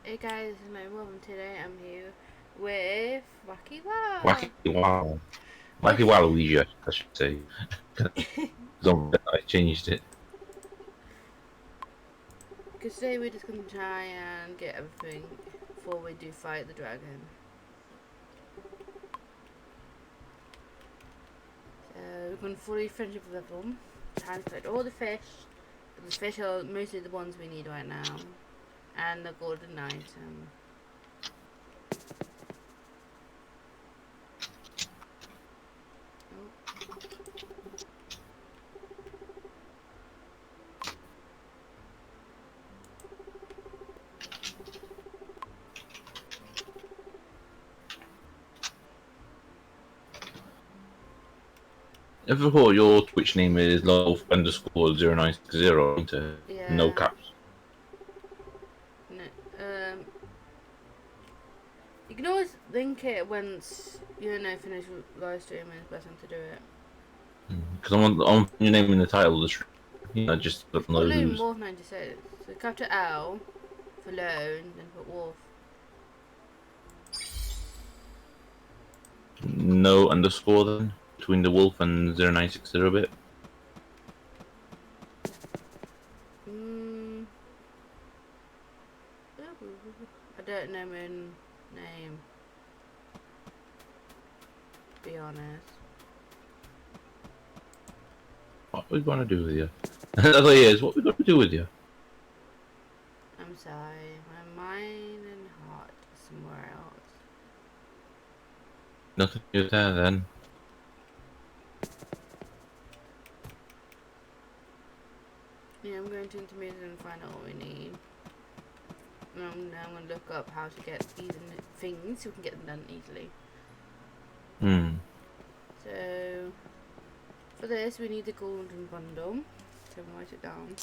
Hey guys, this is my mum and today I'm here with Wacky Wow. Wacky Wow. Wacky With Waluigi, I should say. I changed it. because today we're just gonna try and get everything before we do fight the dragon. So we're gonna fully friendship with them, try and collect all the fish. The fish are mostly the ones we need right now, and the golden item. If I thought your Twitch name is love_0960 into no Yeah. caps. No, you can always link it once you finish live streaming. It's best time to do it. Because I want your name in the title of the stream. Just We've know got Lone who's. Wolf 96. So capital L for Lone, then put Wolf. No underscore then between the wolf and 0960 bit. I don't know my name, to be honest. What are we gonna do with you? That's what it is. What are we gonna do with you? I'm sorry. My mind and heart is somewhere else. Nothing new there then. Yeah, I'm going to intermediate and find out what we need. And now I'm going to look up how to get these things so we can get them done easily. So, for this we need the golden bundle. So I'm write it down.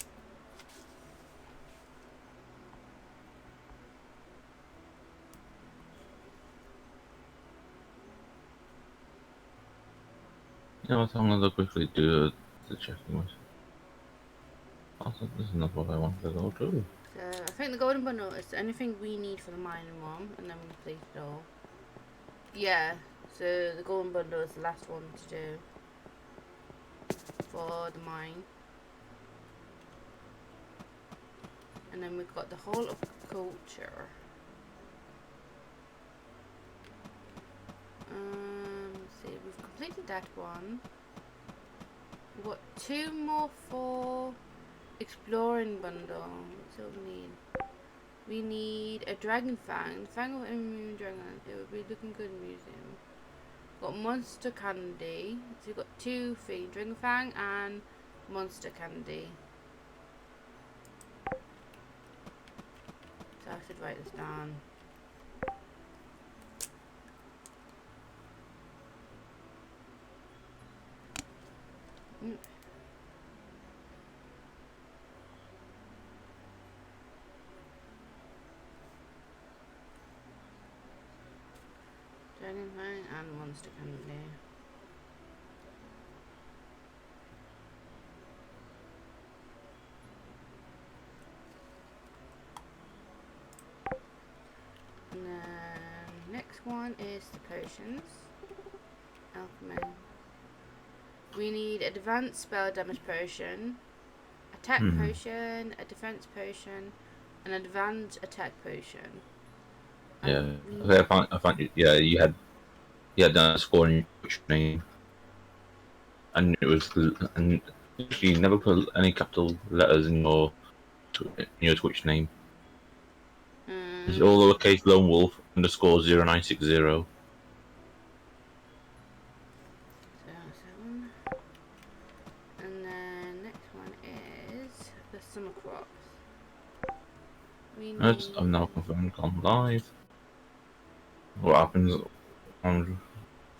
You know what, I'm gonna quickly do the checking with. Also, this is not what I wanted to go to. So I think the golden bundle is the only thing we need for the mining one, and then we complete it all. Yeah, so the golden bundle is the last one to do for the mine. And then we've got the whole of culture. Let's see, we've completed that one. We've got 2 more for exploring bundle. That's what we need. We need a dragon fang. Fang of immune dragon. It would be looking good in museum. Got monster candy. So we've got 2 things. Dragon fang and monster candy. So I should write this down. Dragon fang and monster candy. And then next one is the potions. Alchemy. We need a advanced spell damage potion, attack potion, a defense potion, an advanced attack potion. Yeah, okay, I found you. Yeah, you had that score in your Twitch name, and it was, and you never put any capital letters in your Twitch name. It's all lowercase lone wolf _0960. And then next one is the summer crops. I'm now confirmed on live. What happens? So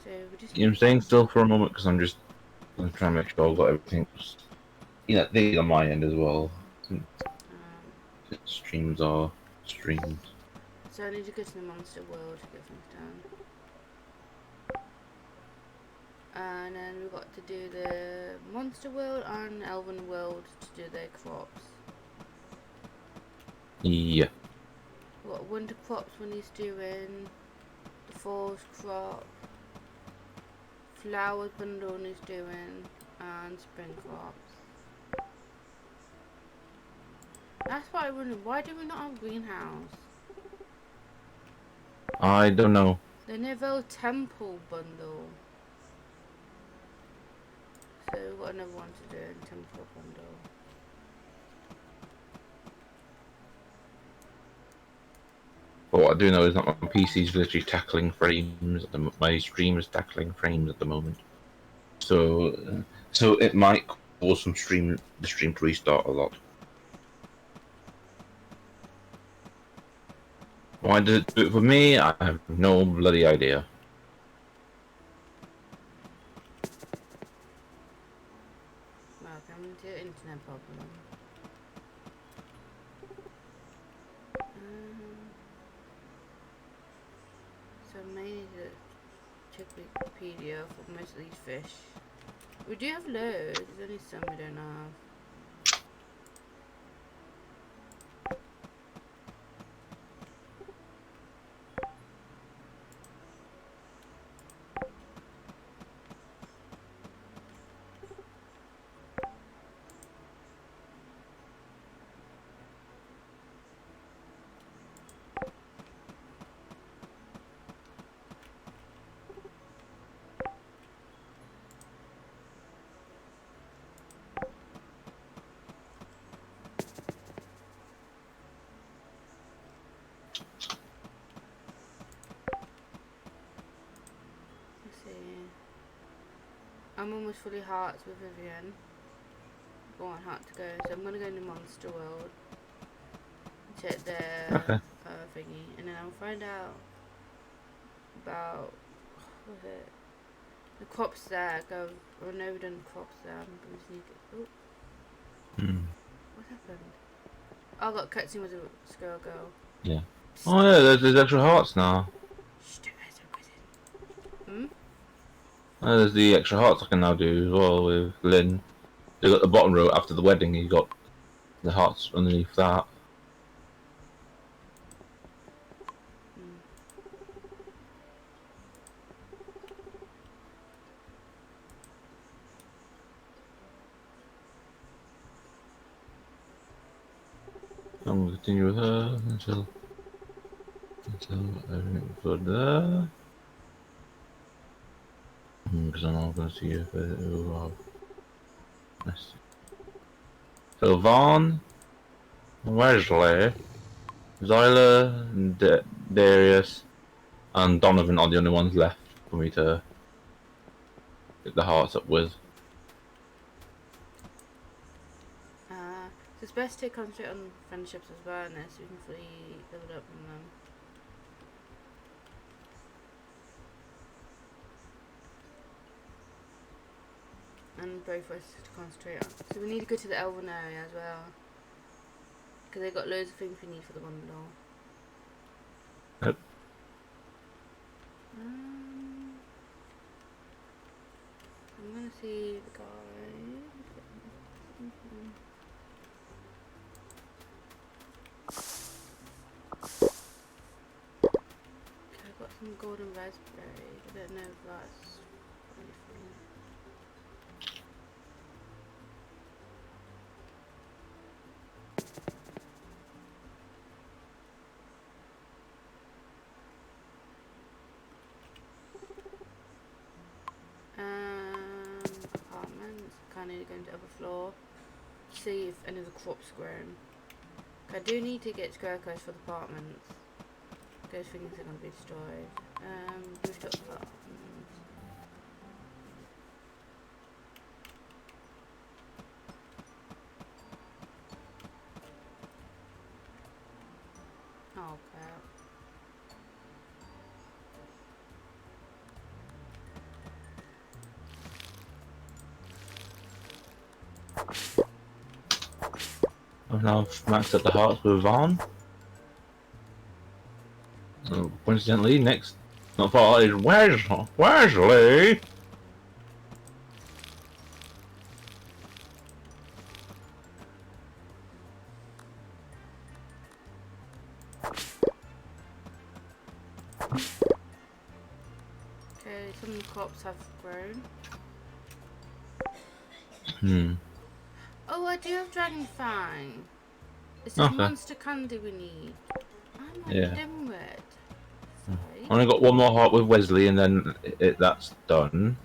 we just I'm staying still for a moment because I'm trying to make sure I've got everything. These on my end as well. Streams are streamed. So I need to go to the monster world to get things done. And then we've got to do the monster world and elven world to do their crops. Yeah. We've got winter crops when he's doing the falls crop, flowers bundle when he's doing, and spring crops. That's what I wonder. Why do we not have a greenhouse? I don't know. The Neville Temple bundle. So we've got another one to do in Temple bundle. But what I do know is that my PC's literally tackling frames. My stream is tackling frames at the moment. So it might cause the stream to restart a lot. Why does it do it for me? I have no bloody idea. Welcome to Internet Problem. So I may need to check Wikipedia for most of these fish. We do have loads, there's only some we don't have. I'm almost fully hearts with Vivian. I want heart to go, so I'm gonna go into Monster World, check their thingy, and then I'll find out about what was it? The crops there. Go. I know we've done crops there. I'm gonna sneak it. Oh. What happened? Oh, I got cutscene with a squirrel girl. Yeah. Oh yeah, there's extra hearts now. There's the extra hearts I can now do as well with Lynn. You got the bottom row after the wedding. You got the hearts underneath that. I'm gonna continue with her until everything's good there. Because I'm not gonna see if it will have. So Vaughn, Wesley, Zyla, Darius, and Donovan are the only ones left for me to get the hearts up with. So it's best to concentrate on friendships as well, and so we can fully build up on them. And both of us to concentrate on. So we need to go to the Elven area as well, because they've got loads of things we need for the bundle. Yep. I'm gonna see the guy. Okay, I've got some golden raspberries. I don't know if that's anything. Apartments. Kind of going to the upper floor. See if any of the crops grown. I do need to get scarecrows for the apartments. Those things are going to be destroyed. Rooftop apartments. Oh crap. I've now maxed out the hearts with Vaughn. So coincidentally, next, not far, is Wesley. some crops have grown. Oh, I do have dragon fang. It's this Okay. monster candy we need. I'm like Yeah. done with it. Sorry. Only got one more heart with Wesley, and then that's done.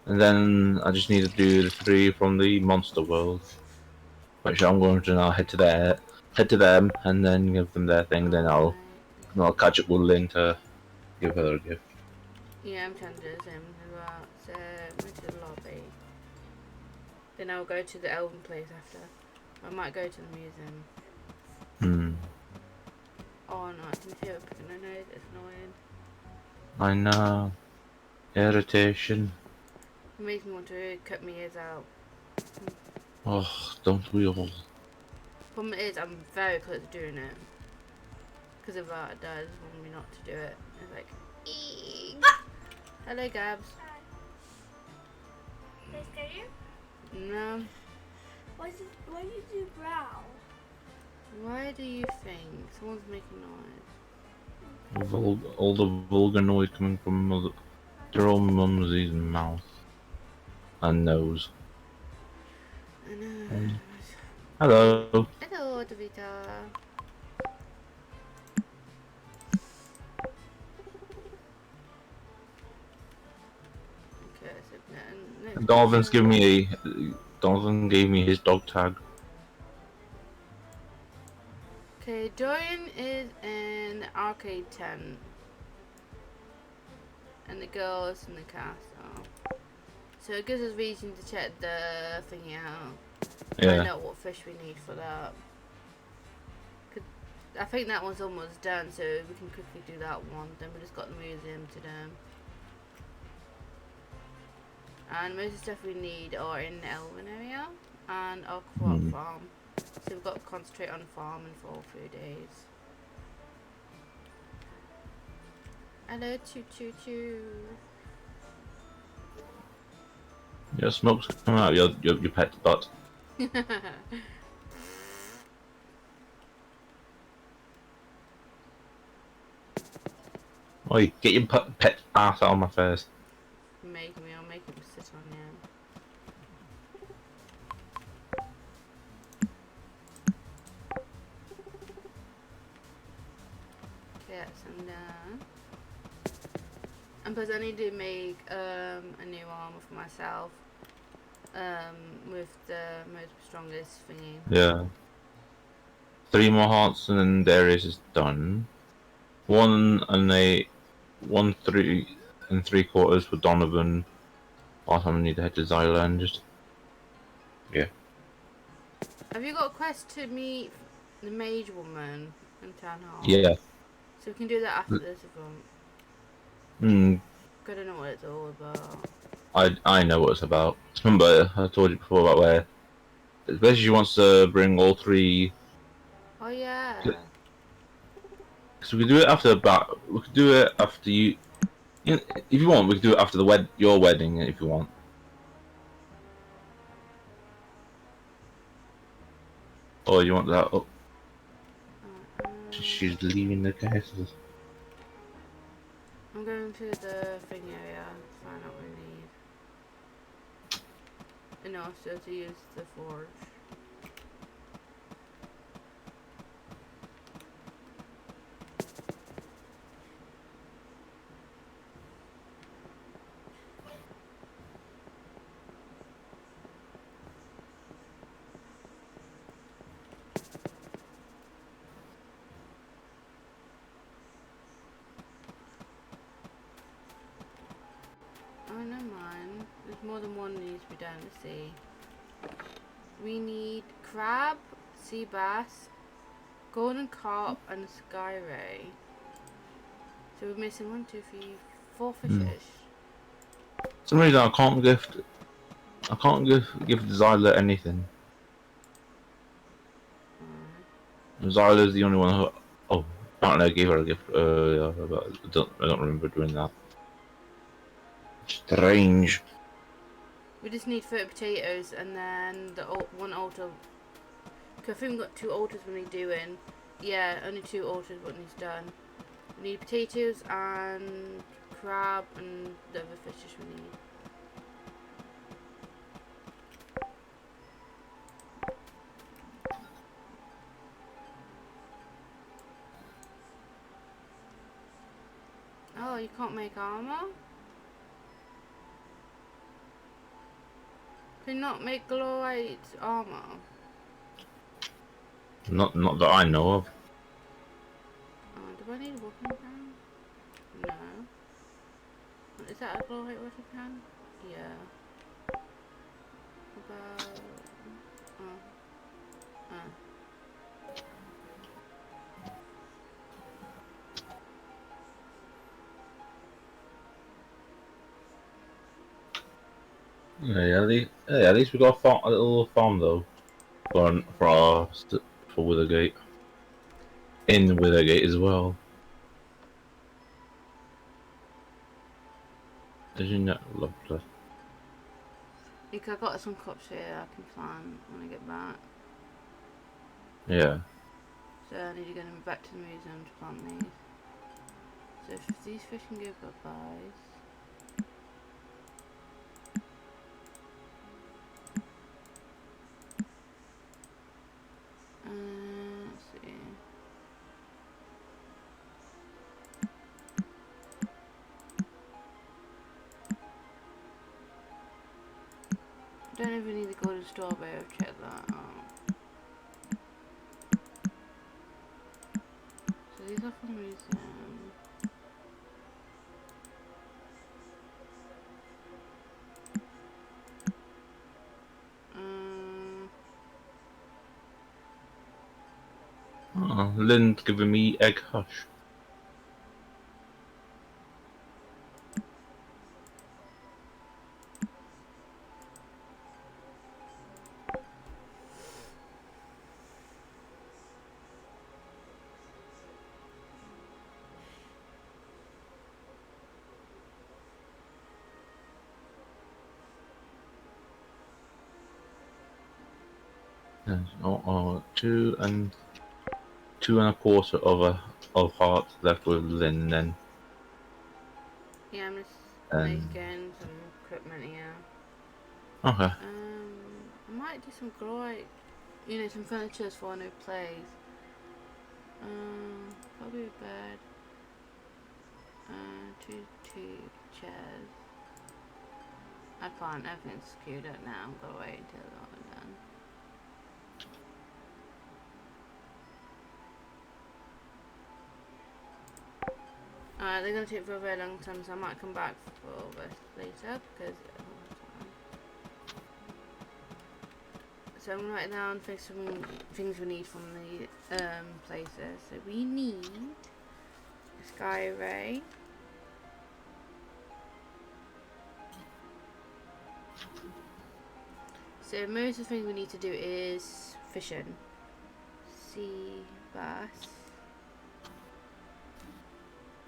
And then I just need to do the 3 from the monster world, which I'm going to now head to them, and then give them their thing. Then I'll catch up with Lynn to give her a gift. Yeah, I'm trying to do the same as well. So, move to the lobby. Then I'll go to the Elven place after. I might go to the museum. Oh no, I can hear it picking my nose. It's annoying. I know. Irritation. It makes me want to cut my ears out. Oh, don't we all? Problem is, I'm very close to doing it. Because of that, it does want me not to do it. It's like, eek. Hello, Gabs. Hi. Did I scare you? No. Why did you do growl? Why do you think someone's making noise? All the vulgar noise coming from Jerome Mumsy's mouth and nose. I know. Hello. Hello, Davita. Okay, so Donovan gave me his dog tag. Okay, Dorian is in the arcade tent. And the girls in the castle. So it gives us reason to check the thingy out. Find out what fish we need for that. I think that one's almost done, so we can quickly do that one. Then we just got the museum to do. And most of the stuff we need are in the Elven area and our crop farm. So we've got to concentrate on farming for all 3 days. Hello, choo choo choo. Yeah, smoke's coming out your pet's butt. Oi, get your pet ass out of my face. I'll make him sit on you. Okay, that's done. And plus I need to make a new armor for myself. With the most strongest thingy. Yeah. 3 more hearts and then Darius is done. 1 3 3/4 for Donovan. Last time I need to head to Zyland. Just Have you got a quest to meet the mage woman in Town Hall? yeah. So we can do that after this if you want. I don't know what it's all about. I know what it's about. Remember, I told you before about where basically she wants to bring all 3. Oh yeah. So we could do it after we could do it after you. If you want, we could do it after your wedding if you want. Or you want that up? She's leaving the cases. I'm going to the thing area to find out what we need. And also to use the forge. Oh, never mind. There's more than one needs to be done. Let's see. We need crab, sea bass, golden carp, and sky ray. So we're missing 1, 2, 3, 4 fishes. For some reason I can't give Zyla anything. Zyla's the only one who. Oh, apparently I gave her a gift earlier, but I don't remember doing that. Strange. We just need 30 potatoes and then the one altar. Cause I think we've got 2 altars we need doing. Yeah, only 2 altars what needs done. We need potatoes and crab and the other fishes we need. Oh, you can't make armor? Can you not make glowite armor? Not that I know of. Oh, do I need a walking pan? No. Is that a glowite walking pan? Yeah. About... Oh. Oh. At least we got a little farm though for Withergate. In Withergate as well. Isn't that lovely? Because I've got some crops here I can plant when I get back. Yeah. So I need to go back to the museum to plant these. So if these fish can go bye-byes. Let's see. I don't even need the golden strawberry, I've checked that out. So these are from the museum. Oh, Lynn's giving me egg hush. Two and a quarter of hearts left with Lynn then. Yeah, I'm just And making some equipment here. okay. I might do some glowite, some furniture for a new place. Probably a bed. Two chairs. I can't, everything's screwed up now. I'm gonna wait until it's all done. Alright, they're gonna take for a very long time, so I might come back for this later because. So I'm gonna write down things we need from the places. So we need a sky array. So most of the things we need to do is fishing. Sea bass.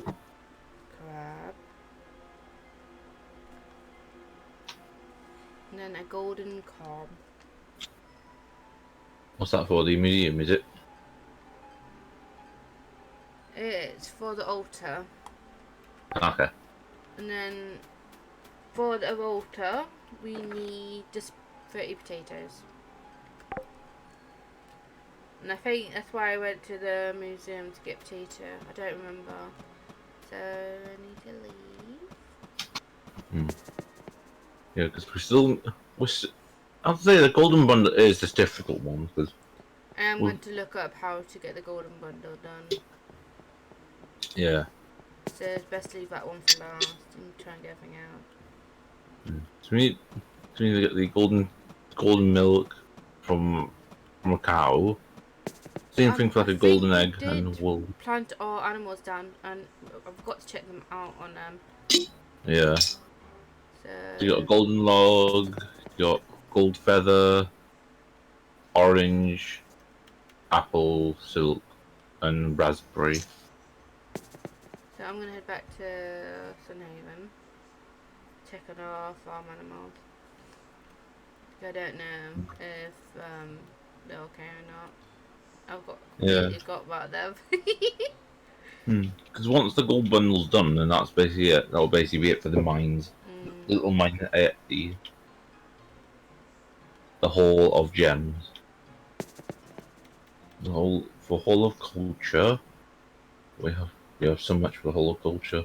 Crab. And then a golden carp. What's that for? The museum, is it? It's for the altar. Okay. And then for the altar, we need just 30 potatoes. And I think that's why I went to the museum to get potato. I don't remember. So I need to leave. Yeah, because I'd say the golden bundle is this difficult one because. I'm going to look up how to get the golden bundle done. Yeah. So it's best to leave that one for last and try and get everything out. So we need to get the golden milk from a cow. Same thing for like a golden egg and wool. Plant our animals down, and I've got to check them out on Yeah. So you got a golden log, you got gold feather, orange, apple, silk, and raspberry. So I'm gonna head back to Sunhaven, check on our farm animals. I don't know if they're okay or not. I've got completely got about them. Because once the gold bundle's done, then that's basically it. That'll basically be it for the mines. Little mine, the Hall of Gems. The whole for Hall of Culture. We have so much for the Hall of Culture.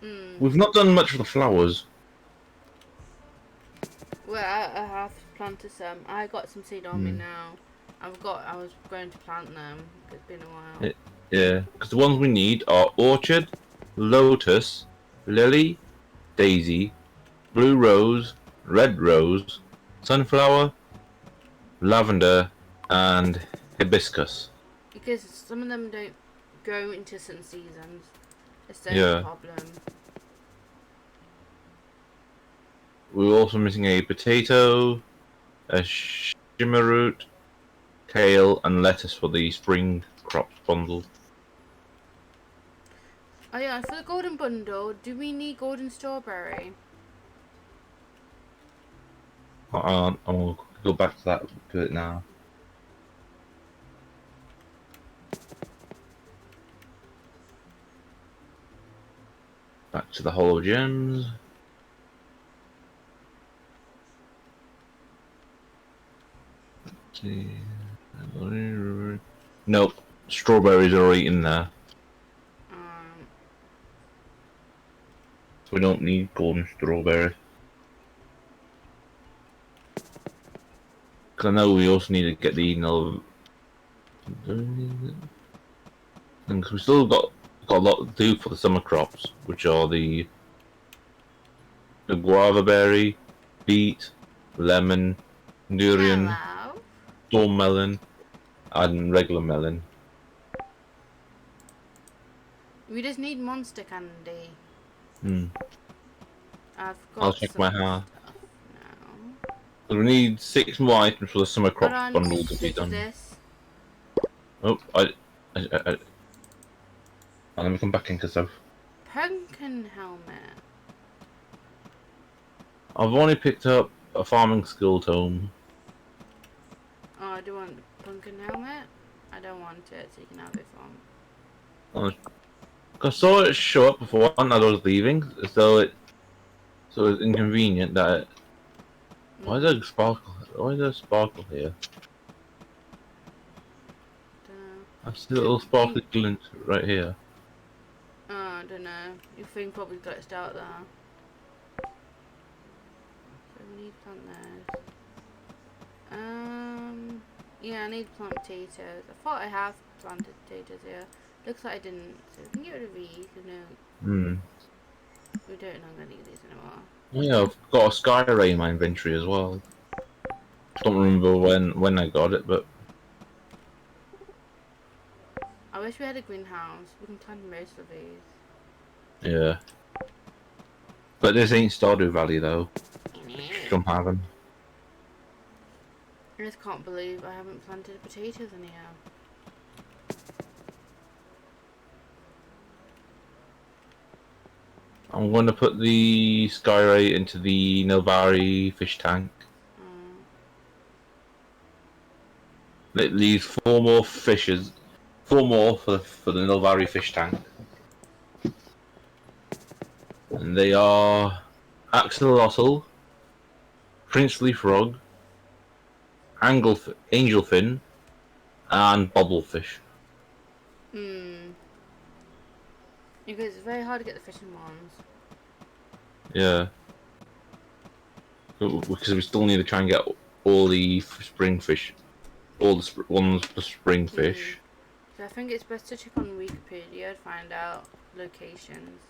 We've not done much for the flowers. Well, I have planted some. I got some seed on me now. I was going to plant them. It's been a while. Yeah, because the ones we need are Orchid, Lotus, Lily, Daisy, Blue Rose, Red Rose, Sunflower, Lavender, and Hibiscus. Because some of them don't grow into certain seasons. It's the only problem. We're also missing a potato, a shimmerroot, kale, and lettuce for the spring crops bundle. Oh yeah, for the golden bundle, do we need golden strawberry? I'll go back to it now. Back to the Hall of Gems. Let's see. Nope, strawberries are already in there. So we don't need golden strawberries. Because I know we also need to get the because we still got a lot to do for the summer crops, which are the guava berry, beet, lemon, durian, Hello. storm melon, and regular melon. We just need monster candy. I'll check my house. No. We need 6 more items for the summer crops Hold on, bundle to be done. This. Oh, let me come back in because I've Pumpkin helmet. only picked up a farming skill tome. Oh, I do want the pumpkin helmet. I don't want it, so you can have it from. I saw it show up before as I was leaving, so it's inconvenient that it... Why is there a sparkle? Why is there a sparkle here? I see a little sparkly glint right here. Oh, I don't know. Your thing probably glitched out there. So we need to plant those. Yeah, I need to plant potatoes. I thought I have planted potatoes here. Looks like I didn't. So we can get rid of these. We don't know I'm gonna need these anymore. Yeah, I've got a sky ray in my inventory as well. Don't remember when I got it, but I wish we had a greenhouse. We can plant most of these. yeah. But this ain't Stardew Valley though. Come have them. I just can't believe I haven't planted potatoes in here. I'm going to put the sky ray into the Nilvari fish tank. It leaves 4 more fishes. 4 more for the Nilvari fish tank. And they are Axolotl, Princely Frog, Angelfin, and Bobblefish. Because it's very hard to get the fishing ones. Yeah. Because we still need to try and get all the spring fish. All the ones for spring fish. So I think it's best to check on Wikipedia to find out locations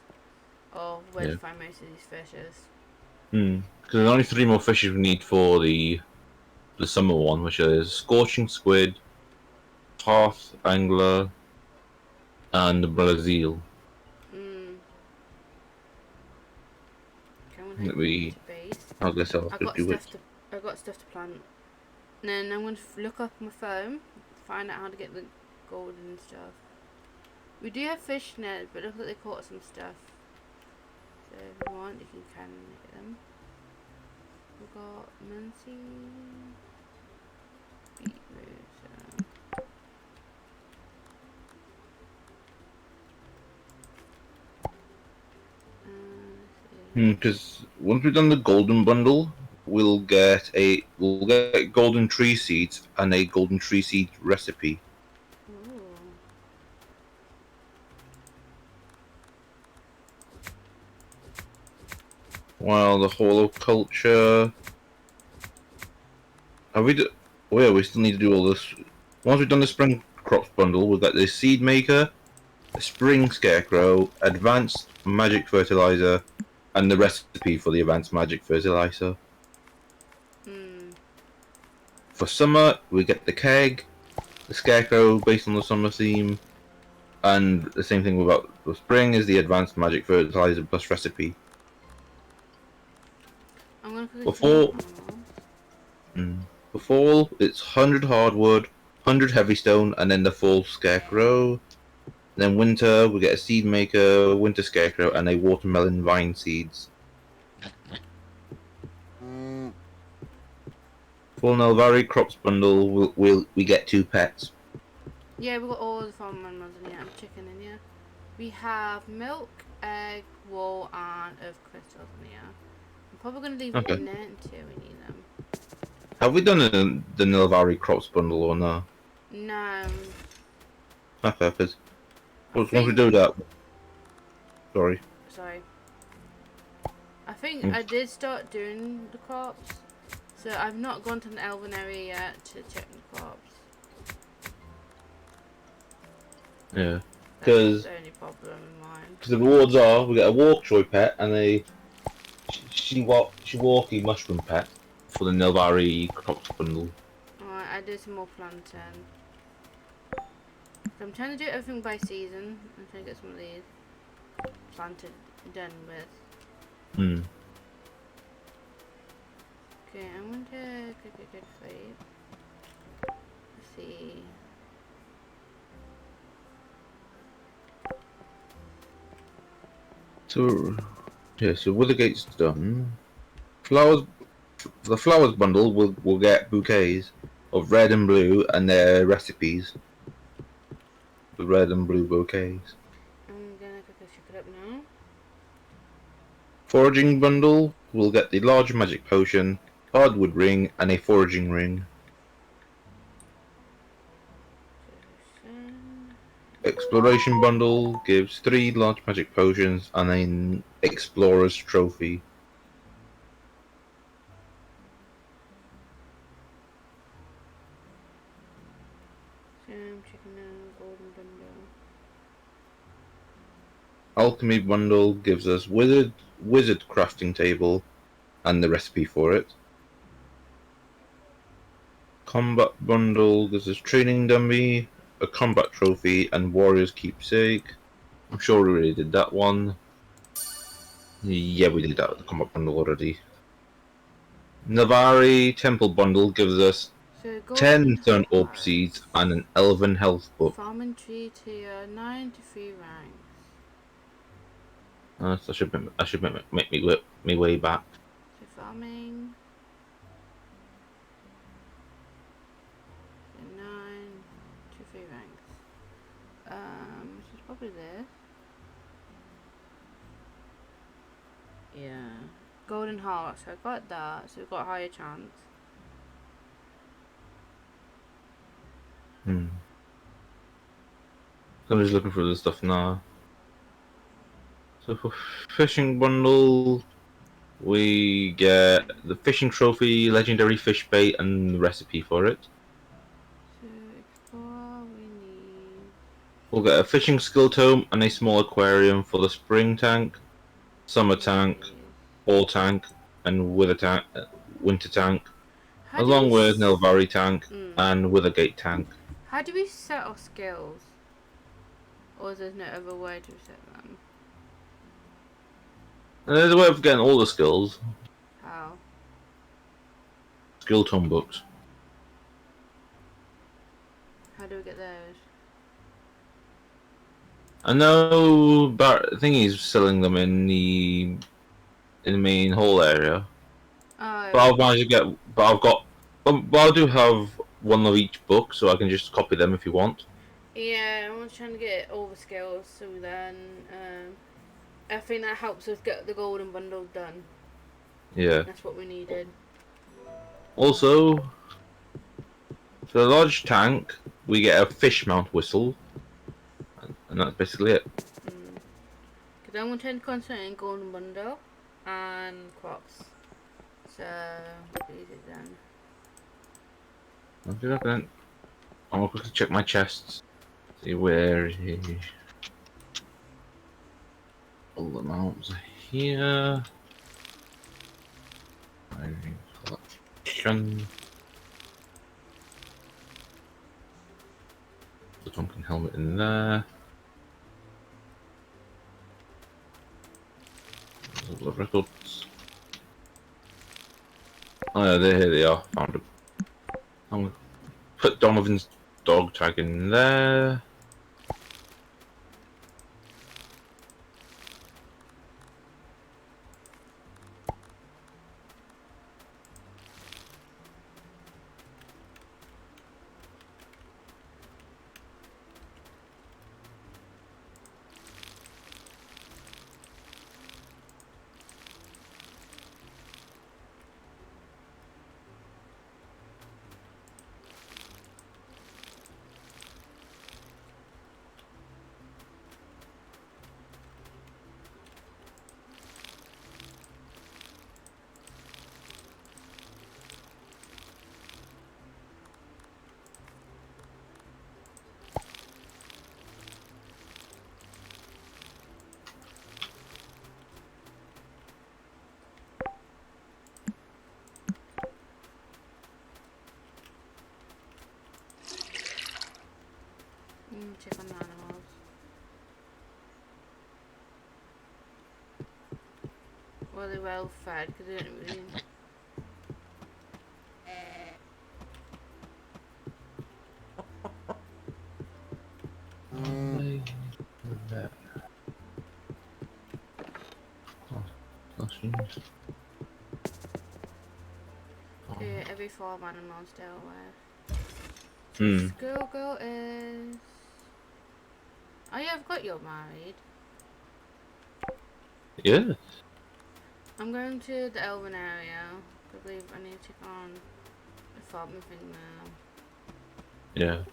of where to find most of these fishes. Because there's only 3 more fishes we need for the summer one, which is Scorching Squid, Hearth Angler, and Brazil. I've got stuff to plant. And then I'm going to look up on my phone, find out how to get the gold and stuff. We do have fish nets, but look like they caught some stuff. So if you want, you can get them. We've got Muncie, beetroot. Because once we've done the golden bundle, we'll get golden tree seeds and a golden tree seed recipe. Ooh. While the holoculture. Have we do? Oh yeah, we still need to do all this. Once we've done the spring crops bundle, we've got the seed maker, the spring scarecrow, advanced magic fertilizer, and the recipe for the advanced magic fertilizer. Hmm. For summer, we get the keg, the scarecrow based on the summer theme, and the same thing about the spring is the advanced magic fertilizer plus recipe. I'm gonna cook a Before, cheese. for fall, it's 100 hardwood, 100 heavy stone, and then the fall scarecrow. Then winter, we get a seed maker, winter scarecrow, and a watermelon vine seeds. For Nelvari crops bundle, we get 2 pets. Yeah, we've got all the farm animals in here and chicken in here. We have milk, egg, wool, and earth crystals in here. I'm probably going to leave Okay. them in there until we need them. Have we done the Nelvari crops bundle or no? No. Okay, because once we think- do that, sorry. Sorry. I think I did start doing the crops. So I've not gone to the elven area yet to check the crops. Yeah. That's 'Cause- the only problem in mine. Because the rewards are we get a walk choy pet and a Shiwalki mushroom pet for the Nelvari crops bundle. Alright, I did some more planting. So I'm trying to do everything by season. I'm trying to get some of these planted done with. Hmm. Okay, I'm going to click a good sleep. Let's see. So yeah, so Withergate's done. Flowers, the flowers bundle will get bouquets of red and blue and their recipes. The red and blue bouquets. I'm gonna click a check it up now. Foraging bundle will get the large magic potion, hardwood ring, and a foraging ring. Exploration bundle gives 3 large magic potions and an explorer's trophy. So I'm checking the golden bundle. Alchemy bundle gives us wizard crafting table and the recipe for it. Combat bundle gives us training dummy, a combat trophy, and warrior's keepsake. I'm sure we already did that one. Yeah, we did that with the combat bundle already. Navari temple bundle gives us So 10 stone orb heart, seeds and an elven health book. farming tree tier 93 ranks. So I should make me way back. So farming. 9 to 3 ranks. Which is probably this. Yeah. Golden heart, so I got that, so we've got a higher chance. I'm just looking for the stuff now. So for fishing bundle, we get the fishing trophy, legendary fish bait, and the recipe for it. So explore, we need. We'll get a fishing skill tome and a small aquarium for the spring tank, summer tank, fall tank, and winter tank, How do along we with Nelvari tank Mm. and Withergate tank. How do we set our skills? Or is there no other way to set them? And there's a way of getting all the skills. How? Skill tome books. How do we get those? I know Thingy's selling them in the main hall area. Oh, But I've managed to get. But I've got. But I do have one of each book, so I can just copy them if you want. yeah, I was trying to get all the skills so then I think that helps us get the golden bundle done. Yeah. That's what we needed. Also, for the large tank, we get a fish mount whistle, and that's basically it. Because I'm going to concentrate on golden bundle and crops. So, what is it then? Okay, then. I'm gonna quickly check my chests. See where all the mounts are here. Collection. The Tonkin helmet in there. There's all the records. Oh yeah, here they are. Found them. I'm gonna put Donovan's dog tag in there. Check on the animals. Well, they're well fed because they don't really. Okay, every farm animal's dealt with. School girl is. Oh yeah, I've got you married. Yeah. I'm going to the Elven area. I believe I need to check on the farming thing now. Yeah.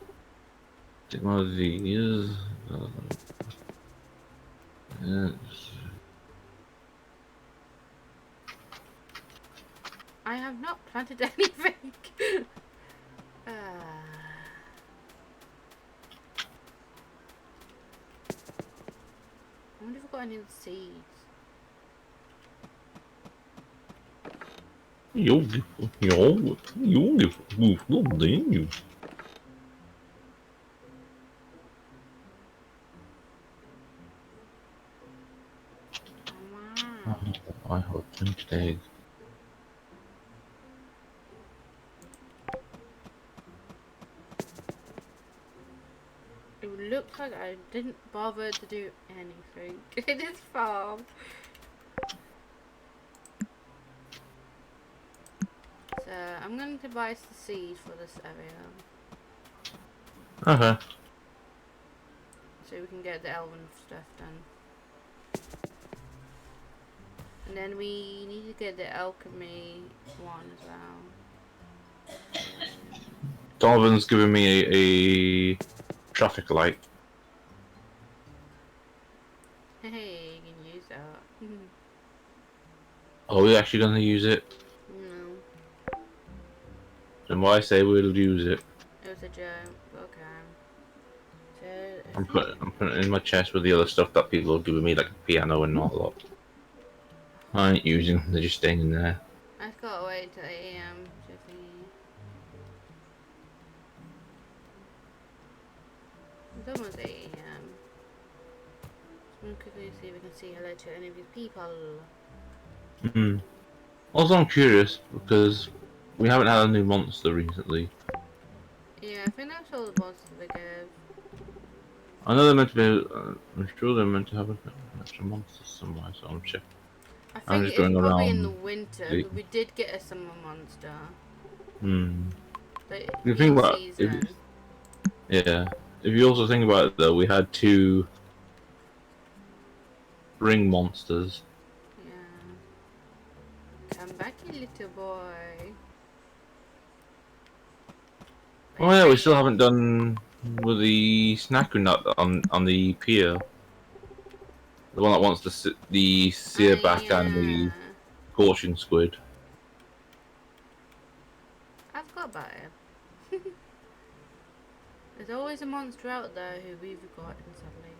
Technology is. I have not planted anything. I wonder if I've got any of the seeds. You you. Wow. I hope today. It looks like I didn't bother to do anything in this farm. So I'm going to buy the seeds for this area. Okay. So we can get the elven stuff done. And then we need to get the alchemy one as well. Donovan's giving me a traffic light. Hey, you can use that. Are we actually gonna use it? No. Then why say we'll use it? It was a joke. Okay. So I'm putting it in my chest with the other stuff that people are giving me, like a piano and not a lot. I ain't using them, they're just staying in there. I've got to wait till 8 AM to thingy. It's almost 8 AM. So I'm gonna quickly see if we can say hello to any of these people. Also, I'm curious because we haven't had a new monster recently. Yeah, I think that's all the monsters they give. I know they're meant to be. I'm sure they're meant to have an extra monster somewhere, so I'm checking. I I'm think just it's going probably in the around. winter, See. but we did get a summer monster. Like, You think about season. yeah. If you also think about it, though, we had 2 ring monsters. Yeah. Come back, you little boy. Oh yeah, we still haven't done with the snacker nut on the pier. The one that wants the Oh searback and yeah. the caution squid. I forgot about it. There's always a monster out there who we've forgotten, sadly.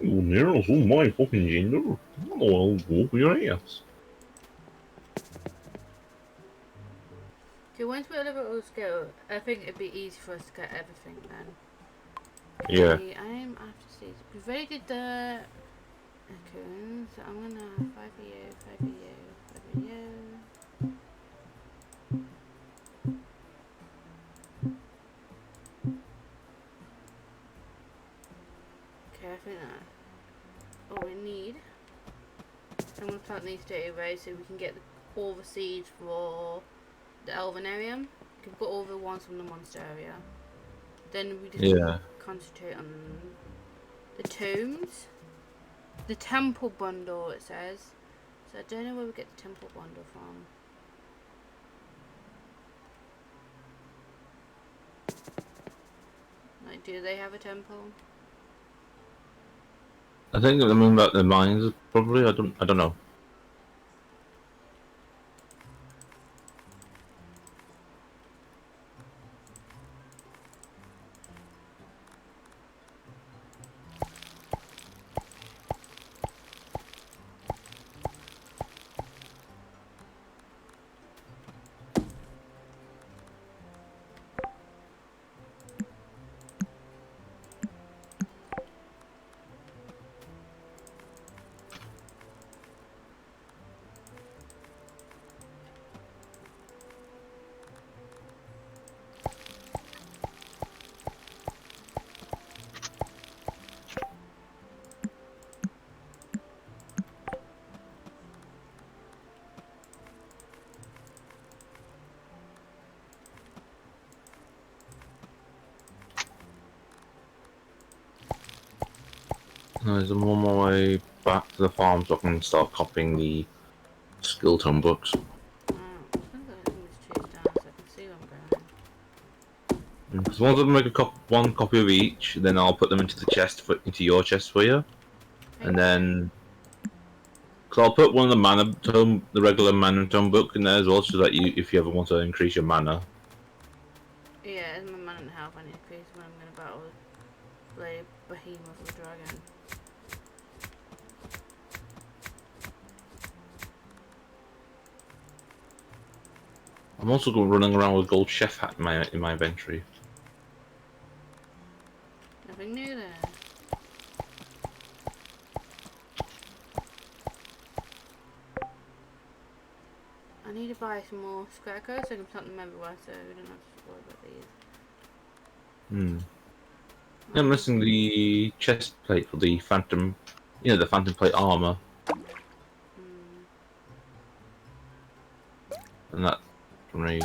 Oh, Nero's all my fucking gender. Oh, I'll whoop your ass. So once we level skill, I think it'd be easy for us to get everything then. Yeah. Okay, I'm after stage. We've already did the cocoons, so I'm gonna 5 for you, 5 for you, 5 for you. Okay, I think that's all we need. I'm gonna plant these straight away so we can get all the seeds for the elven area. We've got all the ones from the monster area. Then we just concentrate on the tombs. The temple bundle, it says. So I don't know where we get the temple bundle from. Like, do they have a temple? I think I mean about the mines probably. I don't know. There's one more way back to the farm so I can start copying the skill tome books. Oh, I think I can just choose down so I can see where I'm going. Because once I make one copy of each, then I'll put them into the chest into your chest for you, and then because I'll put one of the mana tome, the regular mana tome book in there as well, so that if you ever want to increase your mana. Yeah, as my mana and health I increase when I'm going to battle the behemoth or dragon. I'm also running around with gold chef hat in my inventory. Nothing new there. I need to buy some more scarecrows so I can plant them everywhere so we don't have to worry about these. Yeah, I'm missing the chest plate for the phantom, the phantom plate armor, and that from a.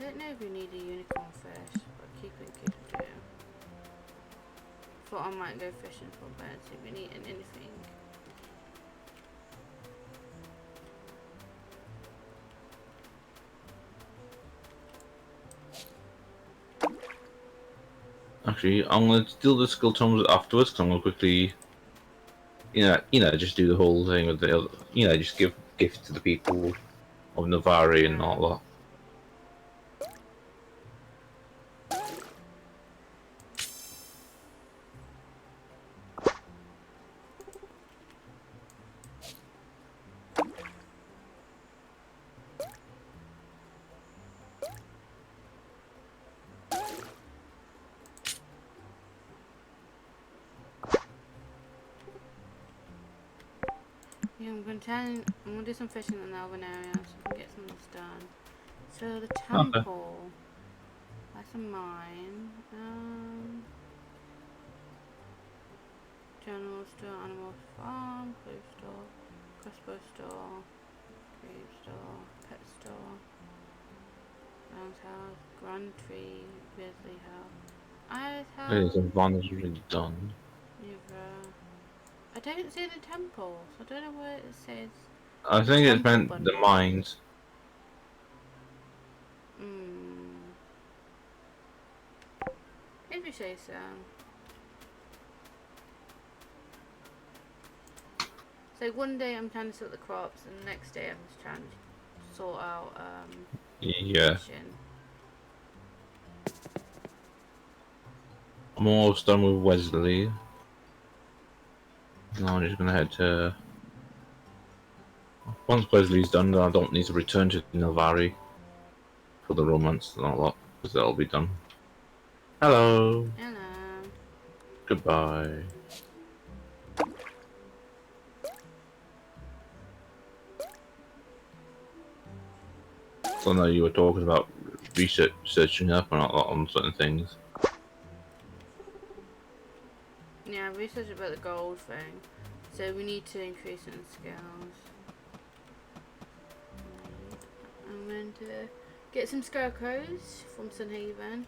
Don't know if you need a unicorn fish, but keep it in case we do. Thought I might go fishing for birds if we need anything. Actually, I'm gonna steal the skill tomes afterwards because I'm gonna quickly, just do the whole thing with the, just give gifts to the people of Navari and all that. Yeah, I'm gonna do some fishing in the elven area so I can get some of this done. So the temple. That's a mine. General store, animal farm, clothes store. Expo store, Grave store, Pet store, Roundhouse, Grand Tree, Grizzly House, Iris There's House, a van is already done. Nivra. I don't see the temples. I don't know where it says. I think it's Temple meant the bundle. mines. If you say so. So one day I'm trying to sort the crops, and the next day I'm just trying to sort out Yeah. fishing. I'm almost done with Wesley. Now I'm just gonna head to. Once Wesley's done, then I don't need to return to Nilvari for the romance and all that, because that'll be done. Hello. Hello. Goodbye. So now you were talking about researching up on certain things. Yeah, research about the gold thing. So we need to increase in skills. I'm going to get some scarecrows from Sunhaven.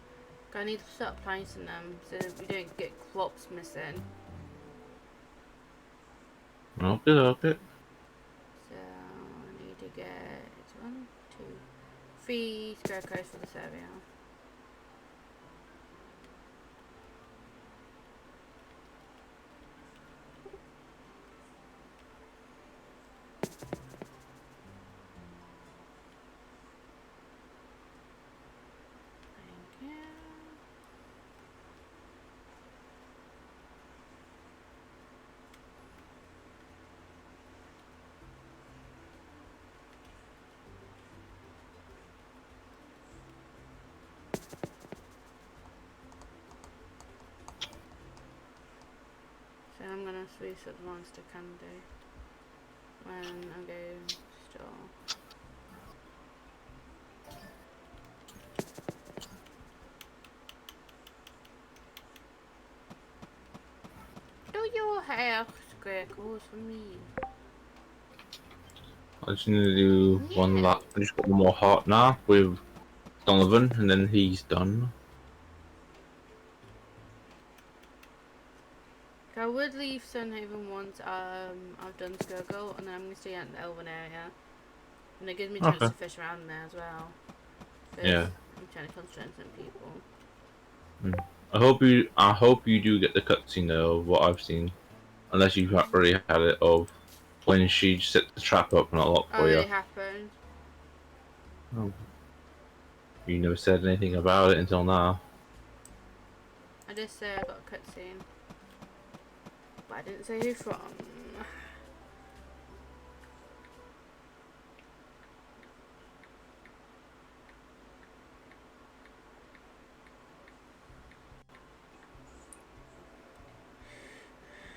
I need to start planting them so that we don't get crops missing. Okay. So I need to get 1, 2, 3 scarecrows for this area. Thank you. So I'm gonna switch at once to candy when I go store. Do you have scarecrows for me? I just need to do one lap. I just got one more heart now with Donovan, and then he's done. I would leave Sunhaven once I've done Skirgle, and then I'm going to stay out in the Elven area. And it gives me a chance Okay. to fish around there as well. Yeah. I'm trying to concentrate on people. I hope you do get the cutscene though of what I've seen, unless you've already had it of when she set the trap up and all that Oh, for you. it happened. Oh. You never said anything about it until now. I just say I got a cutscene. But I didn't say who from.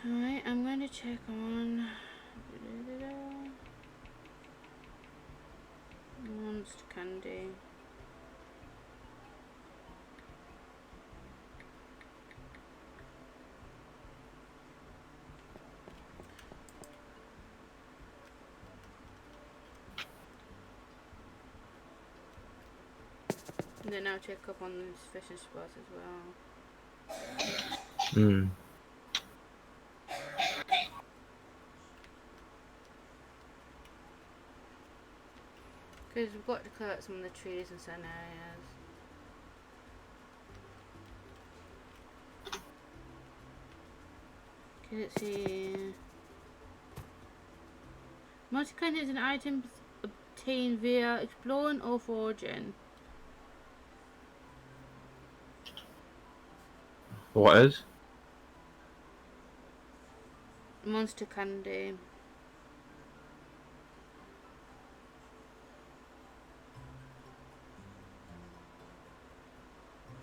Alright, I'm going to check on Monster Candy. And then I'll check up on this fishing spot as well. Because we've got to clear out some of the trees in certain areas. Okay, let's see. Multi-kind is an item obtained via exploring or foraging. What is? Monster candy.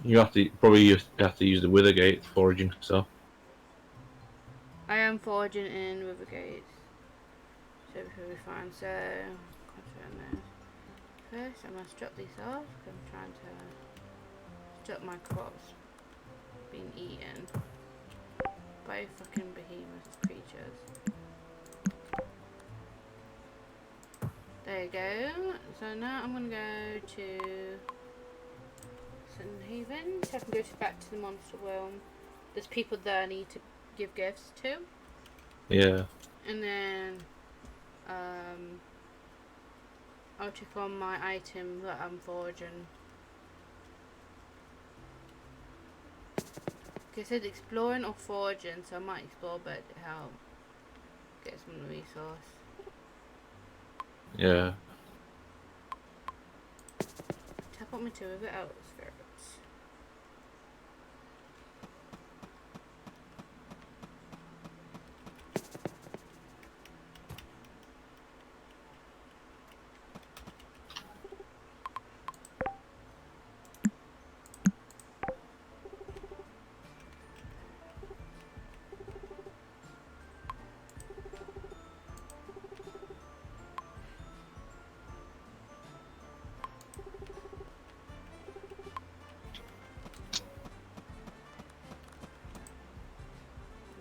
You have to probably have to use the Withergate foraging stuff. I am foraging in Rivergate. So it should be fine. So, concentrate on this. First, I must drop these off. I'm trying to stop my crops being eaten by fucking behemoth creatures. There you go. So now I'm gonna go to Sunhaven, so I can go back to the monster realm. There's people there I need to give gifts to. Yeah. And then I'll check on my item that I'm forging. Okay, it said exploring or forging, so I might explore but help get some resource. Yeah. Tap on me to move it out, spirits.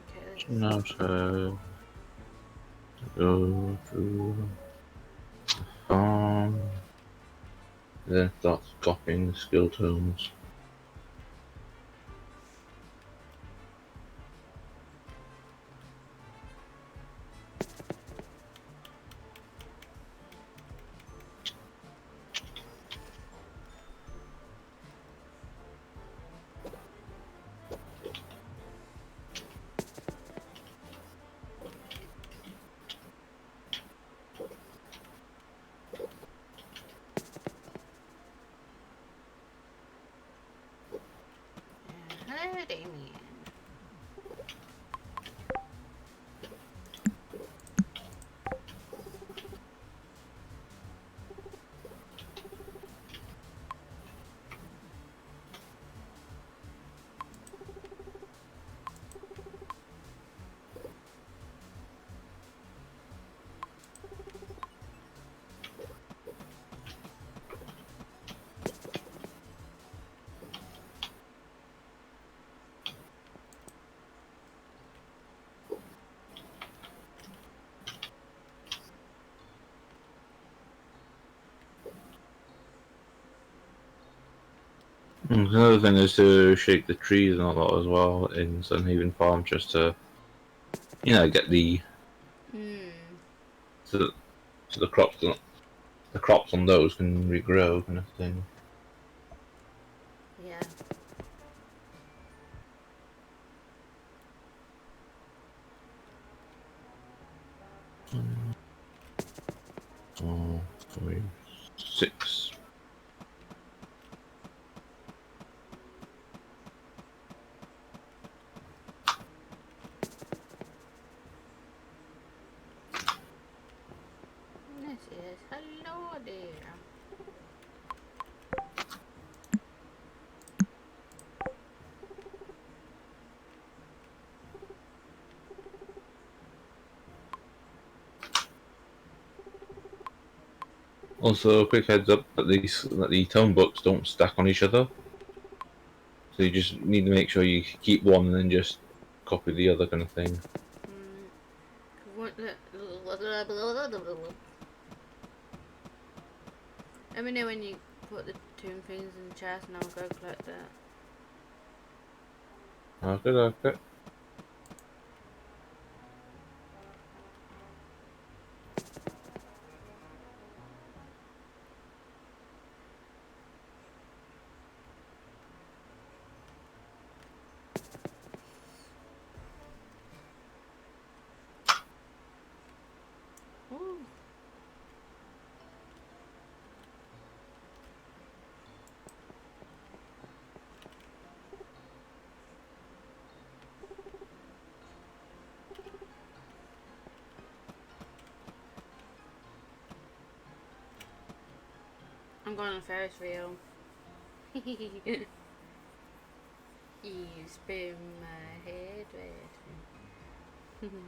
Okay, Now to go to farm. Then start copying skill tomes. hello, Damien. Another thing is to shake the trees and all that as well in Sunhaven Farm, just to, get the so, so the crops on those can regrow, kind of thing. Yeah. Oh, 6. This is hello there. Also, a quick heads up that the tone books don't stack on each other, so you just need to make sure you keep one and then just copy the other, kind of thing. Let me know when you put the tomb things in the chest and I'll go collect that. Okay. Ooh. I'm going on a Ferris wheel. You spin my head with me.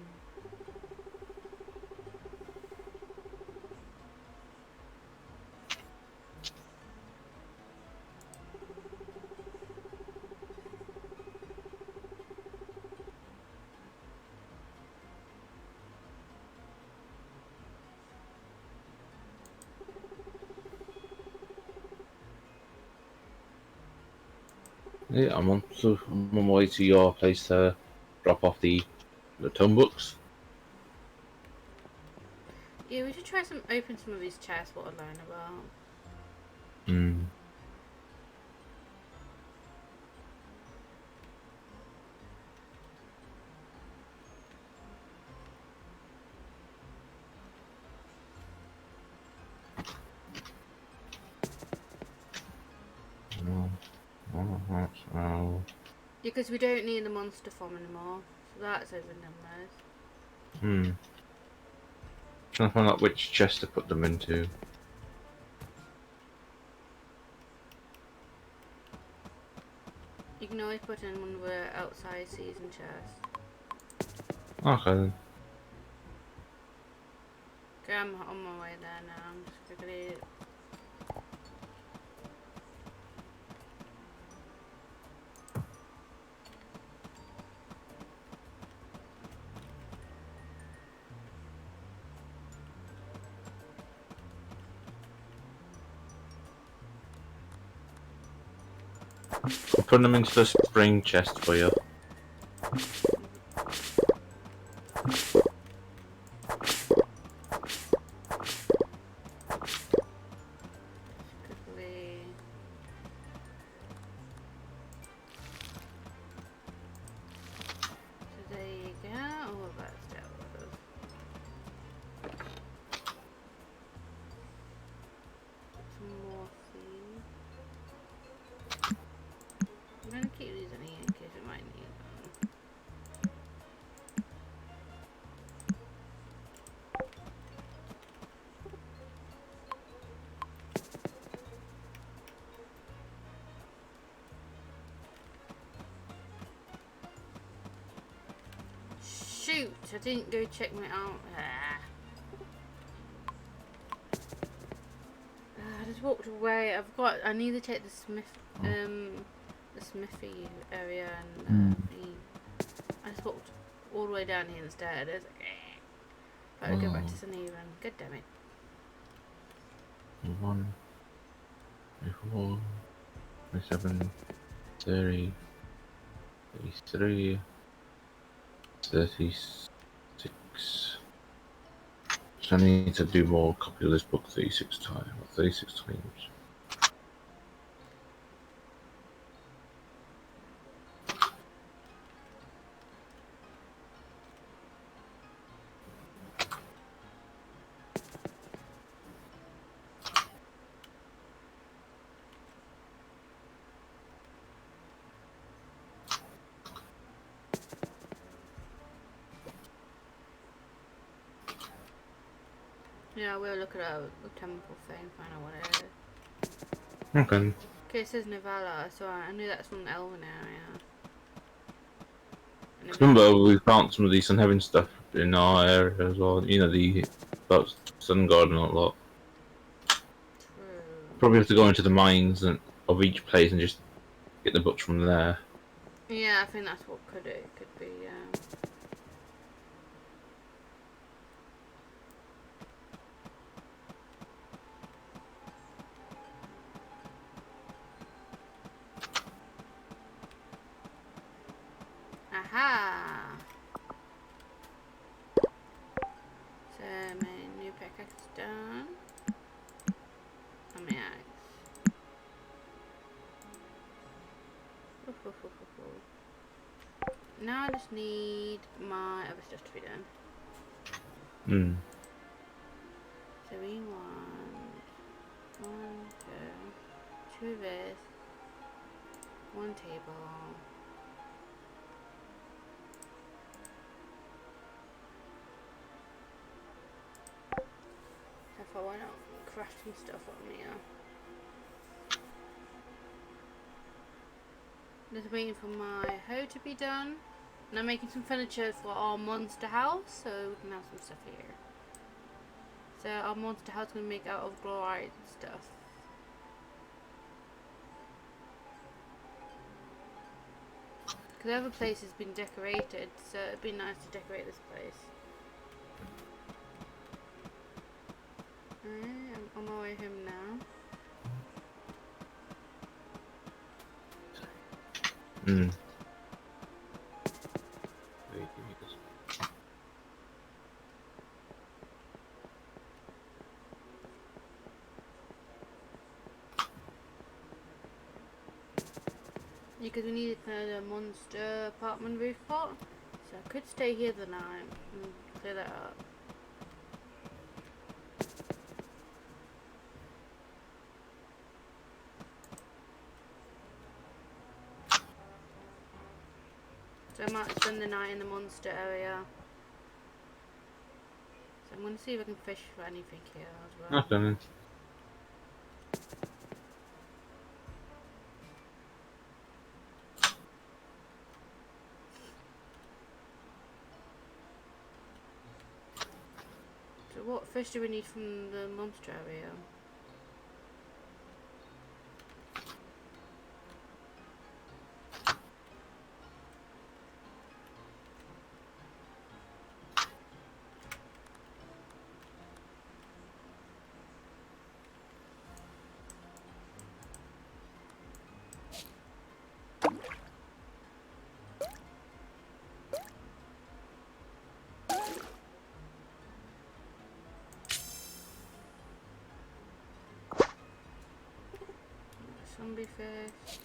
Yeah, I'm on my way to your place to drop off the tone books. Yeah, we should try open some of these chests. What I learn about. Hmm. Oh. Because we don't need the monster farm anymore, so that's over and done with. Hmm. Trying to find out which chest to put them into. You can always put in one of the outside season chests. Okay then. Okay, I'm on my way there now. I'm just quickly. I'm putting them into the spring chest for you. Quickly. So there you go. Oh, that's dealt with. Some more things. I'm gonna keep these in here in case we might need them. Shoot! I didn't go check my out. I just walked away. I need to check the the smithy area and I just walked all the way down here instead. It's like, I'll go back to St. Even. God damn it. 1, 4, 27, 30, 33, 36. So I need to do more copy of this book 36 times. 36 times. Yeah, we'll look at the temple thing, find out what it is. Okay. Okay, it says Novella, so I knew that's from the Elven area. Remember, we found some of the Sun Heaven stuff in our area as well. You know, about Sun God and all that. True. Probably have to go into the mines of each place and just get the books from there. Yeah, I think that's what could be, yeah. Aha! So my new pickaxe is done. And my axe. Now I just need my other stuff to be done. So we want 1, 2 of this, 1 table. So far, why not crafting stuff on here? Just waiting for my hoe to be done. And I'm making some furniture for our monster house, so we can have some stuff here. So our monster house is going to make out of glorite stuff. Because the other place has been decorated, so it'd be nice to decorate this place. Alright, I'm on my way home now. Mm. Wait, give me this. Because we needed the monster apartment roof pot. So I could stay here the night and clear that up. So I might spend the night in the monster area. So I'm going to see if I can fish for anything here as well. Nothing. So what fish do we need from the monster area? Zombie fish.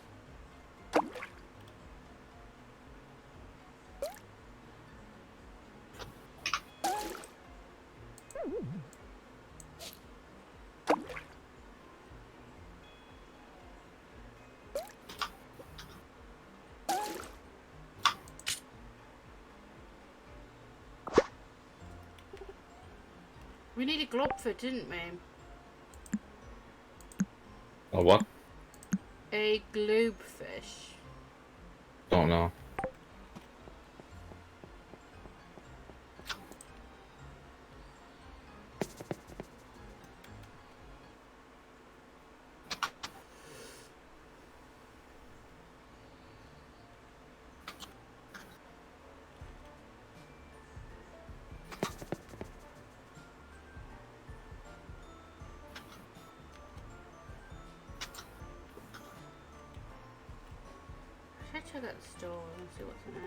We need a globfoot, didn't we? Oh, what? A globefish. Don't know. Should I check out the store and see what's in there?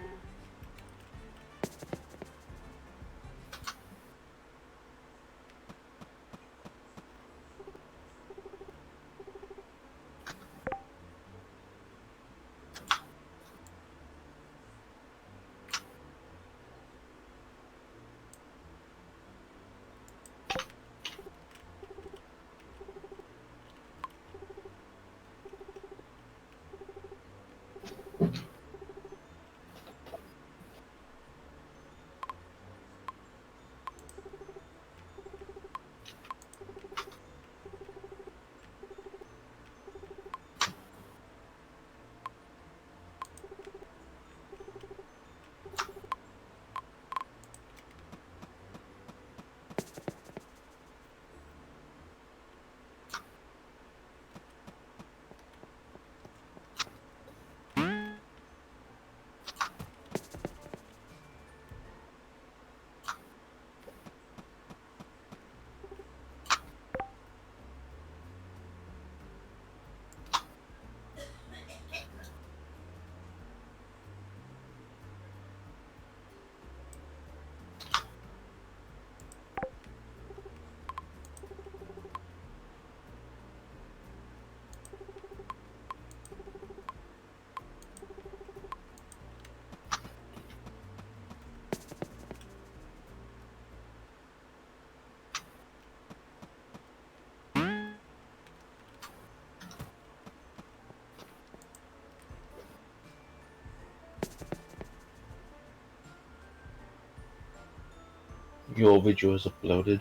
Your video is uploaded.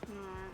Alright.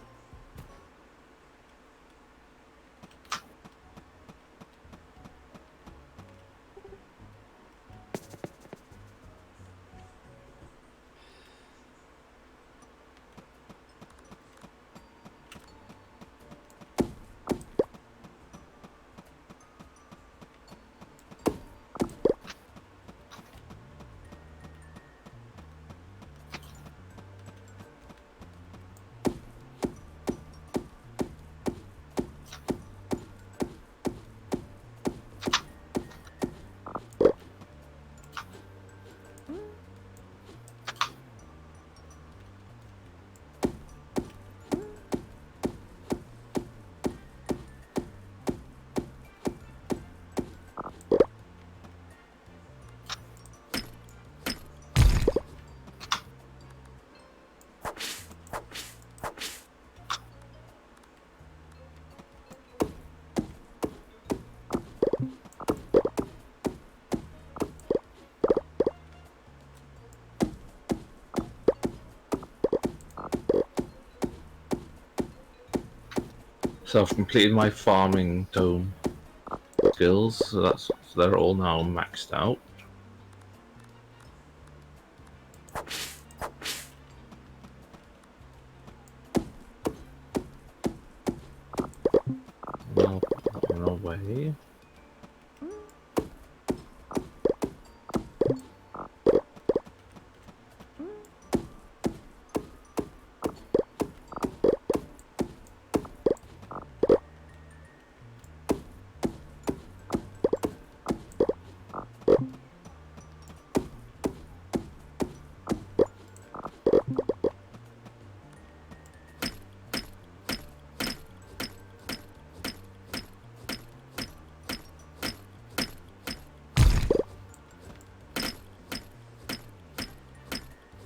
So I've completed my farming tome skills, so they're all now maxed out. Now on our way.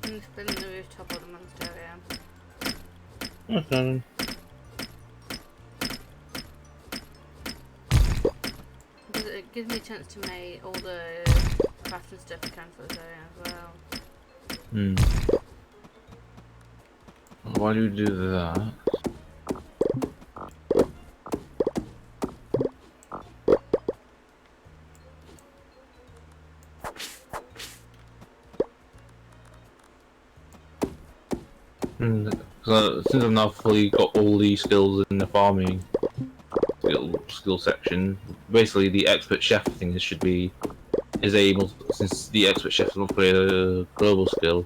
I'm spinning the rooftop or the monster area. Okay. Because it gives me a chance to make all the crafting stuff I can for this area as well. Hmm. Why do you do that? So since I've now fully got all the skills in the farming skill section, basically the expert chef thing should be able, since the expert chef will play a global skill.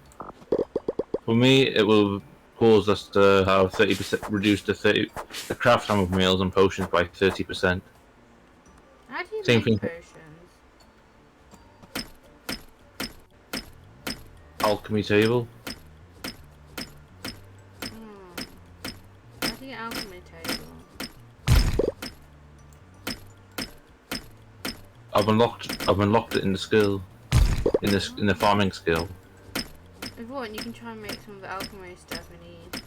For me, it will cause us to have 30% reduced to 30 the craft time of meals and potions by 30%. How do you Same make thing. potions? Alchemy table. How do you get alchemy table? I've unlocked it in the skill, in the farming skill. If what, you can try and make some of the alchemy stuff we need.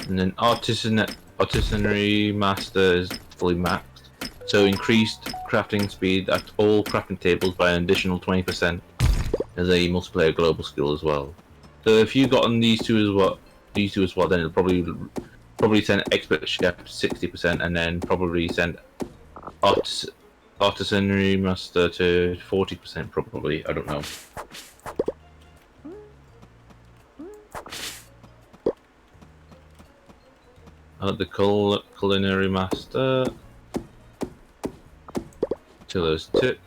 And then artisanry master is fully maxed, so increased crafting speed at all crafting tables by an additional 20% as a multiplayer global skill as well. So if you got on these two as well, then it'll probably send expert chef to 60%, and then probably send artisanry master to 40% probably. I don't know. The culinary master, tiller's tip,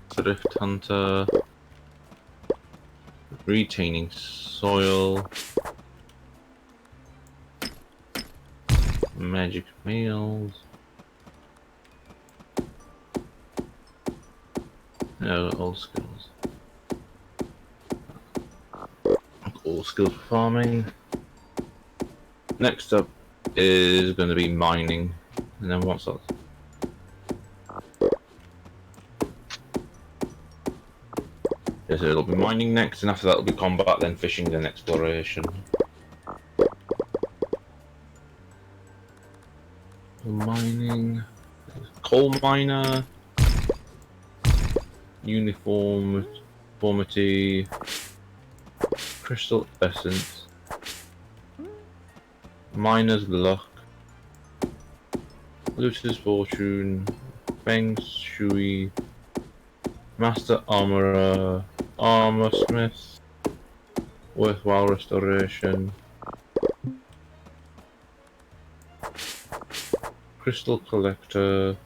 thrift hunter, retaining soil, magic meals. No, all skills. All skills for farming. Next up is going to be mining, and then what's that? Yes, it'll be mining next, and after that will be combat, then fishing, then exploration. Mining, coal miner, uniformity, crystal essence. Miner's luck, looter's fortune, feng shui, master armorer, armor smith, worthwhile restoration, crystal collector,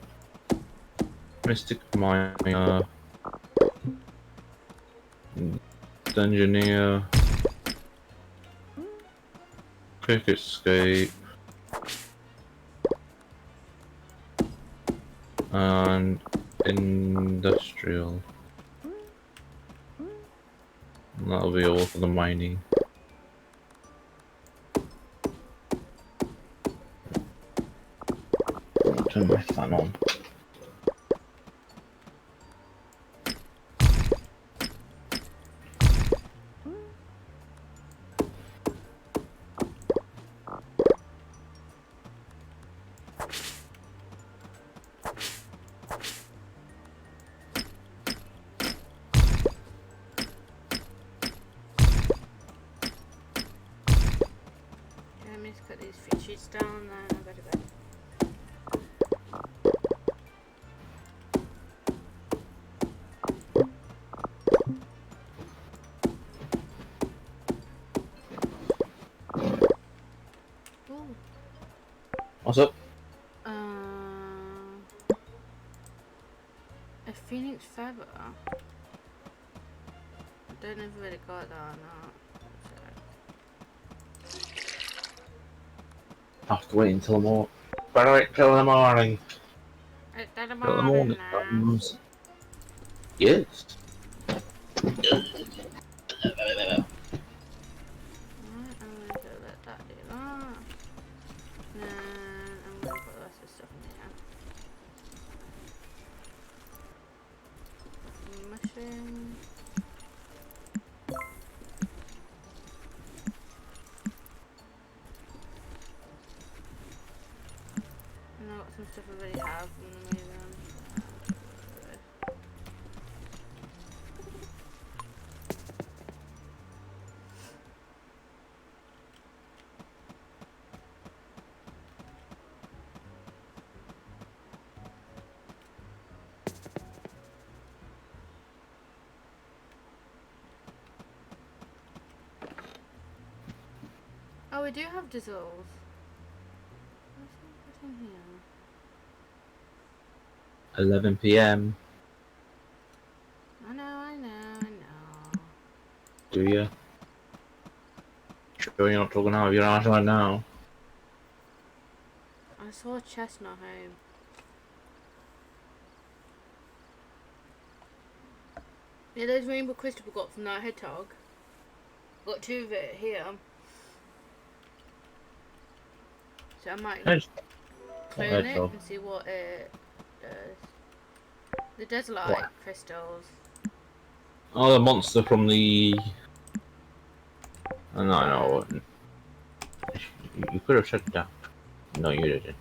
mystic miner, dungeoneer, quick escape, and industrial. And that'll be all for the mining. I'll turn my fan on. put these feed sheets down, then I'll go to bed. Ooh. What's up? A phoenix feather. I don't know if we really got that or not. I have to wait until the morning. Better wait till the morning. It's in the Till the morning morning now. comes. Yes. Right, I'm going to let that do that. Then I'm going to put the rest of the stuff in here. Mushroom. And I've got some stuff I already have. I'm going to move them. Oh, we do have dissolve. What's in here? 11 p.m. I know. Do you? Sure you're not talking out of your ass right now? I saw a chestnut home. Yeah, those rainbow crystals we got from that hedgehog. Got 2 of it here. So I might clone it and see what it does. The desert What? crystals. Oh, the monster from the. Oh, no. You could have shut it down. No, you didn't.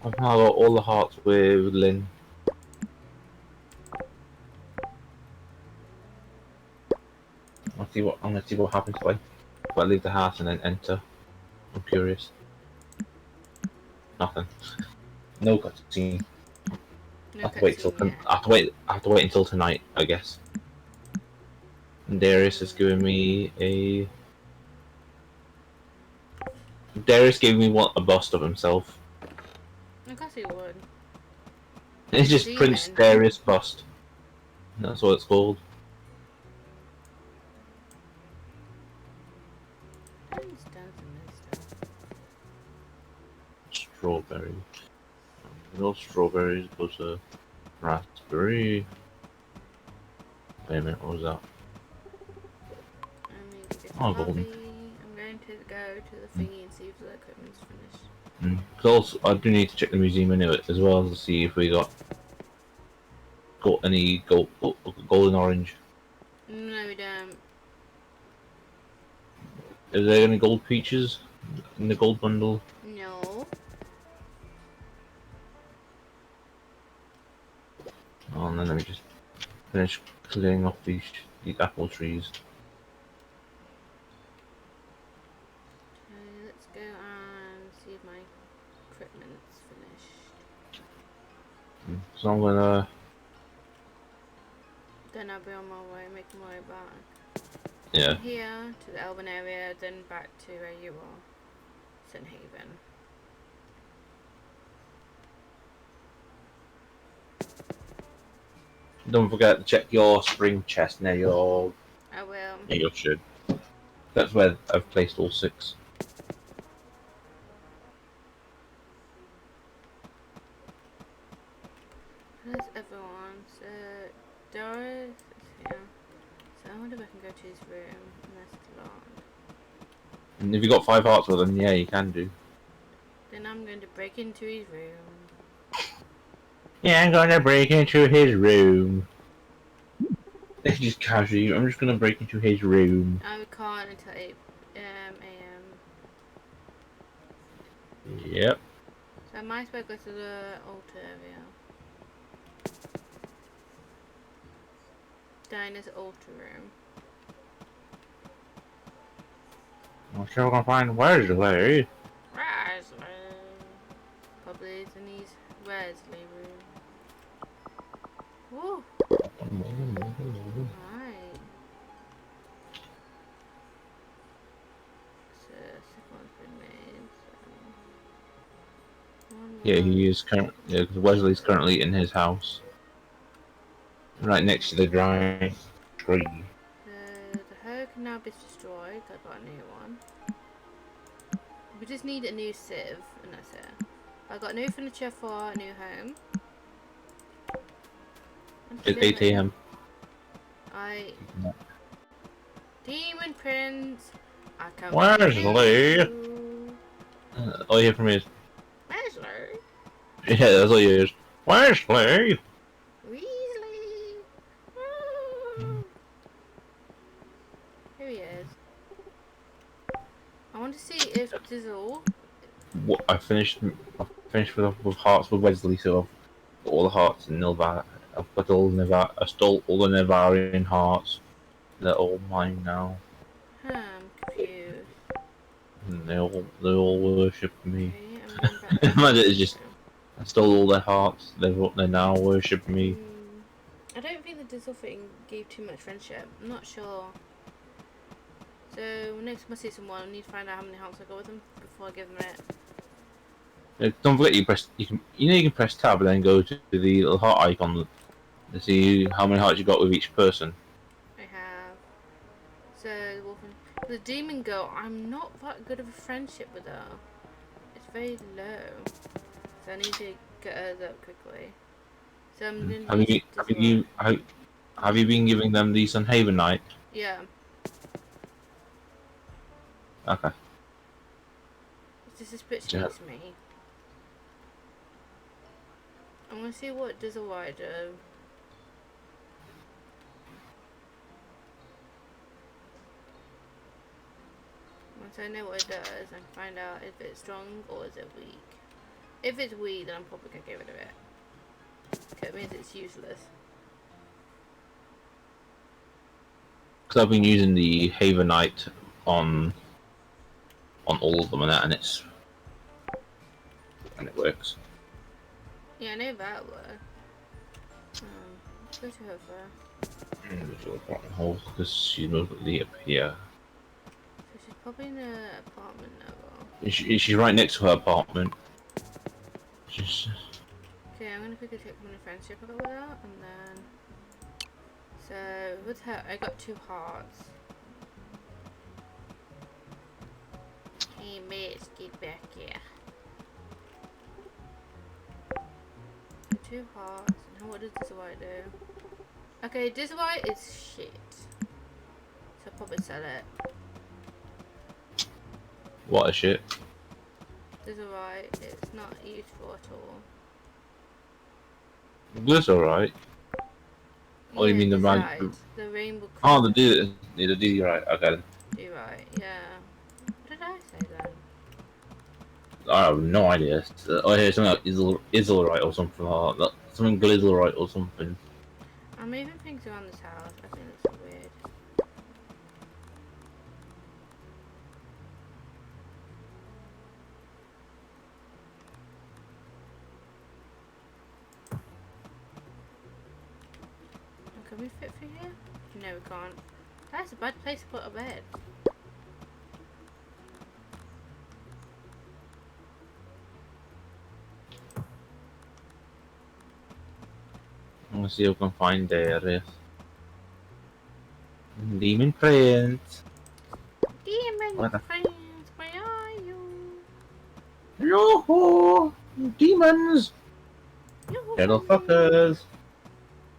I've now got all the hearts with Lynn. I'm gonna see what happens if I leave the house and then enter. I'm curious. Nothing. No cutscene. No I have to wait till cutscene yet. I have to wait until tonight, I guess. And Darius has given me a. Darius gave me a bust of himself. I guess he would. It's just Demon. Prince Darius bust. That's what it's called. Strawberry. No strawberries, but raspberry. Wait a minute, what was that? Oh, golden. I'm going to go to the thingy and see if the equipment's finished. Also, I do need to check the museum anyway, as well to see if we got any golden orange. No, we don't. Is there any gold peaches in the gold bundle? No. Oh, and then let me just finish clearing off these apple trees. Okay, let's go and see if my equipment's finished. So I'm gonna. Then I'll be on my way, making my way back. Yeah. From here to the Elven area, then back to where you are, St. Haven. Don't forget to check your spring chest near your will. Yeah, you should. That's where I've placed all 6. Where's everyone? So, Doris is here. So I wonder if I can go to his room. And that's locked. And if you got 5 hearts with them, yeah, you can do. Then I'm going to break into his room. Yeah, I'm gonna break into his room. It's just casually. I'm just gonna break into his room. I can't until 8 a.m. Yep. So I might as well go to the altar area. Dinah's altar room. I'm sure we're gonna find Wesley. Wesley. Probably is in his Wesley room. Woo! Right. So, second one's been made. So. Yeah, he is current. Yeah, because Wesley's currently in his house, right next to the dry tree. The hoe can now be destroyed. I got a new one. We just need a new sieve, and that's it. I got new furniture for a new home. It's 8 a.m. Demon Prince, I come. Wesley. All you hear from me is Wesley. yeah, that's all you hear is Wesley. Weasley. Here he is. I want to see if Dizzle. What I finished with hearts with Wesley, so I've got all the hearts in Nilvar. I've got all the Nilvar. I stole all the Nilvarian hearts. They're all mine now. I'm confused. And they all worship me. Okay, I'm going back to Imagine it's just I stole all their hearts. They now worship me. I don't think the Dizzle thing gave too much friendship. I'm not sure. So next time I see someone, I need to find out how many hearts I got with them before I give them it. Don't forget you can press tab and then go to the little heart icon to see how many hearts you got with each person. I have. So the demon girl, I'm not that good of a friendship with her. It's very low. So I need to get hers up quickly. So I'm going to Have you been giving them the Sunhaven Knight? Yeah. Okay. It's just a bit Yeah. to me. I'm going to see what does a wire do. Once I know what it does, I can find out if it's strong or is it weak. If it's weak, then I'm probably going to get rid of it. Because it means it's useless. Because I've been using the Havenite on all of them and it works. Yeah, I know that works. Let's go to her first. Because she knows what the here. So she's probably in the apartment level. She's right next to her apartment. Okay, I'm gonna quickly check how many friendship I got with her, and then. So with her, I got 2 hearts. Hey, mates, get back here. 2 hearts. And what does this white do? Okay, this white is shit. So I'll probably sell it. What a shit. This white, it's not useful at all. That's alright. Oh, you mean the man? The rainbow. Oh, the D, right? Okay. You're right. Yeah. What did I say then? I have no idea. I hear something like Isilrite or something like that. Something Glizzlerite or something. I'm moving things around this house. I think it's so weird. Can we fit through here? No, we can't. That's a bad place to put a bed. I'm gonna see if I can find Darius. Demon Prince. Demon What the- Prince, where are you? Yo-ho! Demons! Yoo-hoo. Little fuckers!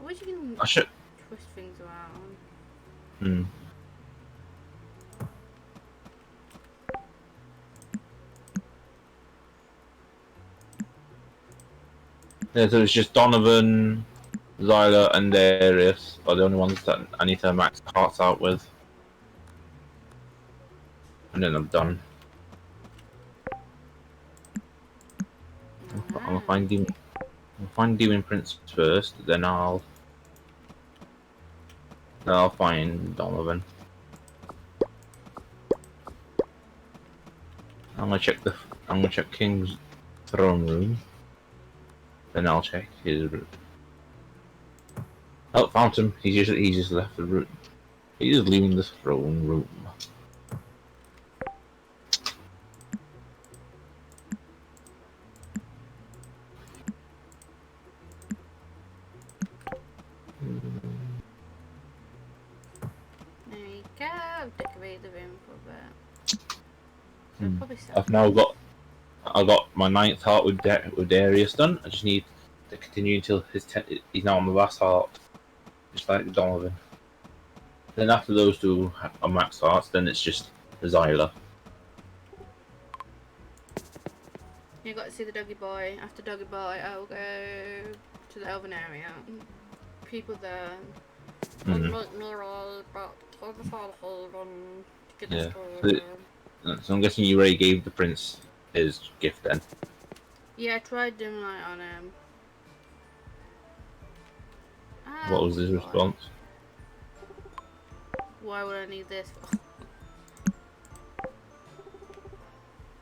I wish you can I should. twist things around. Hmm. Yeah, so it's just Donovan, Zyla, and Darius are the only ones that I need to max hearts out with. And then I'm done. I'm gonna find Demon. I'll find Demon Prince first, then I'll find Donovan. I'm gonna check King's throne room. Then I'll check his room. Oh, found him. He just left the room. He's leaving the throne room. There you go. Decorate the room for a bit. So probably I've got my 9th heart with Darius done. I just need to continue until he's now on the last heart, just like Donovan. Then after those two are max hearts, then it's just Zyla. You got to see the doggy boy. After doggy boy, I'll go to the elven area. People there. Make me way, but to the side of Haven to get Yeah. the story. So I'm guessing you already gave the prince his gift then. Yeah, I tried doing light on him. What was his response? Why would I need this?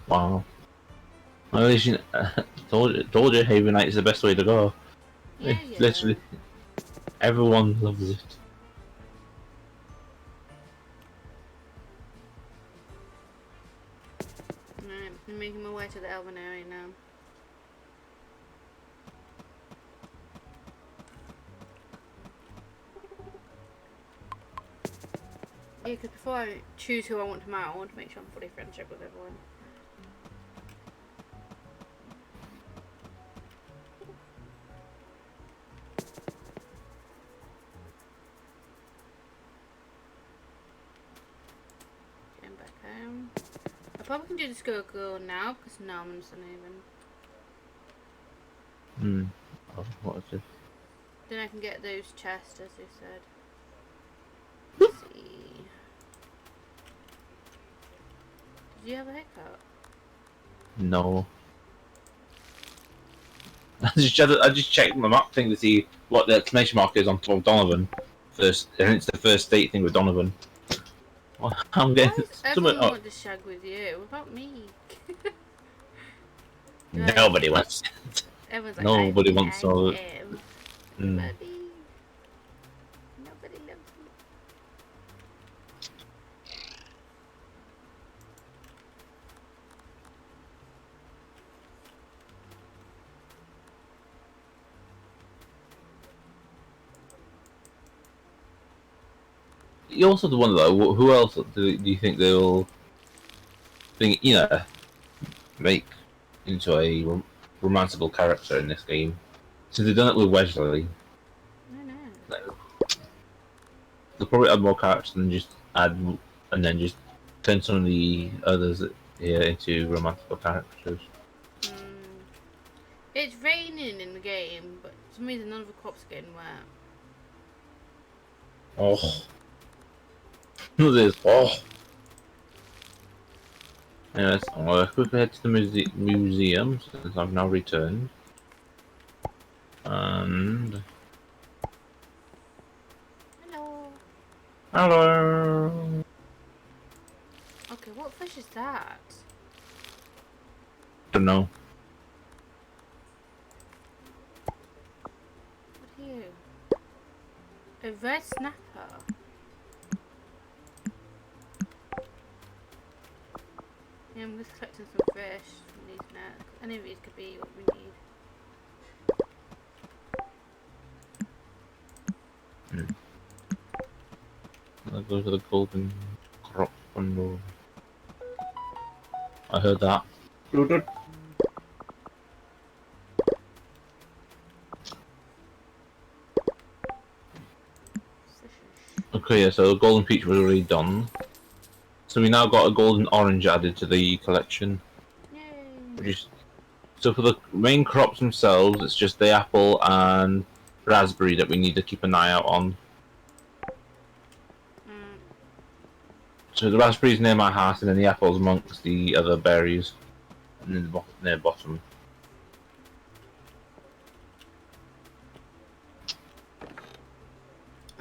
Wow. Well, at least told you Havenite is the best way to go. Yeah. Literally, everyone loves it. Right, I'm making my way to the elven area now. Yeah, because before I choose who I want to marry, I want to make sure I'm fully friendship with everyone. Going back home. I probably can do the school girl now because now I'm in Sunhaven. Oh, what is it? Then I can get those chests as you said. Let's see. Did you have a haircut? No. I just checked my map thing to see what the exclamation mark is on top of Donovan. First, and it's the first date thing with Donovan. Well, I'm Why getting does everyone want to shag with you? What about me? Nobody wants. Everyone's like, Nobody I wants all. am. Mm. Nobody loves me. You also wonder though, who else do you think they'll make into a romanceable character in this game? So they've done it with Wesley. I know. They'll probably add more characters and just and then just turn some of the others here into romantical characters. It's raining in the game, but for some reason none of the crops are getting wet. Oh. Look at this. Oh. Anyways, I'm gonna quickly head to the museum since I've now returned. And Hello. hello. Okay, what fish is that? Don't know. What are you? A red snapper. Yeah, I'm just collecting some fish from these nets. Any of these could be what we need. go to the golden crop bundle. I heard that. Okay, yeah, so the golden peach was already done. So we now got a golden orange added to the collection. Yay! So for the main crops themselves, it's just the apple and raspberry that we need to keep an eye out on. Mm. So the raspberries near my house, and then the apples amongst the other berries, and then near the bottom.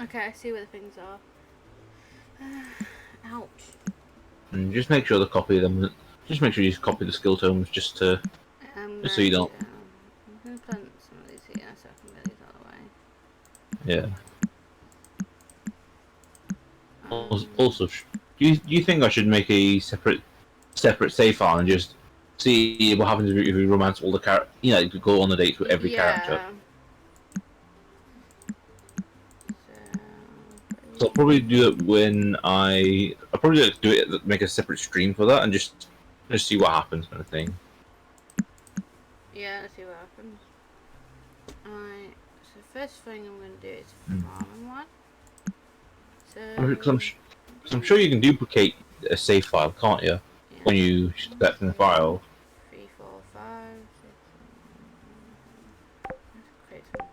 Okay, I see where the things are. Ouch. And just make sure to copy them. Just make sure you copy the skill tomes, just so you don't. I'm gonna plant some of these here so I can get these out of the way. Yeah. Also, do you think I should make a separate save file and just see what happens if we romance all the characters? You know, you could go on the dates with every character. So I'll probably do it when I'll probably do it, make a separate stream for that, and just see what happens, kind of thing. Yeah, let's see what happens. Alright, so first thing I'm going to do is farming one. So... Because I'm sure you can duplicate a save file, can't you? Yeah. When you set from the file. 3, 4, 5, 6, 7, 8. Let's create some.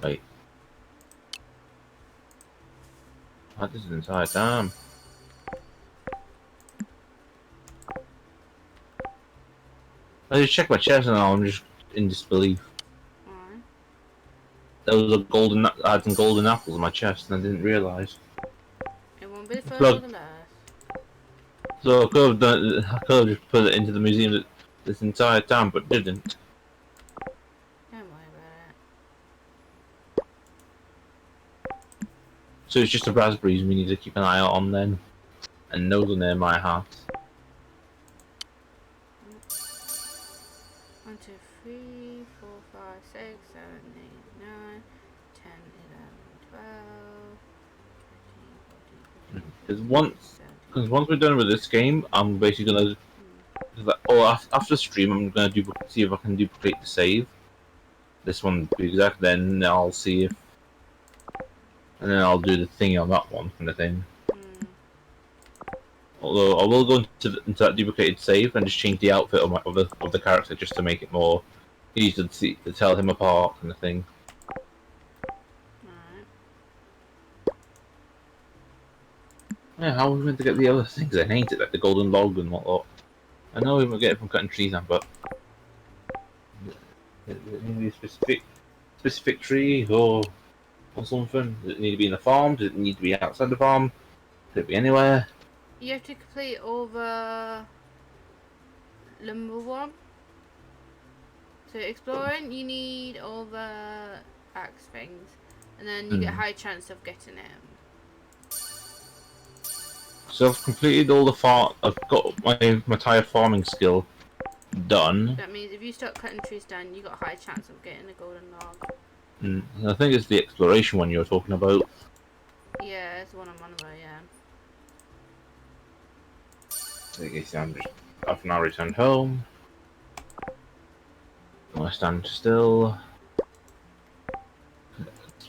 Wait. That is inside. Damn. I just checked my chest and I'm just in disbelief. Alright. There was a golden. I had some golden apples in my chest and I didn't realise. It won't be the first or the last. So I could have just put it into the museum this entire time, but didn't. Don't worry about it. So it's just the raspberries we need to keep an eye out on then. And those are near my house. 1, 2, 3, 4, 5, 6, 7, 8, 9, 10, 11, 12, 13, 14, 15, 16, 17. Because once we're done with this game, I'm basically gonna. After the stream, I'm gonna see if I can duplicate the save. This one, exact. Then I'll see if, and then I'll do the thing on that one, kind of thing. Although I will go into that duplicated save and just change the outfit of the character just to make it more easy to tell him apart, kind of thing. Alright. Yeah, how are we meant to get the other things then, ain't it? Like the golden log and whatnot. I know we might get it from cutting trees now, but maybe a specific tree or something. Does it need to be in the farm? Does it need to be outside the farm? Could it be anywhere? You have to complete all the lumber one. So exploring, you need all the axe things, and then you get a high chance of getting it. So I've completed all the farm. I've got my entire farming skill done. That means if you start cutting trees down, you got a high chance of getting a golden log. And I think it's the exploration one you were talking about. Yeah, it's the one I'm on about, yeah. I guess I'm just I've now returned home. I stand still.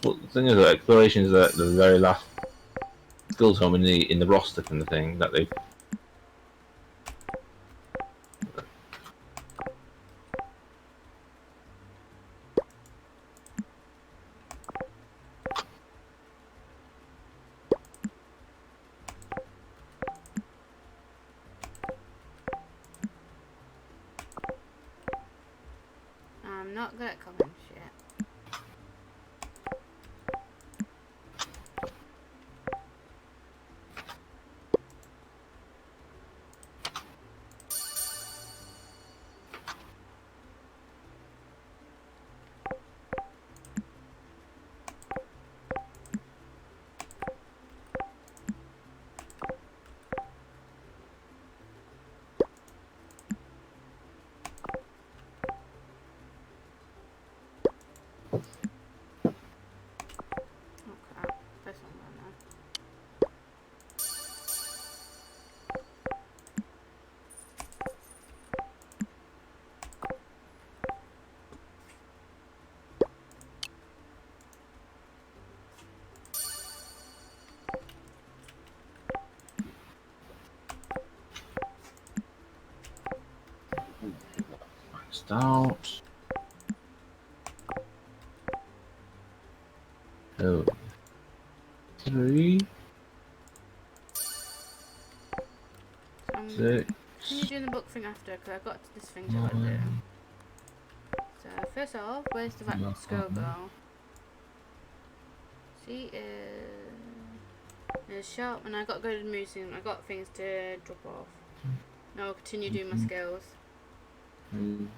Well, the thing is that exploration is the very last skill tome in the roster kind of thing that they. I'm not good at comments yet. out. Oh. 3, Can 6, you do the book thing after? Because I got to this thing to go do. 9, So first off, where's the scroll go? She is sharp, and I got to go to the museum. I got things to drop off. Now I'll continue doing my skills. 1,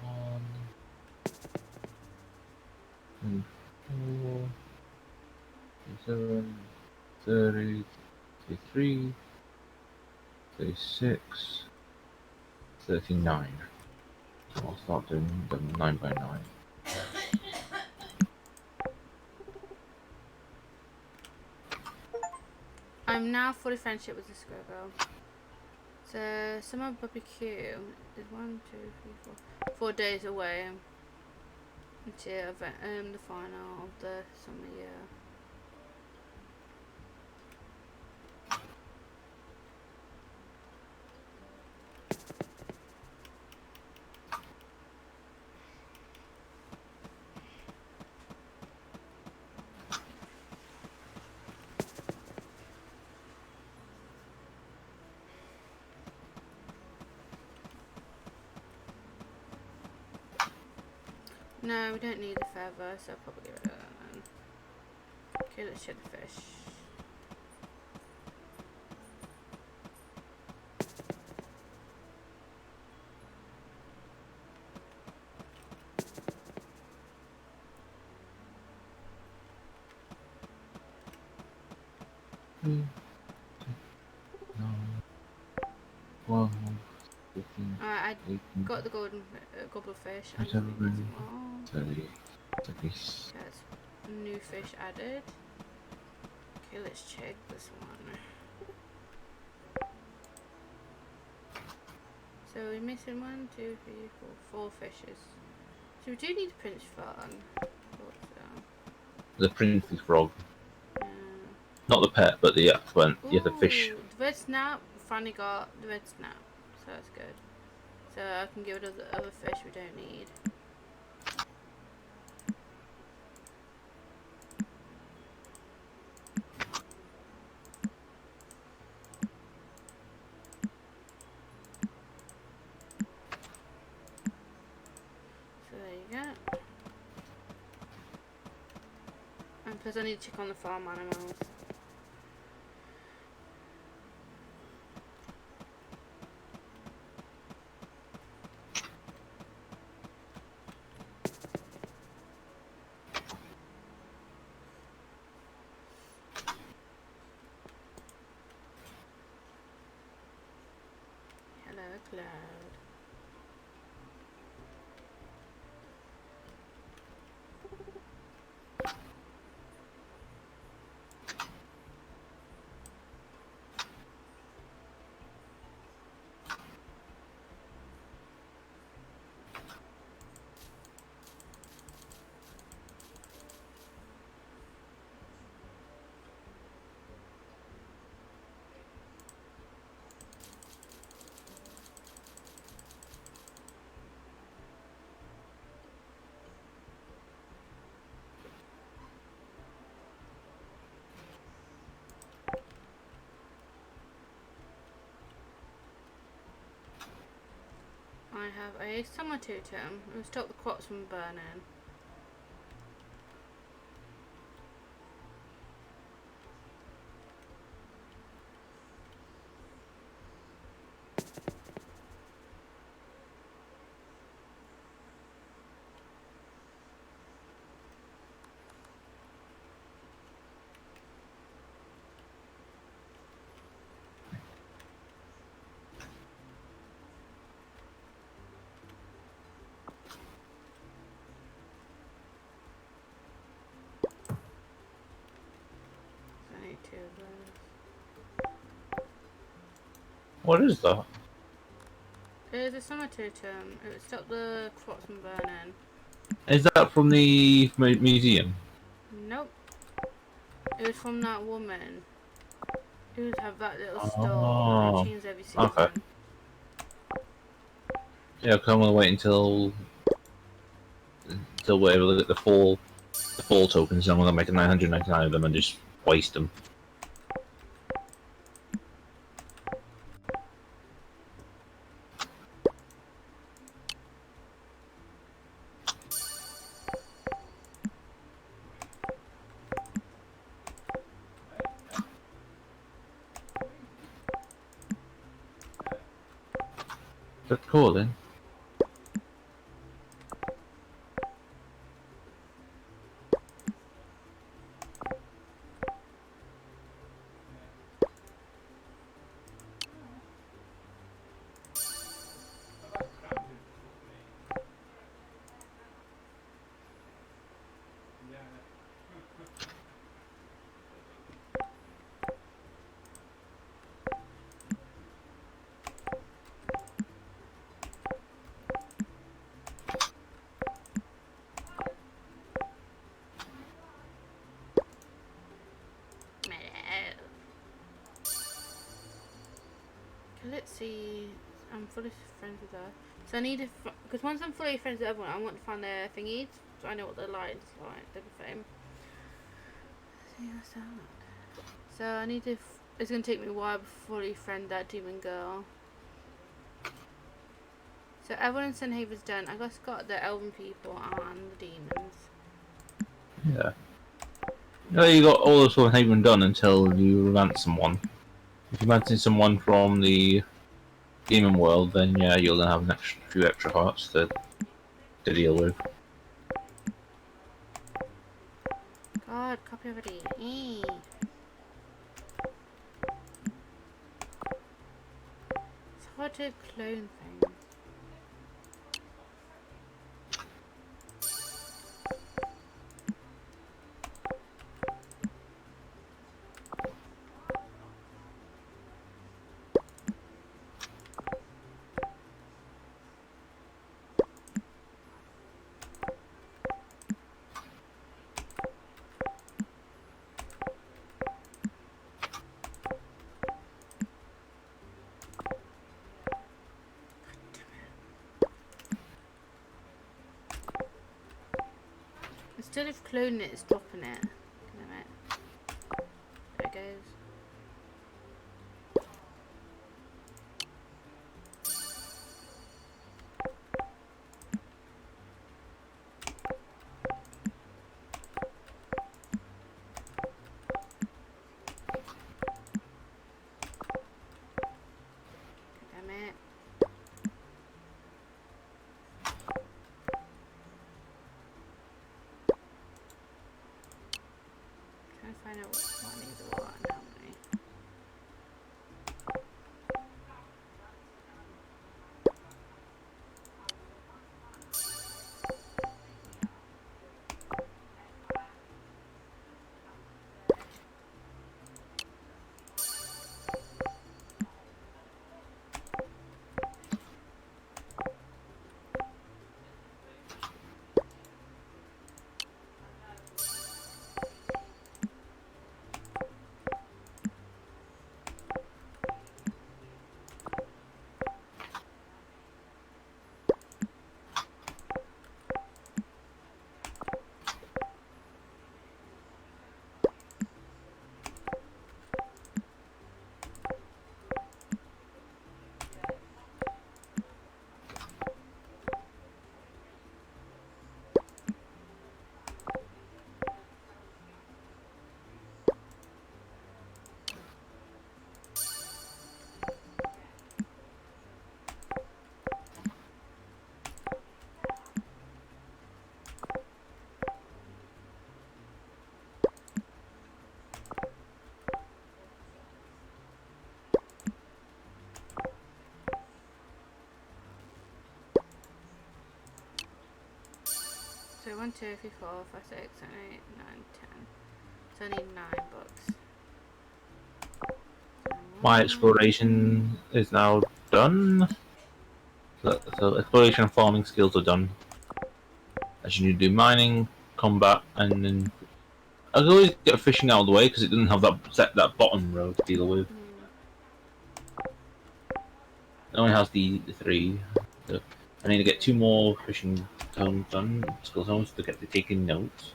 4, 7, 30, 33, 36, 39. So I'll start doing them 9 by 9. I'm now fully friendship with this girl. So summer barbecue is 1, 2, 3, 4 days away until the final of the summer year. No, we don't need the feather, so I'll probably get rid of that then. Okay, let's check the fish. Alright, I got the golden gobblefish. I just need some more. That's new fish added. Okay, let's check this one. So we're missing 1, 2, 3, 4 fishes. So we do need a prince frog. The princely frog. Not the pet, but the one. Yeah, the fish. The red snap. Finally got the red snap, so that's good. So I can get rid of the other fish we don't need. So there you go. And plus I need to check on the farm animals. Cloud. I have a summer totem. I'll stop the crops from burning. What is that? There's a summer totem. It would stop the crops from burning. Is that from the museum? Nope. It was from that woman. It would have that little store. Oh, It changes every season. okay. Yeah, 'cause I'm gonna wait until till we're able to get the full tokens, and I'm gonna make 999 of them and just waste them. But cool then. Let's see. I'm fully friends with her. So I need to, because once I'm fully friends with everyone, I want to find their thingies, so I know what their lines like. They're the same. See what's that? So I need to. It's gonna take me a while to fully friend that demon girl. So everyone in Sunhaven's done. I just got the elven people and the demons. Yeah. No, you got all this one haven done until you ransom one. If you ransom someone from the demon world, then yeah, you'll then have a few extra hearts to deal with. God, copy already. It's hard to clone things. Instead of cloning it, it's dropping it. Damn it. There it goes. Damn it. Trying to find out what needs what and how many. So 1, 2, 3, 4, 5, 6, 7, 8, 9, 10. So I need 9 books. My exploration is now done. So exploration and farming skills are done. As you need to do mining, combat, and then I could always get fishing out of the way because it doesn't have that bottom row to deal with. It only has the 3. I need to get 2 more fishing tones done, skill zones to get the taking notes.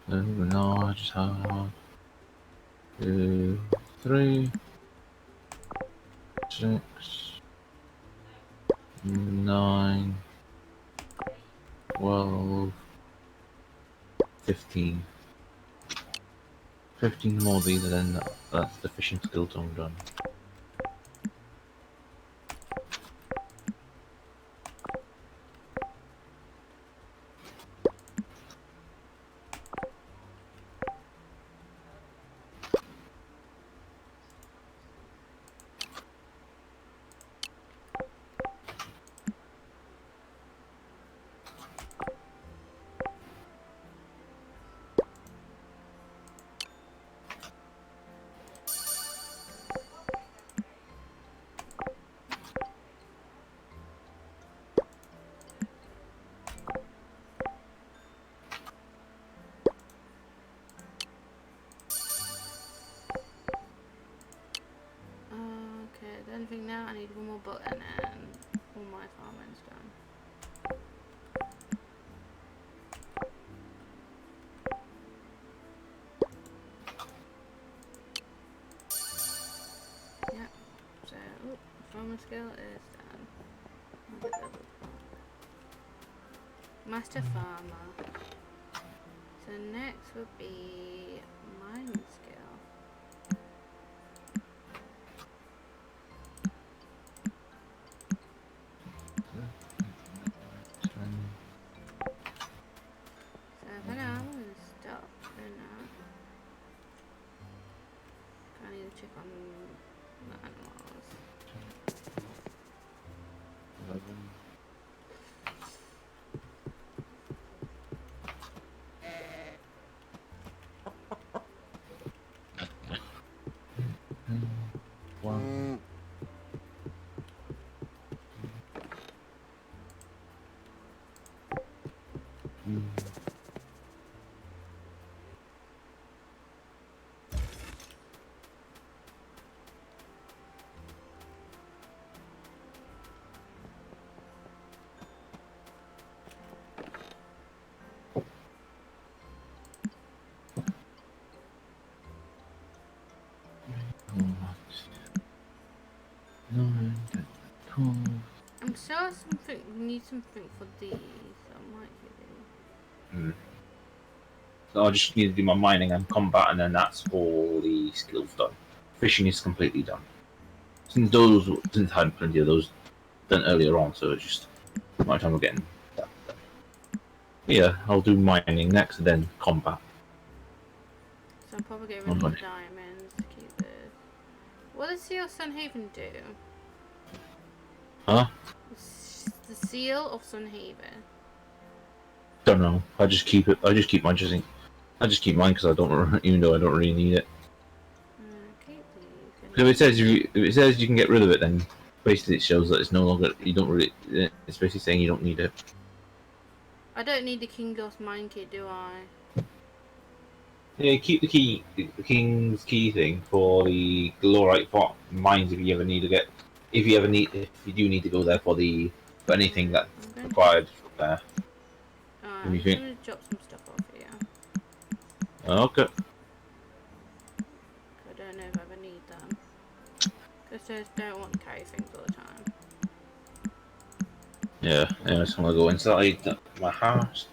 No, I just have 2, 3, 6, 9, 12, 15. 15 more of these, and then that's the fishing skill zone done. Okay, the only thing now I need one more button and all my farming's done. Yep, so farming skill is done. Master farmer. So next would be mining skill. So for now, I'm going to stop doing that. I need to check on the animals. 11. One. I'm sure something we need something for these. So I might do these. So I just need to do my mining and combat, and then that's all the skills done. Fishing is completely done. Since I had plenty of those done earlier on, so it's just my time of getting that done. Yeah, I'll do mining next, and then combat. So I'm probably getting rid of the diamonds to keep this. What does Seal Sunhaven do? Huh? The Seal of Sunhaven. Don't know. I just keep it. I just keep mine. I just keep mine because I don't, even though I don't really need it. Keep these. If it says you can get rid of it, then basically it shows that it's no longer. You don't really. It's basically saying you don't need it. I don't need the Kingos mine kit, do I? Yeah, keep the king's key thing for the glorite pot mines if you ever need to get. If you do need to go there for anything that's required there. I'm just gonna drop some stuff off here. Okay. I don't know if I ever need them. Because I just don't want to carry things all the time. Yeah, I'm just gonna go inside my house.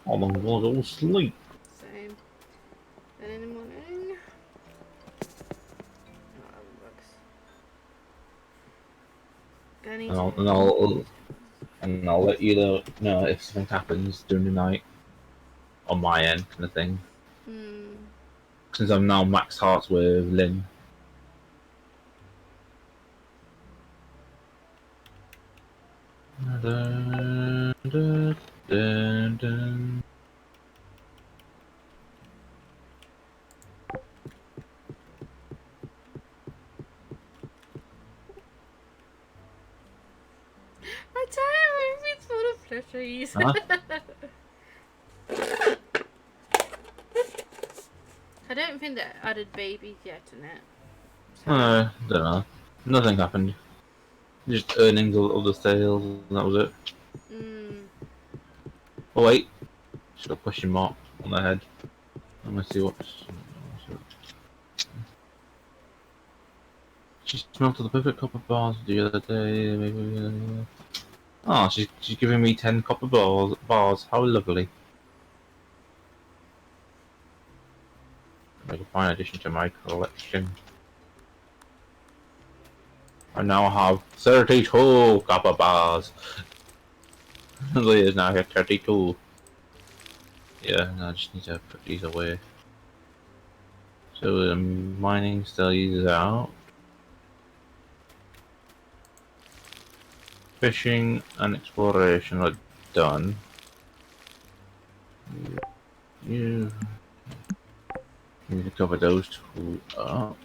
I'm gonna go to sleep. Same. Then in the morning. And I'll let you know if something happens during the night on my end, kind of thing. Since I'm now max hearts with Lynn. Dun, dun, dun, dun. trees. Huh? I don't think they added babies yet in it. So, Don't know. Nothing happened. Just earnings of the sales, and that was it. Oh wait, just got a question mark on the head. I'm gonna see what's. She smelted the perfect copper bars the other day. Maybe. Oh, she's giving me 10 copper bars. How lovely. Make a fine addition to my collection. I now have 32 copper bars. There's now here 32. Yeah, I just need to put these away. So the mining studies is out. Fishing and exploration are done. You need to cover those two up.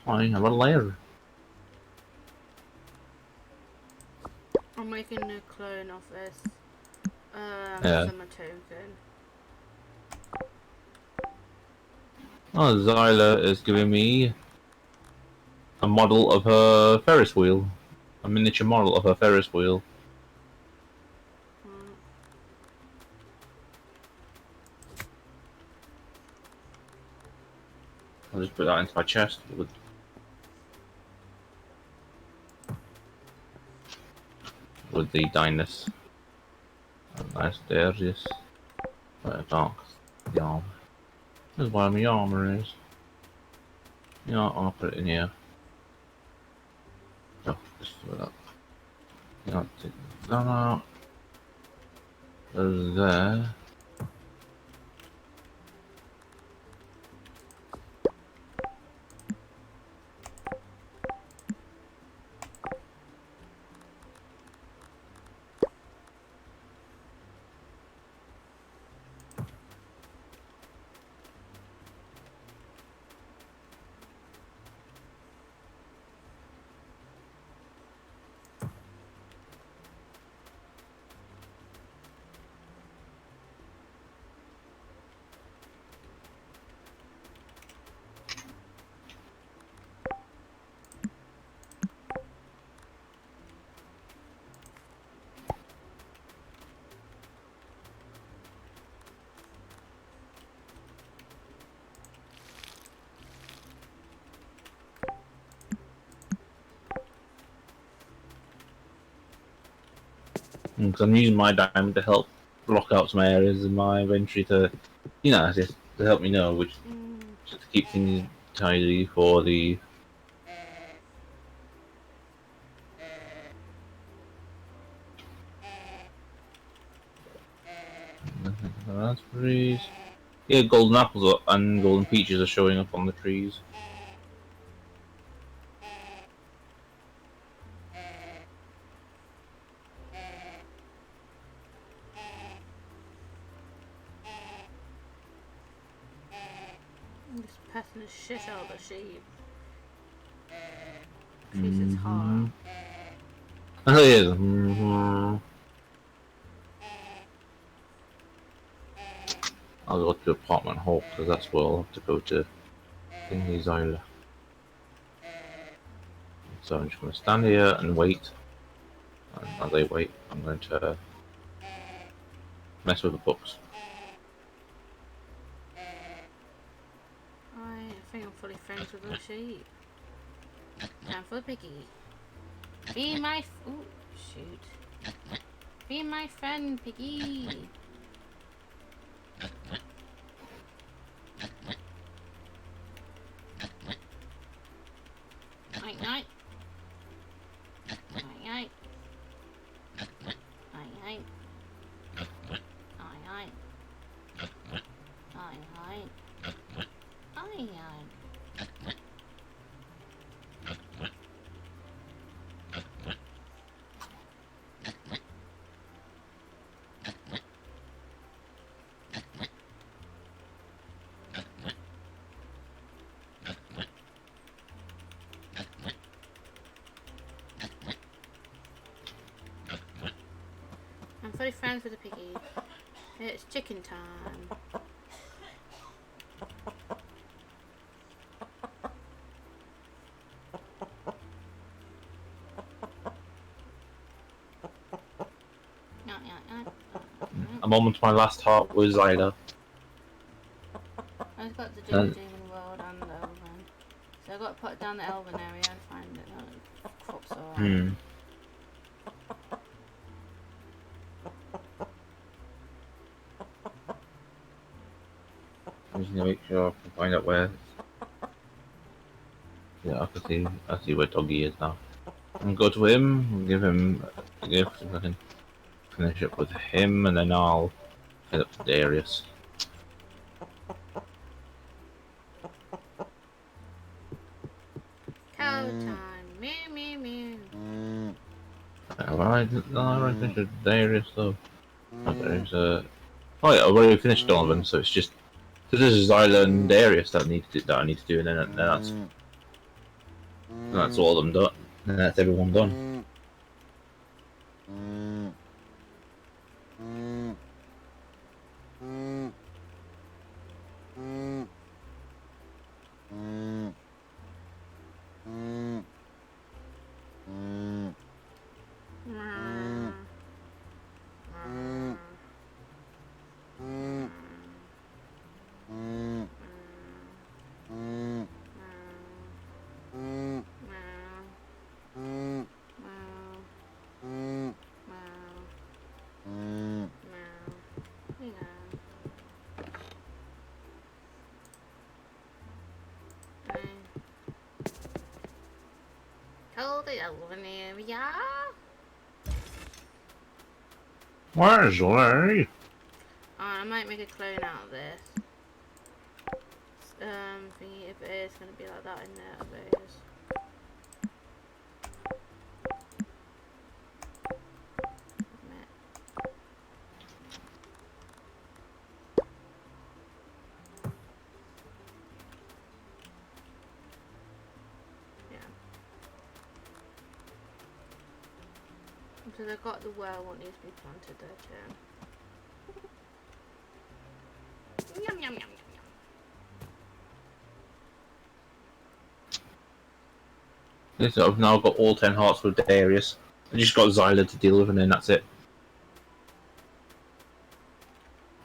I have a layer. I'm making a clone of this Yeah. summer token. Oh, Zyla is giving me a model of her Ferris wheel. A miniature model of her Ferris wheel. I'll just put that into my chest with the Dynus. Nice there, yes. Dark. The armor. This is where my armor is. You know, I'll put it in here. Oh, just put that. You know, take that out. Those there. Because I'm using my diamond to help block out some areas in my inventory to, you know, just to help me know which, just to keep things tidy for the. Raspberries. Yeah, golden apples and golden peaches are showing up on the trees. I'm just passing the shit out of the sheep. Because it's hard. Oh, it is. I'll go to Apartment Hall because that's where I'll have to go to Thingy's Island. So I'm just going to stand here and wait. And as I wait, I'm going to mess with the books. I think I'm fully friends with the sheep. Time for the piggy. Be my ooh, shoot. Be my friend, piggy. Night night. Night night. Night night. Night night. Night night. Night night. Everybody friends with the piggy. It's chicken time. I'm on to my last heart with Zyla. I've got to do the demon world and the elven. So I've got to put down the elven area and find it. Crops alright. I'm just gonna make sure I can find out where. Yeah, I see where Doggy is now. And go to him, and give him a gift if I can finish up with him, and then I'll head up to Darius. Cow time. Meow meow meow. Alright, I finished Darius though. There's oh yeah, I've already finished all of them, so it's just so this is Island Darius that I need to do, and then that's all of them done. And that's everyone done. Tell the elven area. Where's Larry? I might make a clone out of this. Thingy, if it is going to be like that in there, it is. So they've got the well, what needs to be planted there too. Yum yum yum yum yum. Yes, I've now got all 10 hearts with Darius. I just got Zyla to deal with, and then that's it.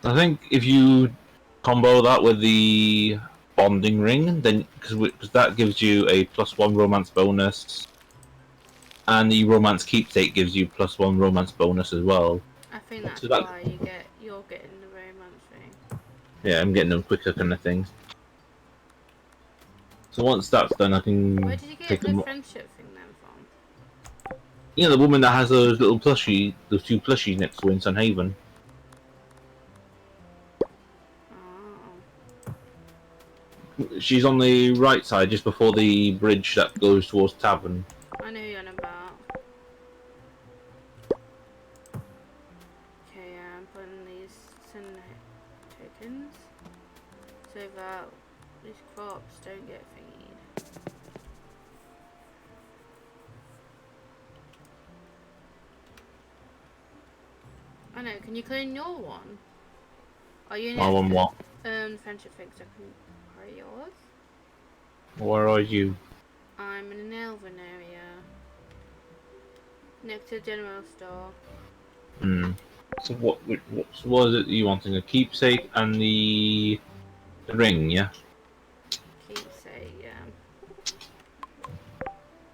I think if you combo that with the bonding ring, then because that gives you a +1 romance bonus, and the romance keepsake gives you +1 romance bonus as well. I think that's So why you're getting the romance ring. Yeah, I'm getting them quicker kind of thing. So once that's done, I can. Where did you get the friendship thing then from? Yeah, the woman that has those little plushie, those 2 plushies next to her in Sunhaven. Oh. She's on the right side, just before the bridge that goes towards Tavern. I know who you're on about. Okay, I'm putting these sun tokens so that these crops don't get thingied. I know, can you clone your one? Are you in My one what? friendship things I can borrow yours? Where are you? I'm in an elven area. Next to the general store. So what was it you wanting? A keepsake and the ring, yeah? Keepsake, yeah.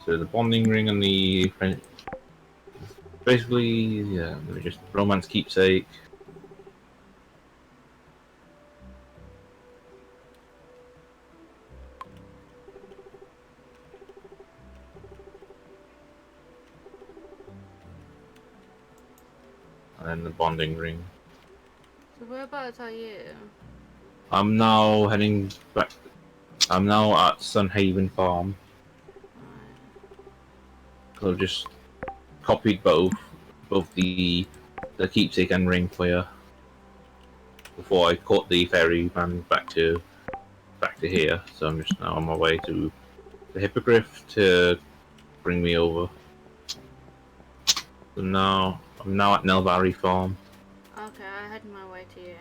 So the bonding ring and the friend. Basically, yeah, let me just romance keepsake. And then the bonding ring. So whereabouts are you? I'm now heading back. I'm now at Sunhaven Farm. So I've just copied both the keepsake and ring for you before I caught the ferryman back to here. So I'm just now on my way to the Hippogriff to bring me over. So now I'm now at Nelvary Farm. Okay, I head my way to you.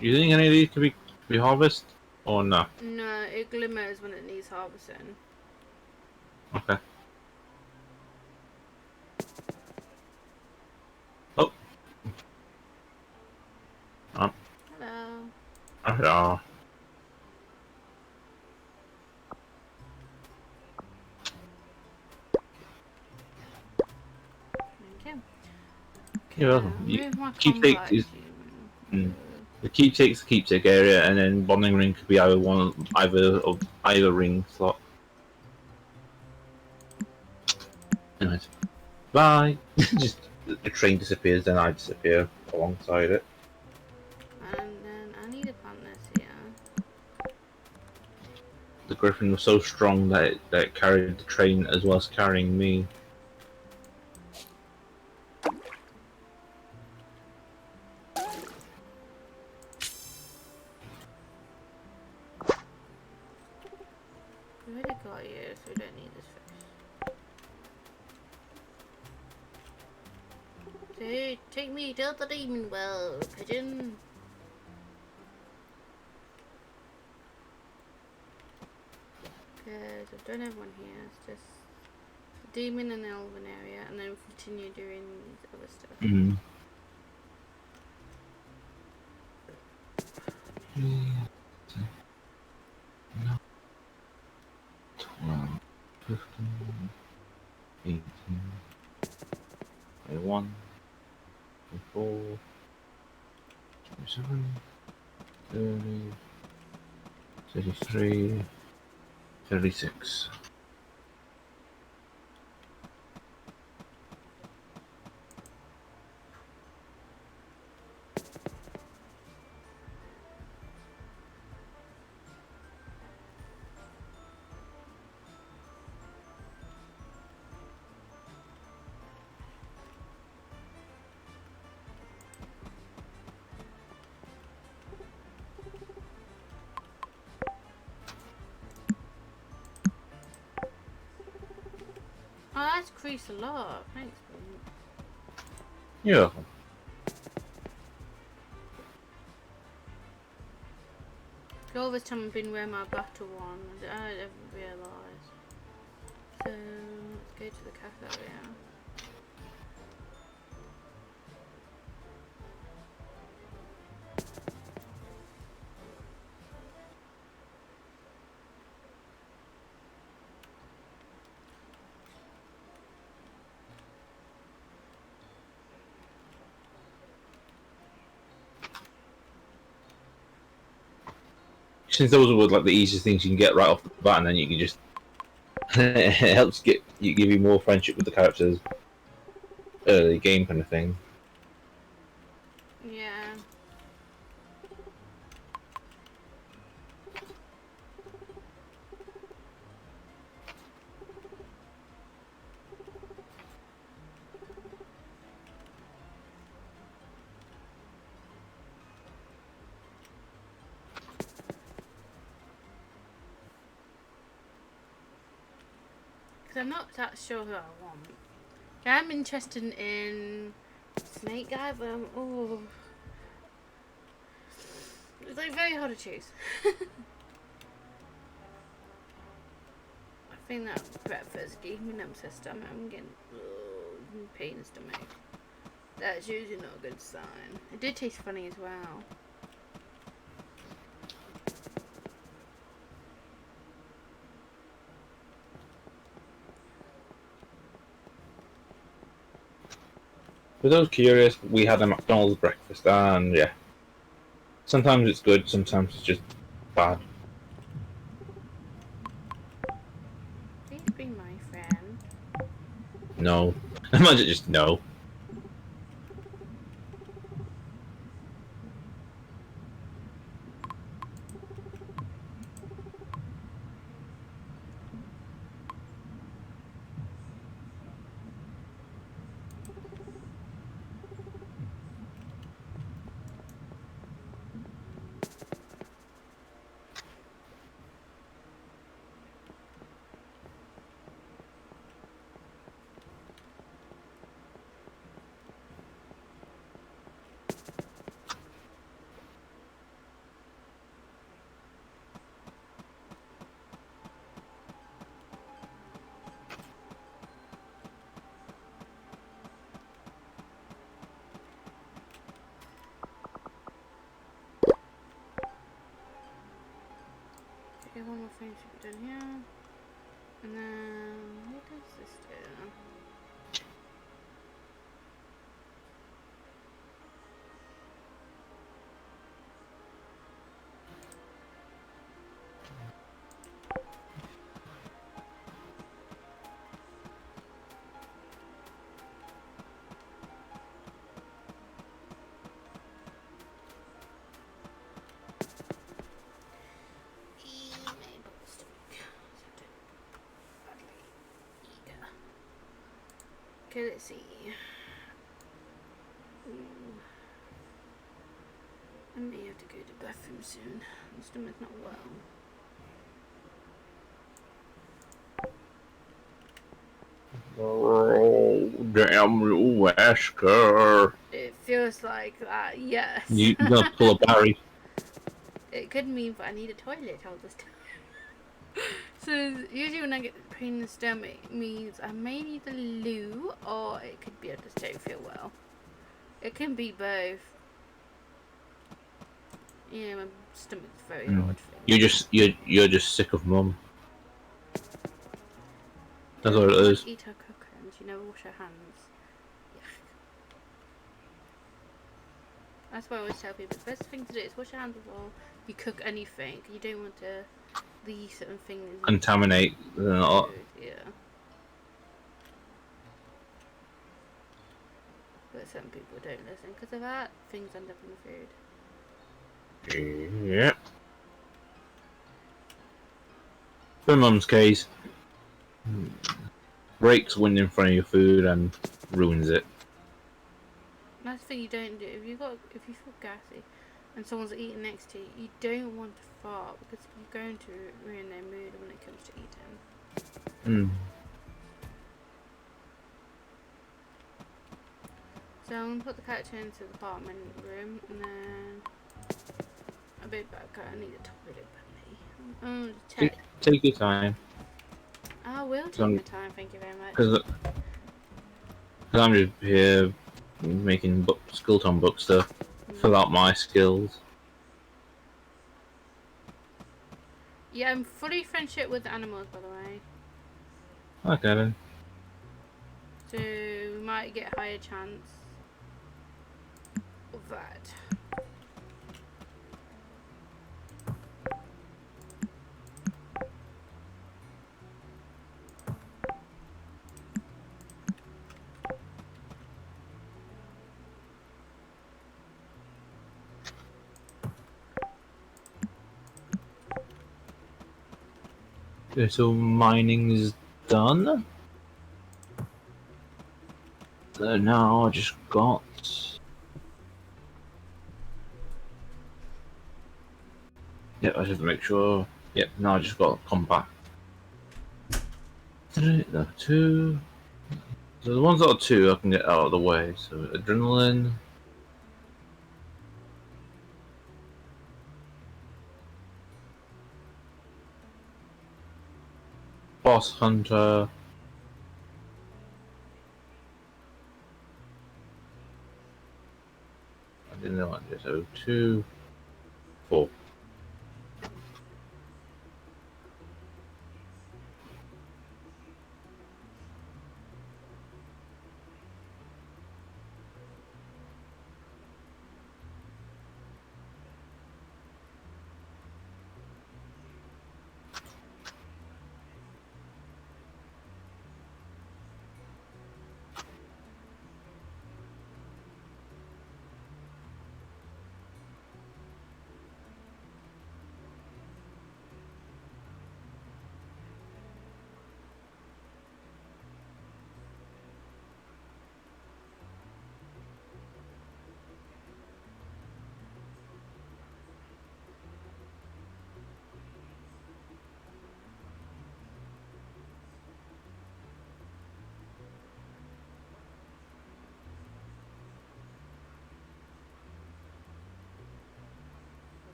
You think any of these could be harvested or no? No, it glimmers when it needs harvesting. Okay. Oh. Oh. Hello. Oh. Thank you. You're welcome. Move my Keepsake combat is human. the keepsake's the keepsake area, and then bonding ring could be either ring slot. Anyways, bye. Just the train disappears, then I disappear alongside it. And then I need to plant this here. The griffin was so strong that it carried the train as well as carrying me. We already got you, so we don't need this fish. So, take me to the demon well, pigeon. Because I've done everyone here, it's just the demon and elven area, and then we continue doing these other stuff. Mm. 12, 15, 18, 21, 24, 27, 30, 33, 36. Oh, that's increased a lot. Thanks, man. You're welcome. All this time I've been wearing my battle one, and I didn't realise. So, let's go to the cafe area. Since those were like the easiest things you can get right off the bat, and then you can just it helps give you more friendship with the characters early game kind of thing. Yeah. Because I'm not that sure who I want. I'm interested in Snake Guy, but oh, it's like very hard to choose. I think that breakfast gave me an upset stomach. I'm getting pain in the stomach. That's usually not a good sign. It did taste funny as well. For those curious, we had a McDonald's breakfast, and yeah, sometimes it's good, sometimes it's just bad. Please be my friend. No, imagine just no. should be done here. And then what does this do? Okay, let's see. Ooh. I may have to go to the bathroom soon. My stomach's not well. Oh, damn little Wesker. It feels like that, yes. You gotta pull a Barry. It could mean that I need a toilet all this time. So usually when I get pain in the stomach, it means I may need a loo, or it could be I just don't feel well. It can be both. Yeah, my stomach's very odd. You're just sick of mum. That's what it is. Eat her cookers, you never wash her hands. Yuck. That's why I always tell people the best thing to do is wash your hands before you cook anything. You don't want to leave certain things Contaminate the food, yeah. But some people don't listen because of that. Things end up in the food. Yeah. For mum's case, breaks wind in front of your food and ruins it. That's the thing you don't do. If you feel gassy and someone's eating next to you, you don't want to fart because you're going to ruin their mood when it comes to eating. So I'm gonna put the character into the apartment room and then I'll be back. I need a toilet badly. Check. Take your time. I will take my time, thank you very much. Because I'm just here making Skeleton book stuff. Fill out my skills. Yeah, I'm fully friendship with the animals, by the way. Okay then. So we might get a higher chance of that. Okay, so mining is done. So now I just got. Yep, I just have to make sure. Yep, now I just got compact. 2. So the ones that are 2 I can get out of the way. So adrenaline. Boss hunter. I didn't know what this. So 2, 4.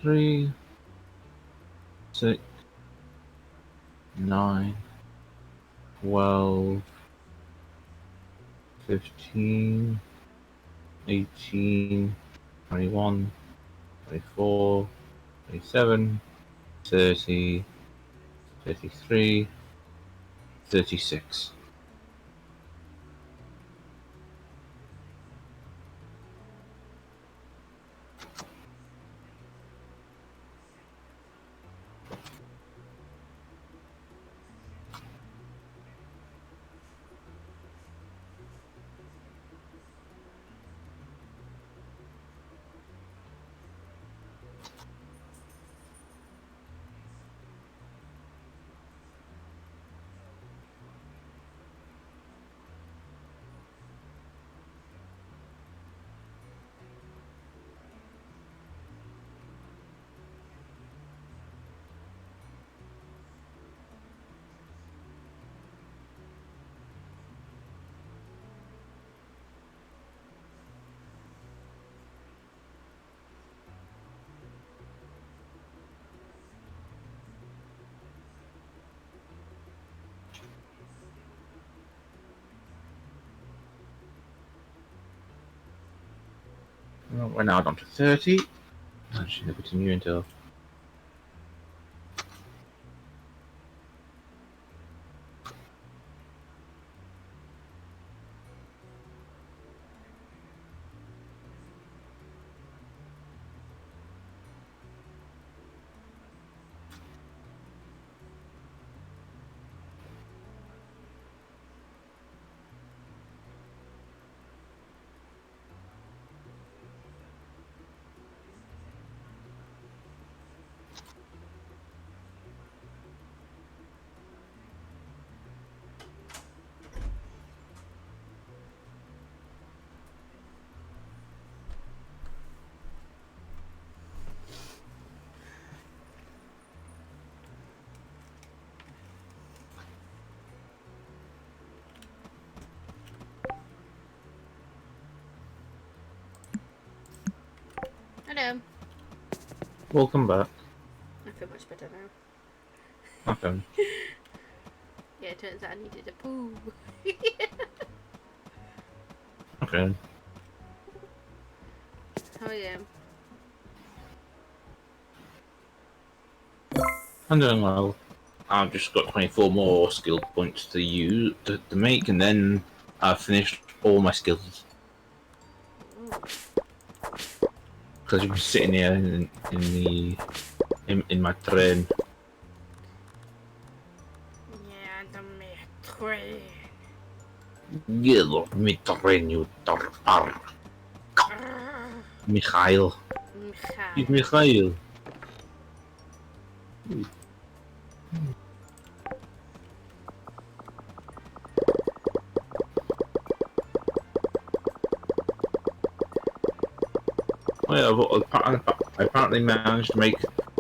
3, 6, 9, 12, 15, 18, 21, 24, 27, 30, 33, 36. Well, we're now down to 30. I should never continue until. Hello. Welcome back. I feel much better now. Okay. Yeah, it turns out I needed a poo. Okay. How are you? I'm doing well. I've just got 24 more skill points to use to make, and then I've finished all my skills. Because you've been sitting here in my train. Yeah, the train. Get off me train, you tar. Mikhail. It's Mikhail. Oh yeah, I apparently managed to make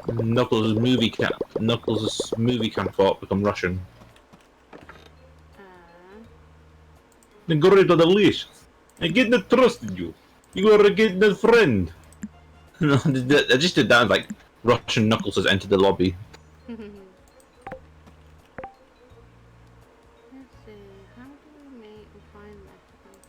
Knuckles' movie can fort become Russian. The great of the leash. I get not trusted you. You are a good friend. No, I just did that like Russian Knuckles has entered the lobby. Let's see, how do we make and find that one?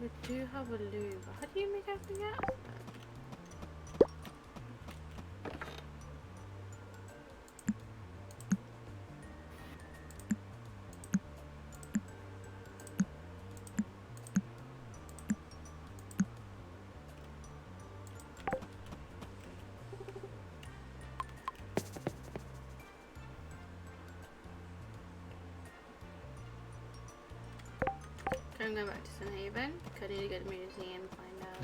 We do have a lube. How do you make everything else then? Okay, I'm going back to Sun Haven. I need to go to the museum and find out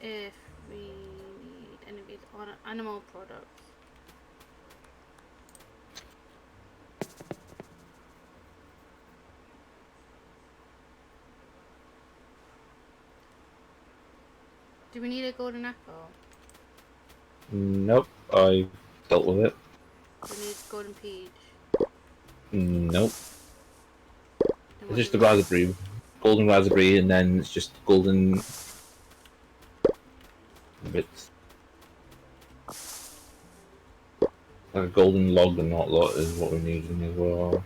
if we need any on animal products. Do we need a golden apple? Nope, I dealt with it. Do we need golden peach? Nope. Then It's what just do the we need? raspberry. Golden raspberry, and then it's just golden bits. Like a golden log and whatnot is what we need in as well.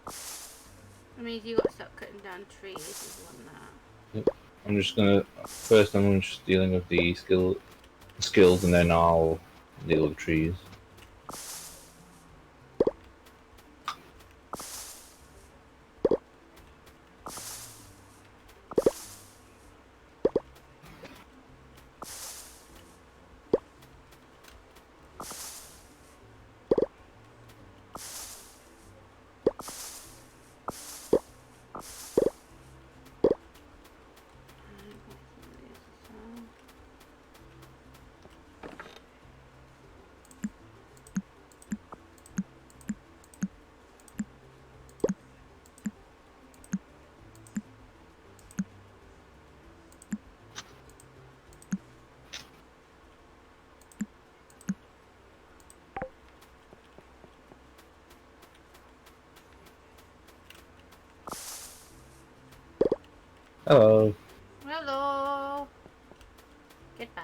That means you got stuck cutting down trees is one that. I'm just gonna first. I'm just dealing with the skills, and then I'll deal with the trees. Hello. Hello. Goodbye.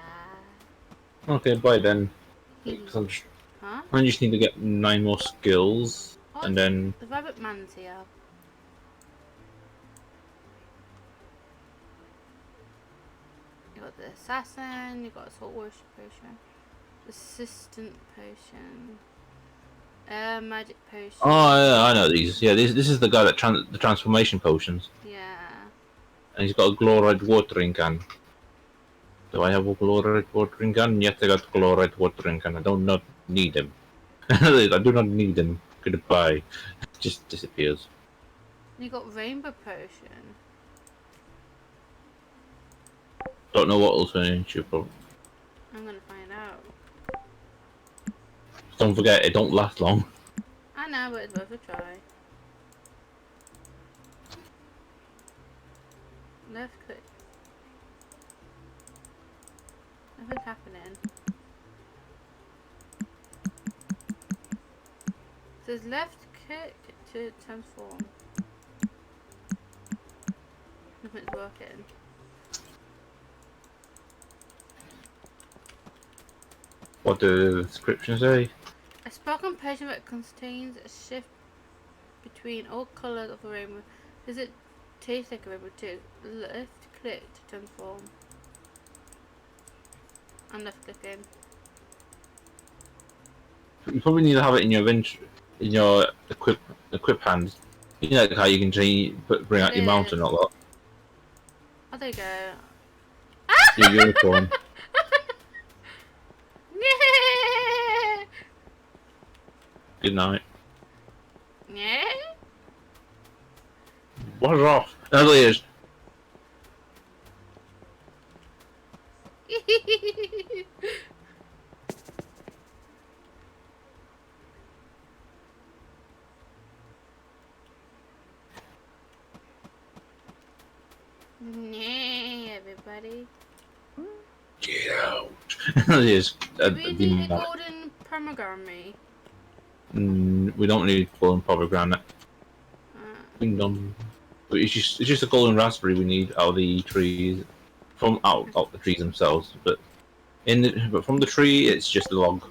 Okay, bye then. 'Cause Huh? I just need to get 9 more skills, Oh, and then the rabbit man's here. You got the assassin, you got a salt worship potion, assistant potion, magic potion. oh yeah, I know these. Yeah, this is the guy that the transformation potions, Yeah. and he's got a gloride watering can. Do I have a gloride watering can? Yes, I got a gloride watering can. I do not need him. I do not need him. Goodbye. Just disappears. You got rainbow potion. Don't know what will turn into, but I'm gonna find out. don't forget it don't last long. I know, but it's worth a try. Left click. Nothing's happening. It says left click to transform. Nothing's working. What do the description say? A sparkling potion that contains a shift between all colours of the rainbow. Does it taste like a rainbow too? Left click to transform. I'm left clicking. You probably need to have it in your in your equip hands. You know how you can bring out your mount and all that. Oh, there you go. Your uniform. Yeah. Good night. Yeah. What off? There it is. Yeah, everybody. Get out. There it is. Do we need a golden pomegranate? We don't need golden pomegranate. Ding dong. But it's just a golden raspberry we need out of the trees, from out the trees themselves. But from the tree, it's just a log.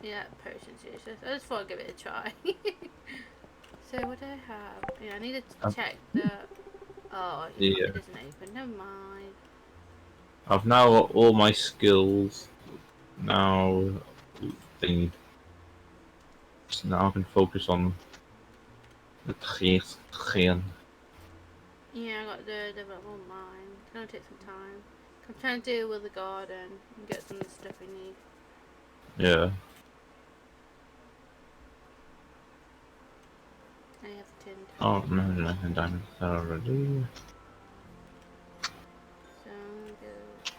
Yeah, potions useless. I just thought I'd give it a try. So what do I have? Yeah, I need to check the. Oh, Yeah. it isn't open. Never mind. I've now got all my skills. Now, thing. So now I can focus on the trees. Yeah, I got the development mine. It's gonna take some time. I'm trying to deal with the garden and get some of the stuff we need. Yeah. I have tin. Oh, no, diamonds already. So good.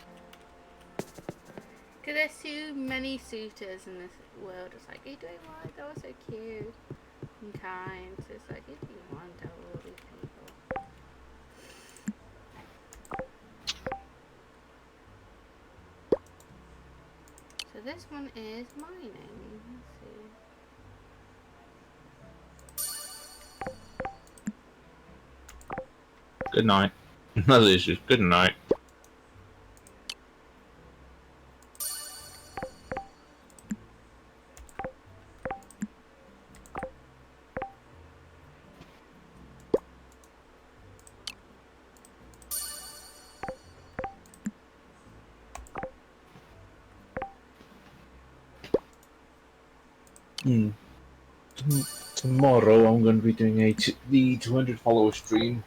Because there's so many suitors in this world. It's like, you don't want, they're all so cute and kind. So it's like, if you want all these people. So this one is mining. Let's see. Good night. Another issue. Good night. Tomorrow I'm going to be doing the 200 follower stream.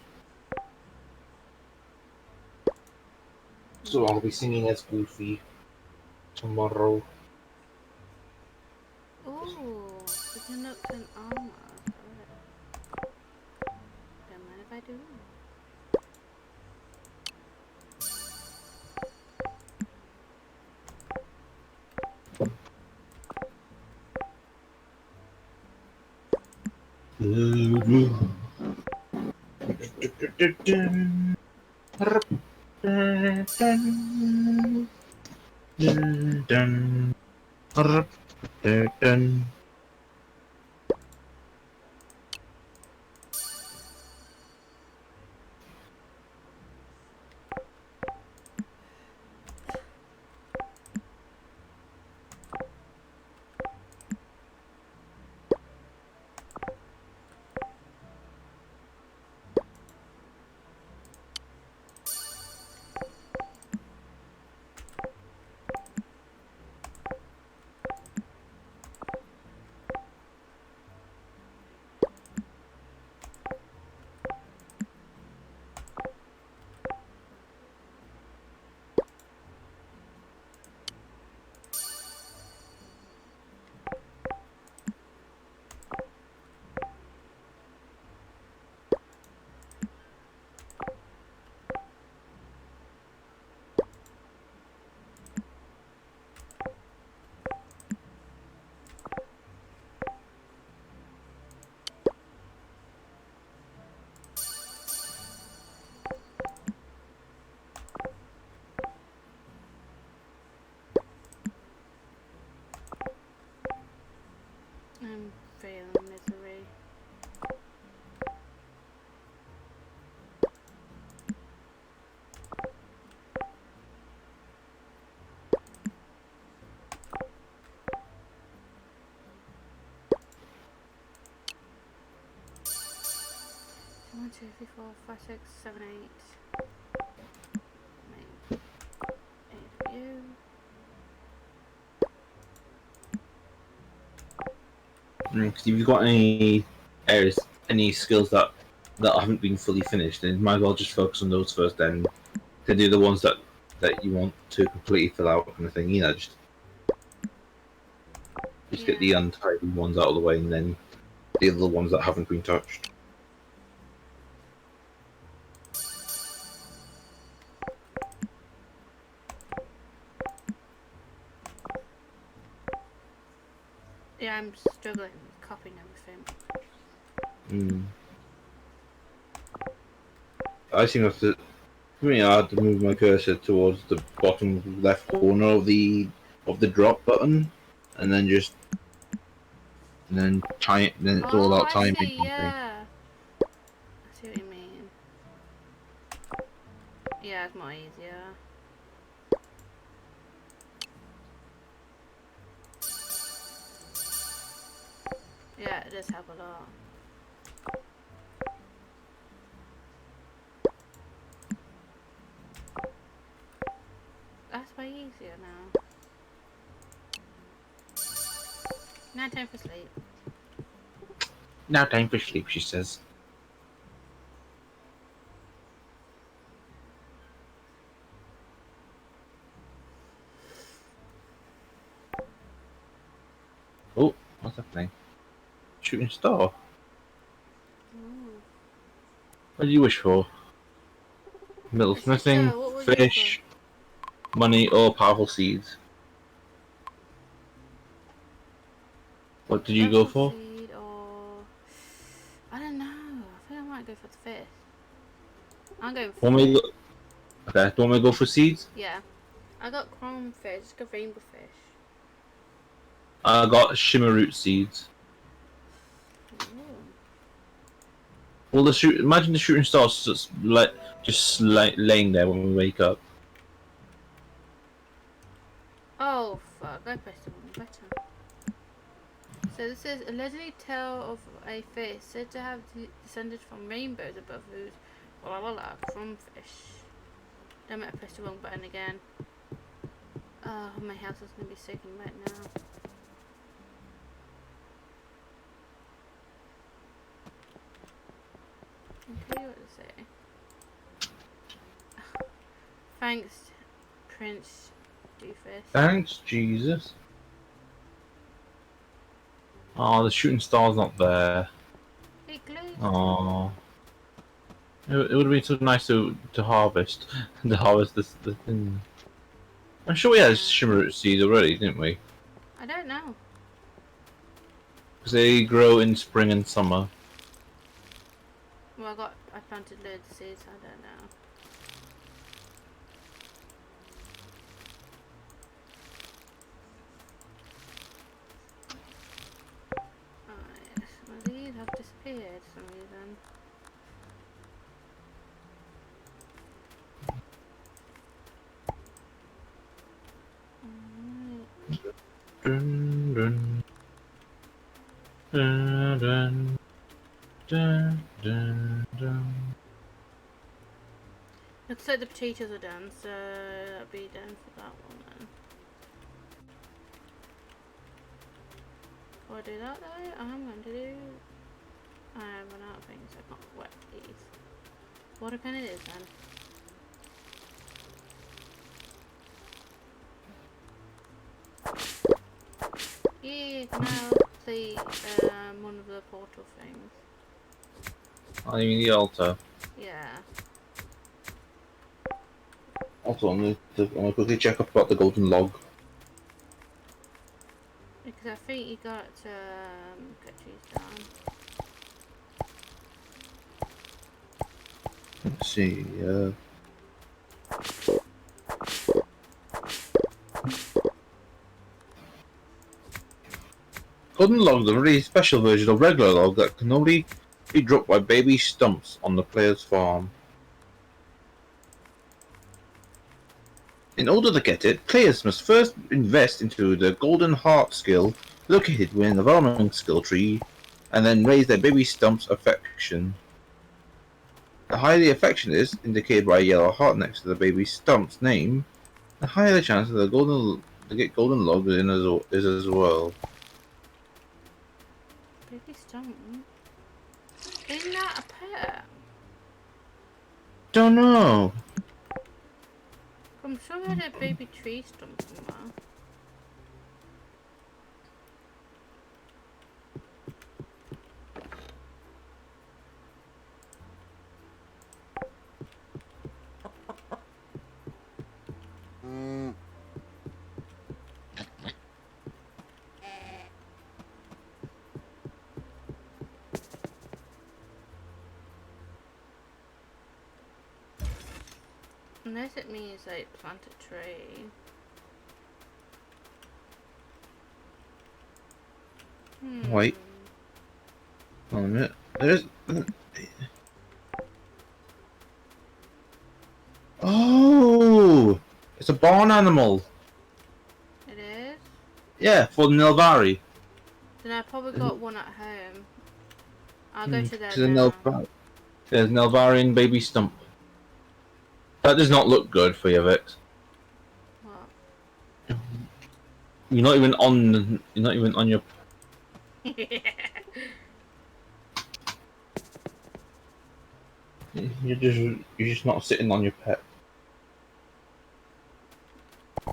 So I'll be singing as Goofy tomorrow. Oh, we can look for an armor. Don't mind if I do. I'm feeling misery. One, two, three, four, five, six, seven, eight. Eight of you. If you've got any areas, any skills that haven't been fully finished, then you might as well just focus on those first. Then to do the ones that you want to completely fill out, kind of thing. You know, just get the untidy ones out of the way, and then the other ones that haven't been touched. Yeah, I'm struggling with copying everything. I think that's it. I mean, I had to move my cursor towards the bottom left corner of the drop button, and then time it. Then it's all Oh, about I timing. see, yeah. I see what you mean. Yeah, it's more easier. Yeah, it does help a lot. That's way easier now. Now time for sleep. Now time for sleep, she says. Oh, what's happening? Shooting star. What do you wish for? Metal smithing, What was fish, money, or powerful seeds? What did you go for? Seed or... I don't know. I think I might go for the fish. I'm going for Want me fish. to go? Okay, do you want me to go for seeds? Yeah. I got chrome fish. Let's go rainbow fish. I got shimmer root seeds. Ooh. Well, imagine the shooting stars just laying there when we wake up. Oh, fuck. I pressed the wrong button. So this is a legendary tale of a fish said to have descended from rainbows above whose chrome fish. Damn it, I pressed the wrong button again. Oh, my house is going to be soaking right now. I'll tell you what to say. Thanks, Prince Doofus. Thanks, Jesus. Oh, the shooting star's not there. It glows. Oh, it would have been so nice to harvest, to harvest the thing. I'm sure we had shimmer root seeds already, didn't we? I don't know. Because they grow in spring and summer. Well, I planted loads of seeds. I don't know. Oh yes, well these have disappeared for some reason. Dun, dun, dun, dun, dun, dun, dun. Looks like the potatoes are done, so that'll be done for that one then. Before I do that though, I'm going to do... I run out of things, I can't wet these. Water pen it is then. Yeah, now see one of the portal things. I mean the altar. Yeah. Also, I'm gonna quickly check up about the golden log. Because I think you got cut trees down. Let's see. Golden log is a really special version of regular log that can only be dropped by baby stumps on the player's farm. In order to get it, players must first invest into the golden heart skill located within the farming skill tree, and then raise their baby stump's affection. The higher the affection is, indicated by a yellow heart next to the baby stump's name, the higher the chance of to get golden log is as well. Baby stump? Isn't that a pet? Don't know. I'm sure I had a baby tree stump somewhere. Unless it means like plant a tree. Wait. Hold on a minute. There's. Oh! It's a barn animal! It is? Yeah, for the Nilvari. Then I probably got one at home. I'll go to there There's now. There's Nilvari baby stump. That does not look good for you, Vix. What? You're not even on. You're not even on your. You're just not sitting on your pet. I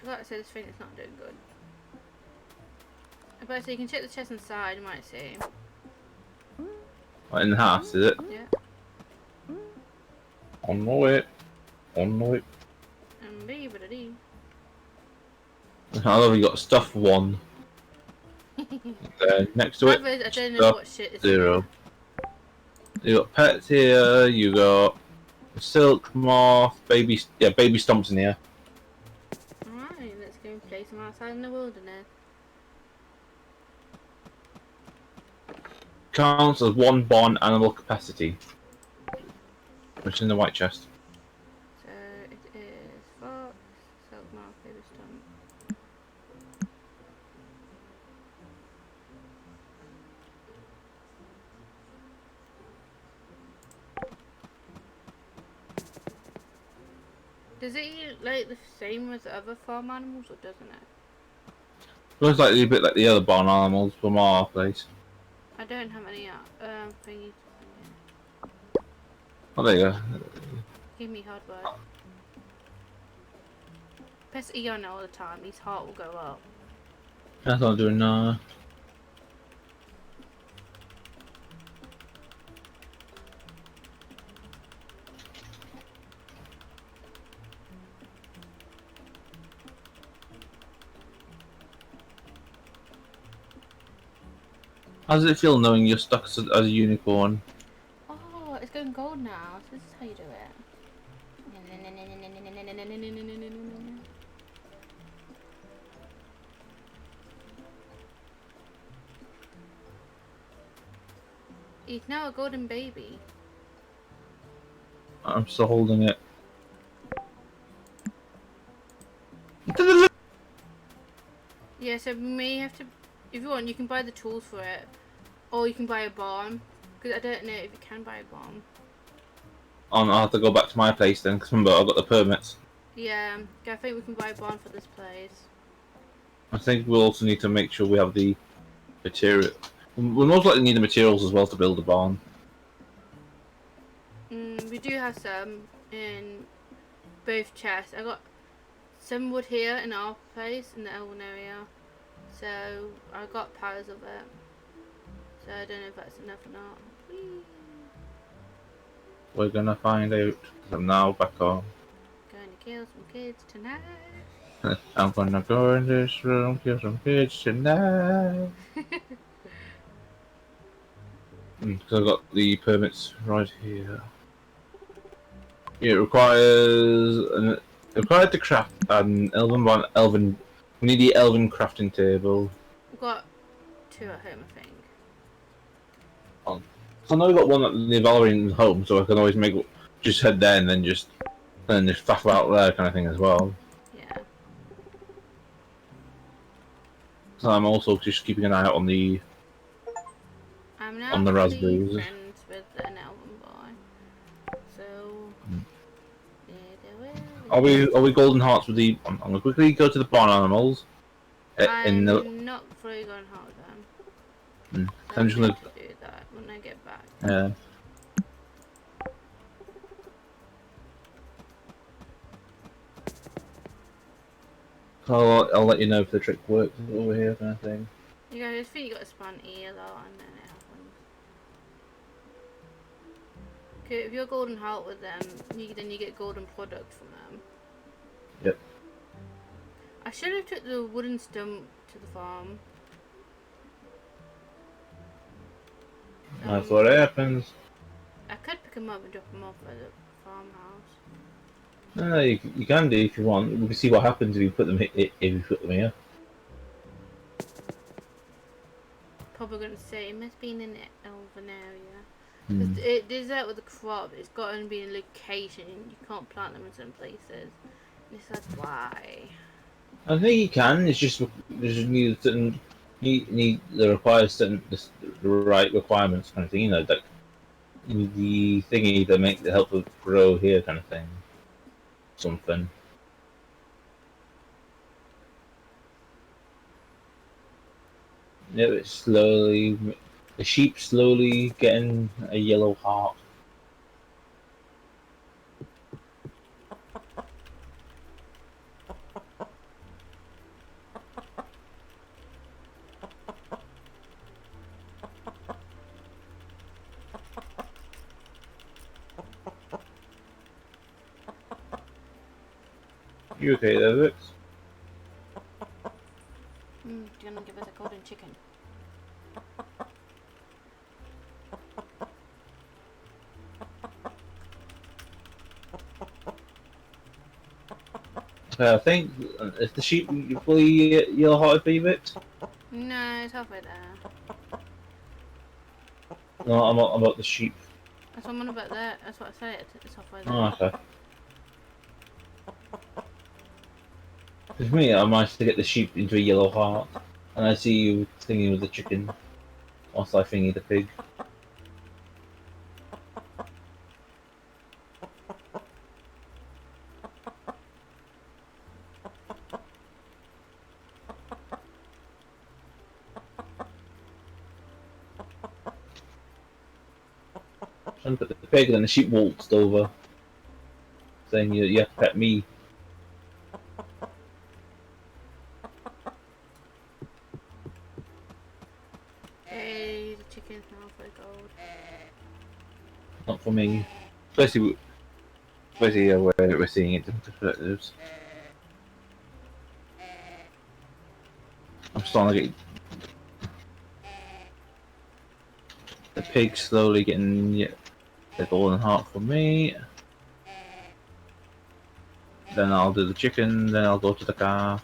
gotta say this thing is not doing good. But so you can check the chest inside, you might see. Right, in the house, is it? Yeah. On my way. On my way. And be. I love you got stuff 1. Next to it, Others, I don't know stuff what shit is 0. You got pets here. You got silk moth, baby. Yeah, baby stomps in here. Alright, let's go and play some outside in the wilderness. Counts as 1 barn animal capacity, which is in the white chest. So it is fox, silkmouth, baby stump. Does it eat like the same as the other farm animals, or doesn't it? Looks like a bit like the other barn animals from our place. I don't have any thingy. Oh, there you go. Give me hard work. Press E on it all the time, his heart will go up. That's what I'm doing now. How does it feel knowing you're stuck as a unicorn? Oh, it's going gold now, so this is how you do it. He's now a golden baby. I'm still holding it. Yeah, so we may have to, if you want, you can buy the tools for it, or you can buy a barn. Because I don't know if you can buy a barn. I'll have to go back to my place then, because remember, I've got the permits. Yeah, I think we can buy a barn for this place. I think we'll also need to make sure we have the material. We'll most likely need the materials as well to build a barn. We do have some in both chests. I got some wood here in our place in the Elven area, so I got piles of it. So I don't know if that's enough or not. Whee! We're gonna find out. 'Cause I'm now back home. Going to kill some kids tonight. I'm gonna go in this room, kill some kids tonight. Because I've got the permits right here. Yeah, it required to craft an elven. We need the elven crafting table. We've got 2 at home, I think. So I know we got one at the Valorant home, so I can always just head there and then just faff out there kind of thing as well. Yeah. So I'm also just keeping an eye out on the I'm now on the fully raspberries. friends with an Elven boy. So Are we golden hearts with the? I'm gonna quickly go to the barn animals. I'm not fully going hard with them. So I'm just gonna do that when I get back. Yeah. I'll let you know if the trick works over here, kind of thing. You guys, I think you got to spawn E a lot and then it happens. Okay, if you're golden heart with them, then you get golden product from them. Yep. I should have took the wooden stump to the farm. That's what happens. I could pick them up and drop them off at the farmhouse. No, you can do if you want. We can see what happens if you put them if you put them here. Probably gonna say it must be in an elven area. It does that with the crop. It's got to be in a location. You can't plant them in some places. And it's like why? I think you can. It's just need certain need the requires certain the right requirements kind of thing. You know, like the thingy that make the help it grow here kind of thing. Something. Yeah, it's slowly. The sheep slowly getting a yellow heart. You okay there, Vix? Do you want to give us a golden chicken? Okay, I think is the sheep fully yellow-hearted for you, Vix? No, it's halfway there. No, I'm about the sheep. That's what I'm on about there. That's what I said. It's halfway there. Oh, okay. Because me, I managed to get the sheep into a yellow heart, and I see you thinking with the chicken, whilst I thingy the pig. And put the pig, and then the sheep waltzed over, saying you have to pet me. Hey, the chicken's now for gold. Not for me. Especially where we're seeing it different perspectives. I'm starting to get the pig slowly getting the golden heart for me. Then I'll do the chicken, then I'll go to the car.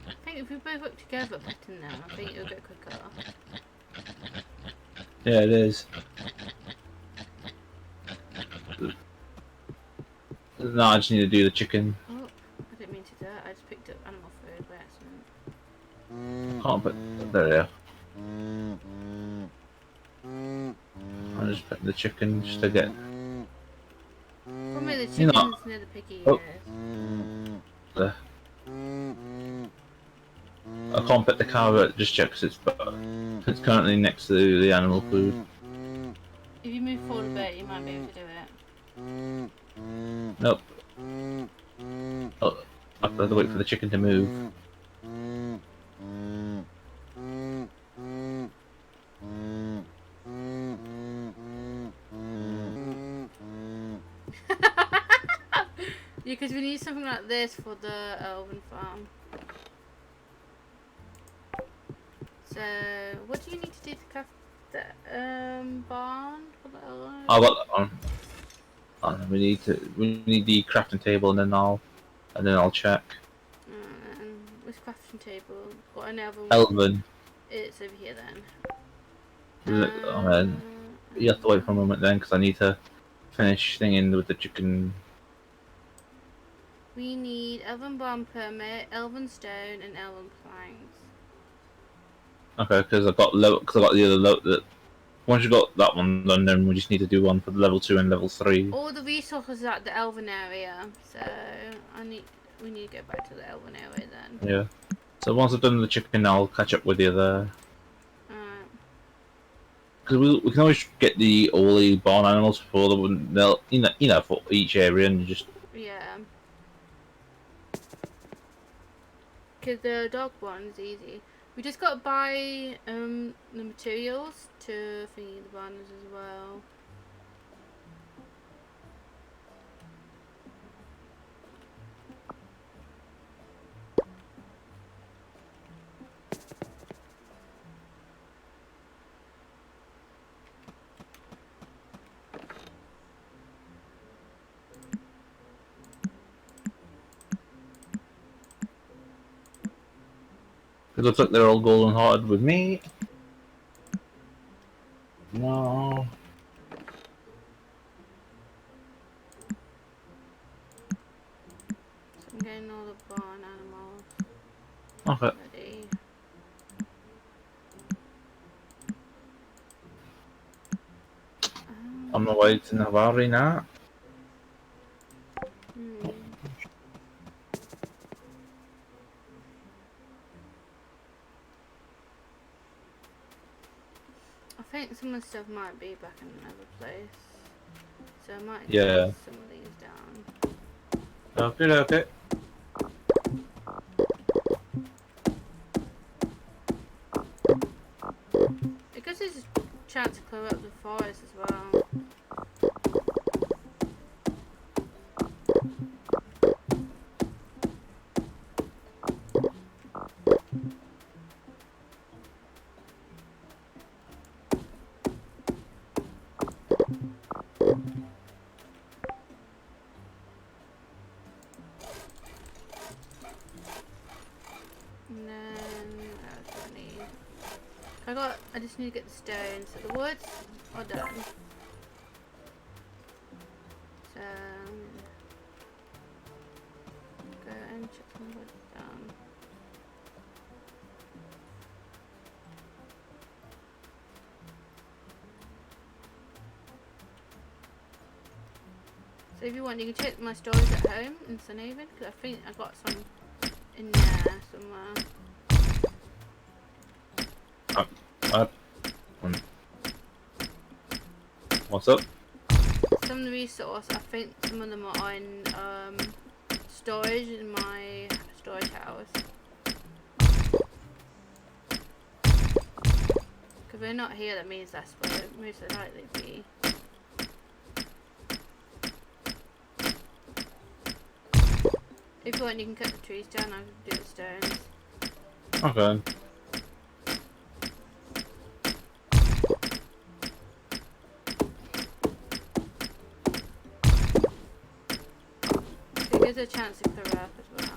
I think if we both work together better now, I think it'll go quicker. Yeah, it is. No, I just need to do the chicken. Oh, I didn't mean to do that. I just picked up animal food by accident. Can't put there. We are. I'll just put the chicken just to get. Probably the You know- chicken's near the piggy Oh. ears. There. I can't put the car out just yet because it's currently next to the animal food. If you move forward a bit, you might be able to do it. Nope. Oh, I have to wait for the chicken to move. Yeah, because we need something like this for the elven farm. So, what do you need to do to craft the barn for the elven? I got that one. We need the crafting table, and then I'll check. This crafting table. Got an elven. Elven. It's over here then. You have to wait for a moment then, because I need to finish thinging with the chicken. We need elven barn permit, elven stone, and elven planks. Okay, because I got the other level. Once you got that one done, then we just need to do one for the level 2 and level 3. All the resources are at the elven area, so we need to go back to the elven area then. Yeah. So once I've done the chicken, I'll catch up with you there. Because we can always get all the barn animals for they'll for each area and just Yeah. Because the dog one is easy. We just got to buy the materials to feed the banners as well. It looks like they're all golden hearted with me. No. So I'm getting all the barn animals Okay. ready. On my way to Navarre now. I think some of the stuff might be back in another place, so I might Yeah. take some of these down. Okay. chance to clear up the forest as well. And then that's what I need. I just need to get the stones. So the woods are done. So go and check some wood down. So if you want, you can check my storage at home in Sunhaven, because I think I got some in there somewhere. What's up? Some of the resource, I think some of them are in storage in my storage house. Because we're not here, that means that's where it most likely be. If you want, you can cut the trees down, I can do the stones. Okay. So it gives a chance to clear up as well.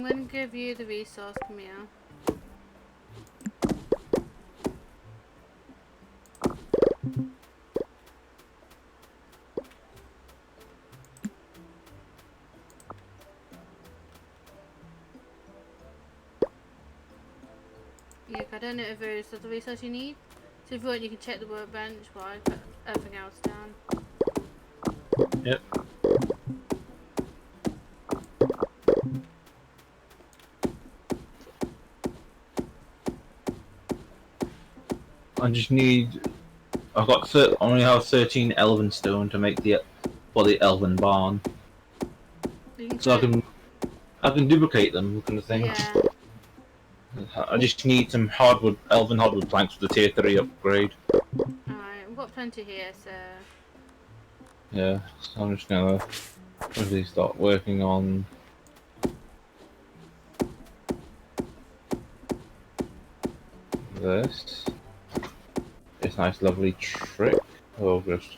gonna give you the resource, come here. Yeah, I don't know if there is the resource you need. So if you want, you can check the workbench while I put everything else down. Yep. I just need. I've got. I only have 13 elven stone to make the elven barn, You can so put, I can duplicate them, kind of thing. yeah. I just need some elven hardwood planks for the tier 3 upgrade. Alright, we've got plenty here, so... Yeah, so I'm just gonna really start working on this. This nice lovely trick. Oh, just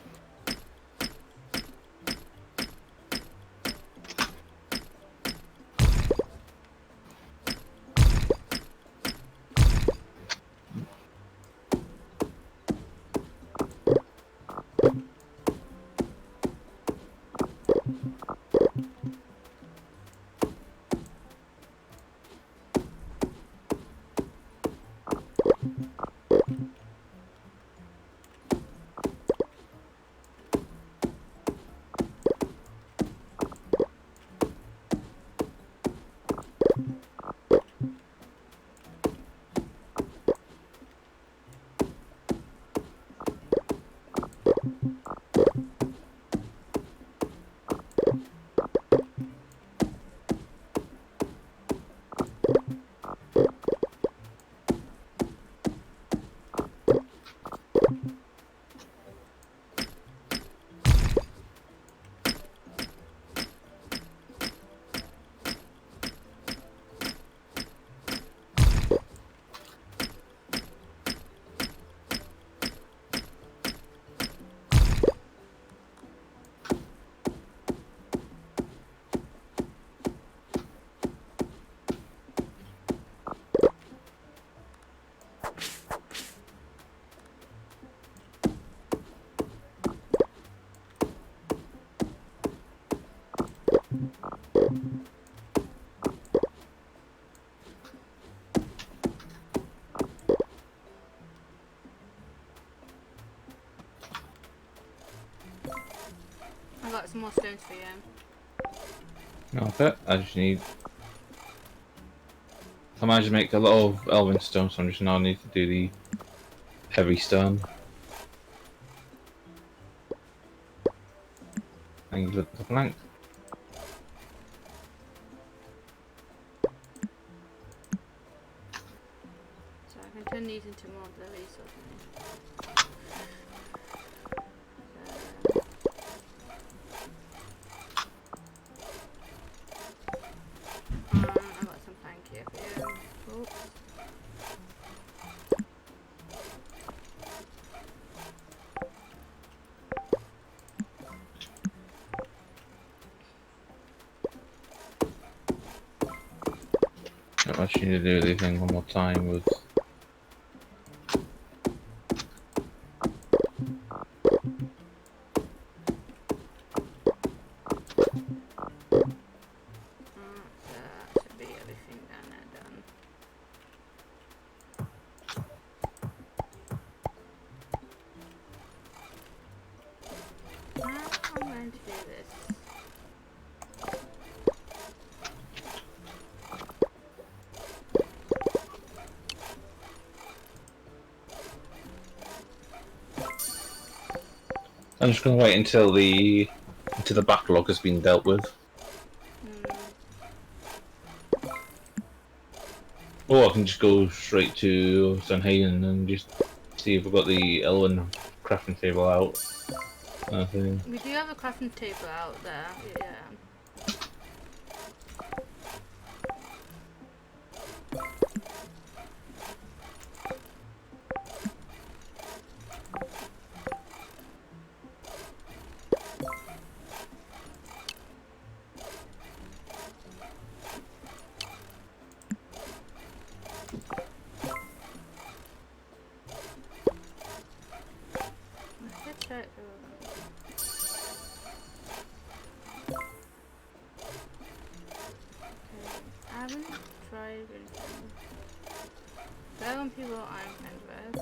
I've got some more stones for you. okay. I just need. I managed to make a lot of elven stone, so I just now need to do the heavy stone. Thank you for the plank. So I can turn these into more of the resources. I've got some plank here for you. Oops. I actually need to do the thing one more time with. That should be everything down there done. Now I'm going to do this. I'm just gonna wait until the backlog has been dealt with. Or I can just go straight to Sanhagen and just see if we've got the Elven crafting table out. We do have a crafting table out there, yeah. check. Okay, I haven't tried anything. There are people I'm friends with.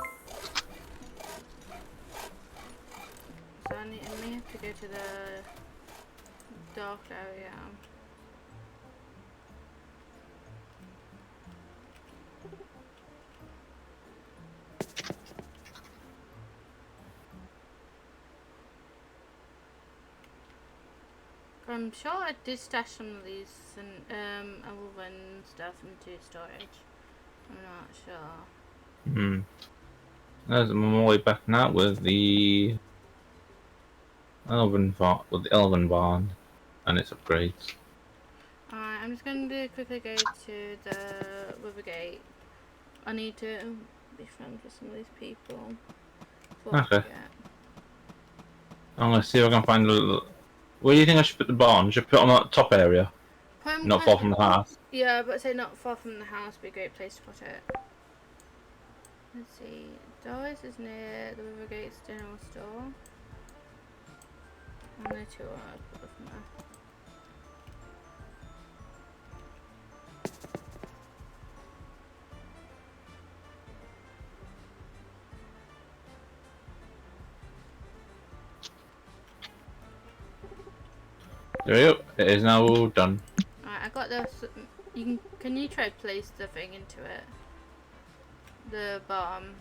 So I may have to go to the dark area. I'm sure I did stash some of these and elven stuff into storage. I'm not sure. Hmm. There's my way back now with the elven barn and its upgrades. Alright, I'm just going to quickly go to the river gate. I need to be friends with some of these people. Okay. I'm gonna see if I can find a little. Where do you think I should put the barn? Should I put it on that top area, not far from the house? Yeah, but say not far from the house would be a great place to put it. Let's see. Doris is near the river gate's general store. And the two are put it from there. There we go. It is now all done. Alright, I got this. Can you try to place the thing into it? The bomb.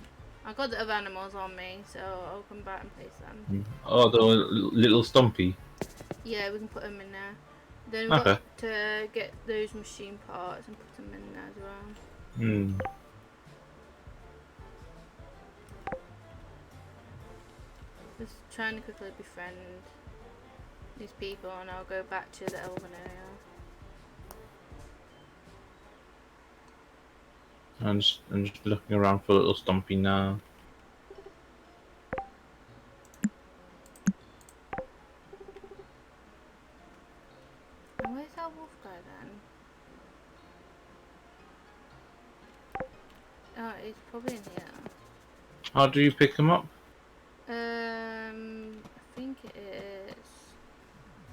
I got the other animals on me, so I'll come back and place them. Oh, the little stumpy. Yeah, we can put them in there. Then we've Okay. got to get those machine parts and put them in there as well. Hmm. Just trying to quickly befriend these people and I'll go back to the elven area. I'm just looking around for little stumpy now. And where's that wolf guy then? Oh, he's probably in here. How do you pick them up? I think it is.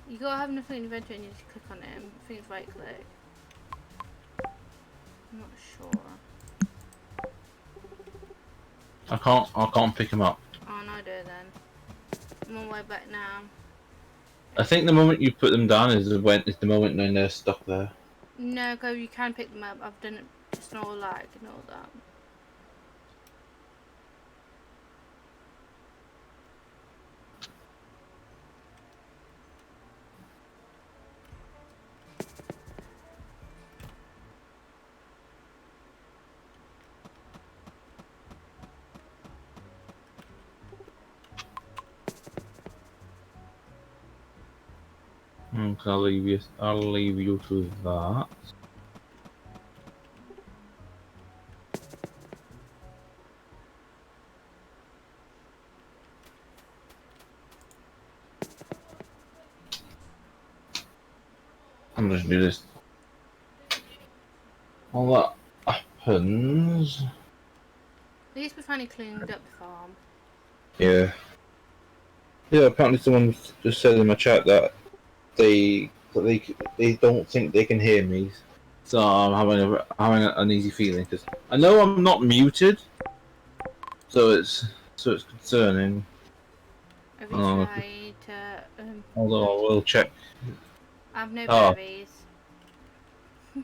You gotta have nothing in inventory and you just click on him. I think it's right click. I'm not sure. I can't pick them up. Oh no, I do then. I'm on my way back now. I think the moment you put them down is the moment when they're stuck there. No, go. You can pick them up. I've done it. Just no lag and all that. I'll leave you to that. I'm just gonna do this. All that happens. At least we finally cleaned up the farm. Yeah. Yeah, apparently someone just said in my chat that they don't think they can hear me, so I'm having an easy feeling because I know I'm not muted, so it's concerning. Have you tried to? Although I will check. I have no Oh. berries.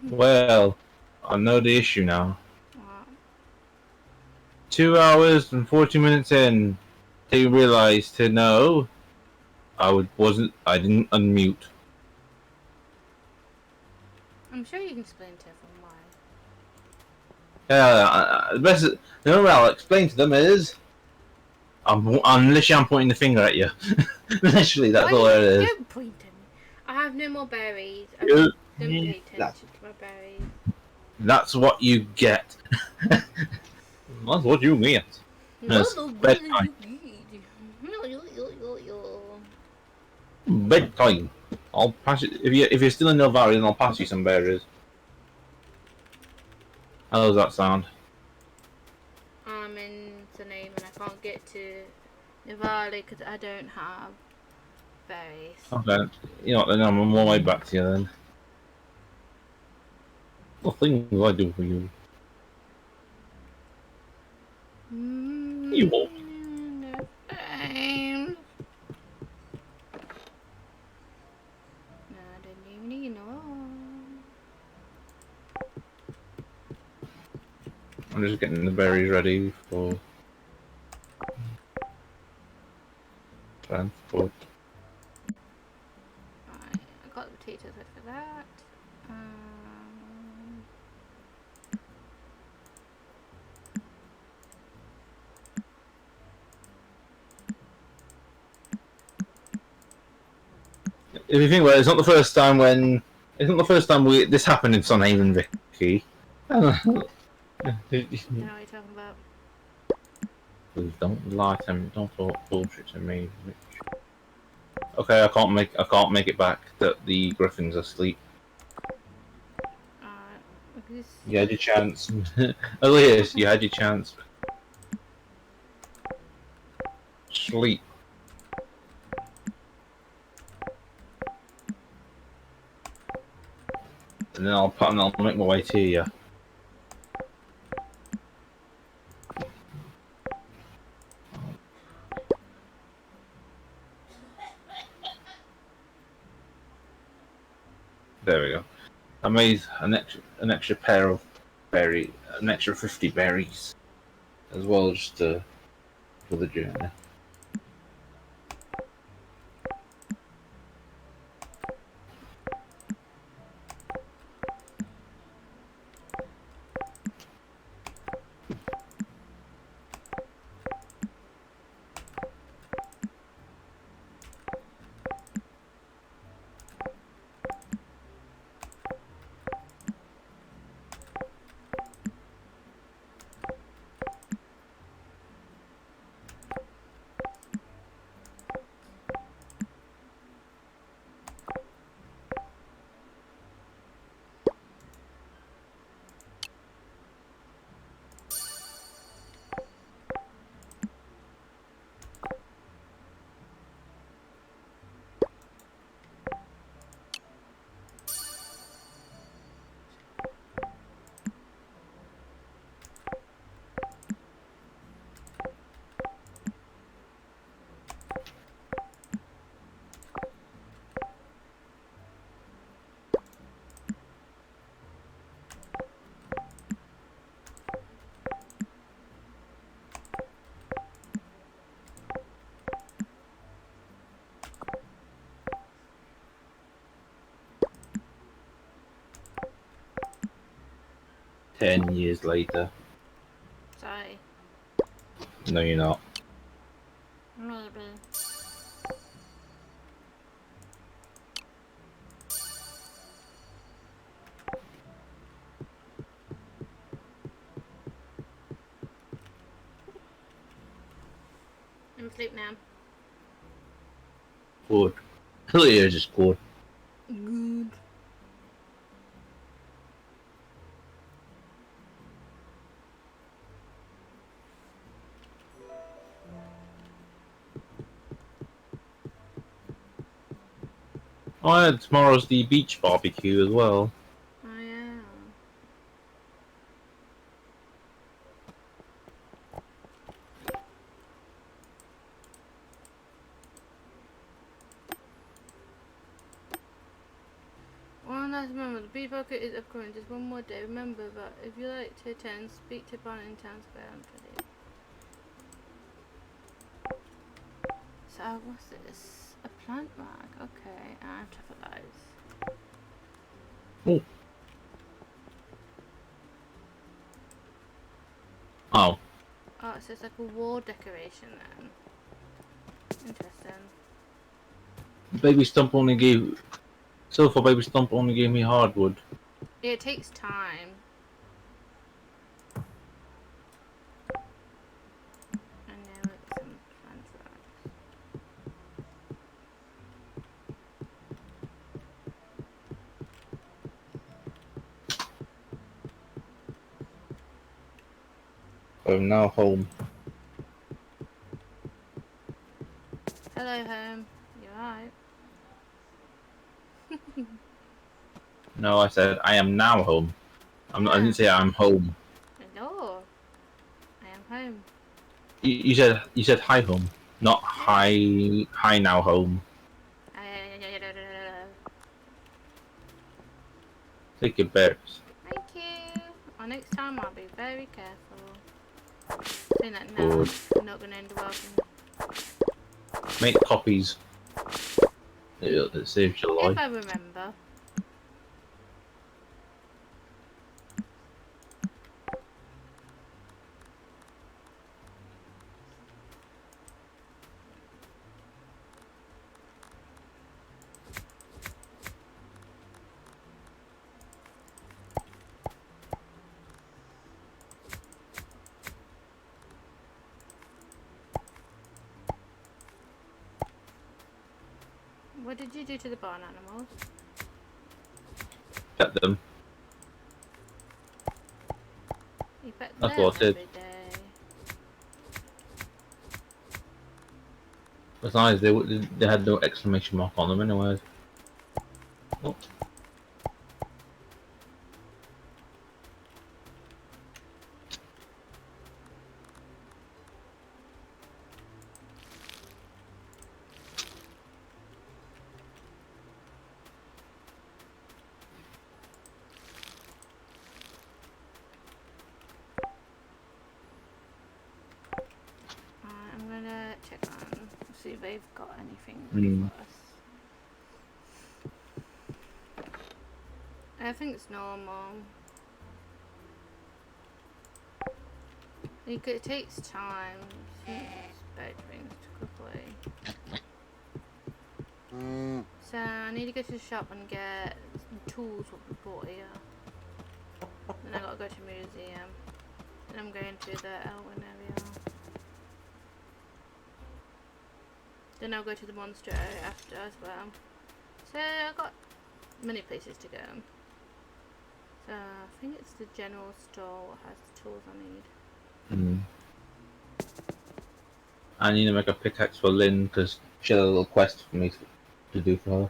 Well, I know the issue now. What? 2 hours and 40 minutes in, they realised to know I didn't unmute. I'm sure you can explain to everyone why. The only way I'll explain to them is, unless I'm pointing the finger at you. Literally, that's all it is. Don't point at me. I have no more berries. I You- don't pay attention to my berries. That's what you get. That's what you get. Yes, bedtime. Bedtime. I'll pass it if you're still in Nelvari, then I'll pass you some berries. How does that sound? I'm in the name and I can't get to Rivali, because I don't have berries. Okay. You know what, then I'm on my way back to you then. What things do I do for you? You won't. No thanks. No, I don't even need no. I'm just getting the berries ready for transport. Right, I got the potatoes ready for that. If you think about it, it's not the first time this happened in Sunhaven, Vicky. Please don't know what you're talking about. Please don't lie to me. Don't talk bullshit to me. Okay, I can't make it back. That the griffin's asleep. This... You had your chance. Elias, you had your chance. Sleep. And then I'll make my way to you. There we go. I made an extra pair of an extra 50 berries as well, just for the journey. $10 later. Sorry. No, you're not. Maybe. I'm asleep now. Good. Elias is good. Good. Oh yeah, tomorrow's the beach barbecue as well. Oh yeah. One last remember, the beach bucket is upcoming just one more day. Remember that if you like to attend, speak to Barnett in Town Square on Friday. So what's this? A plant rag, okay, and traffic lights. Oh. Oh. Oh, so it's like a wall decoration then. Interesting. Baby Stump only gave so far Baby Stump only gave me hardwood. Yeah, it takes time. And now it's some plant rags. I'm now home. Hello, home. You alright? No, I said I am now home. I didn't say I'm home. Hello. I am home. You said hi home, not hi now home. Take your bears. Thank you. Well, next time I'll be very careful. Saying that now, Good. I'm not going to end well. Make copies. It saves your If life. I remember. What did you do to the barn animals? Get them. You pet That's them what I did. every day. Besides, they had no exclamation mark on them anyway. Oh. I'm gonna check on, see if they've got anything for us. I think it's normal. It takes time. It's bed rings quickly. So I need to go to the shop and get some tools what we bought here. Then I gotta go to the museum. Then I'm going to the Elwyn area. Then I'll go to the monster area after as well. So I've got many places to go. So I think it's the general store that has the tools I need. I need to make a pickaxe for Lynn because she had a little quest for me to do for her.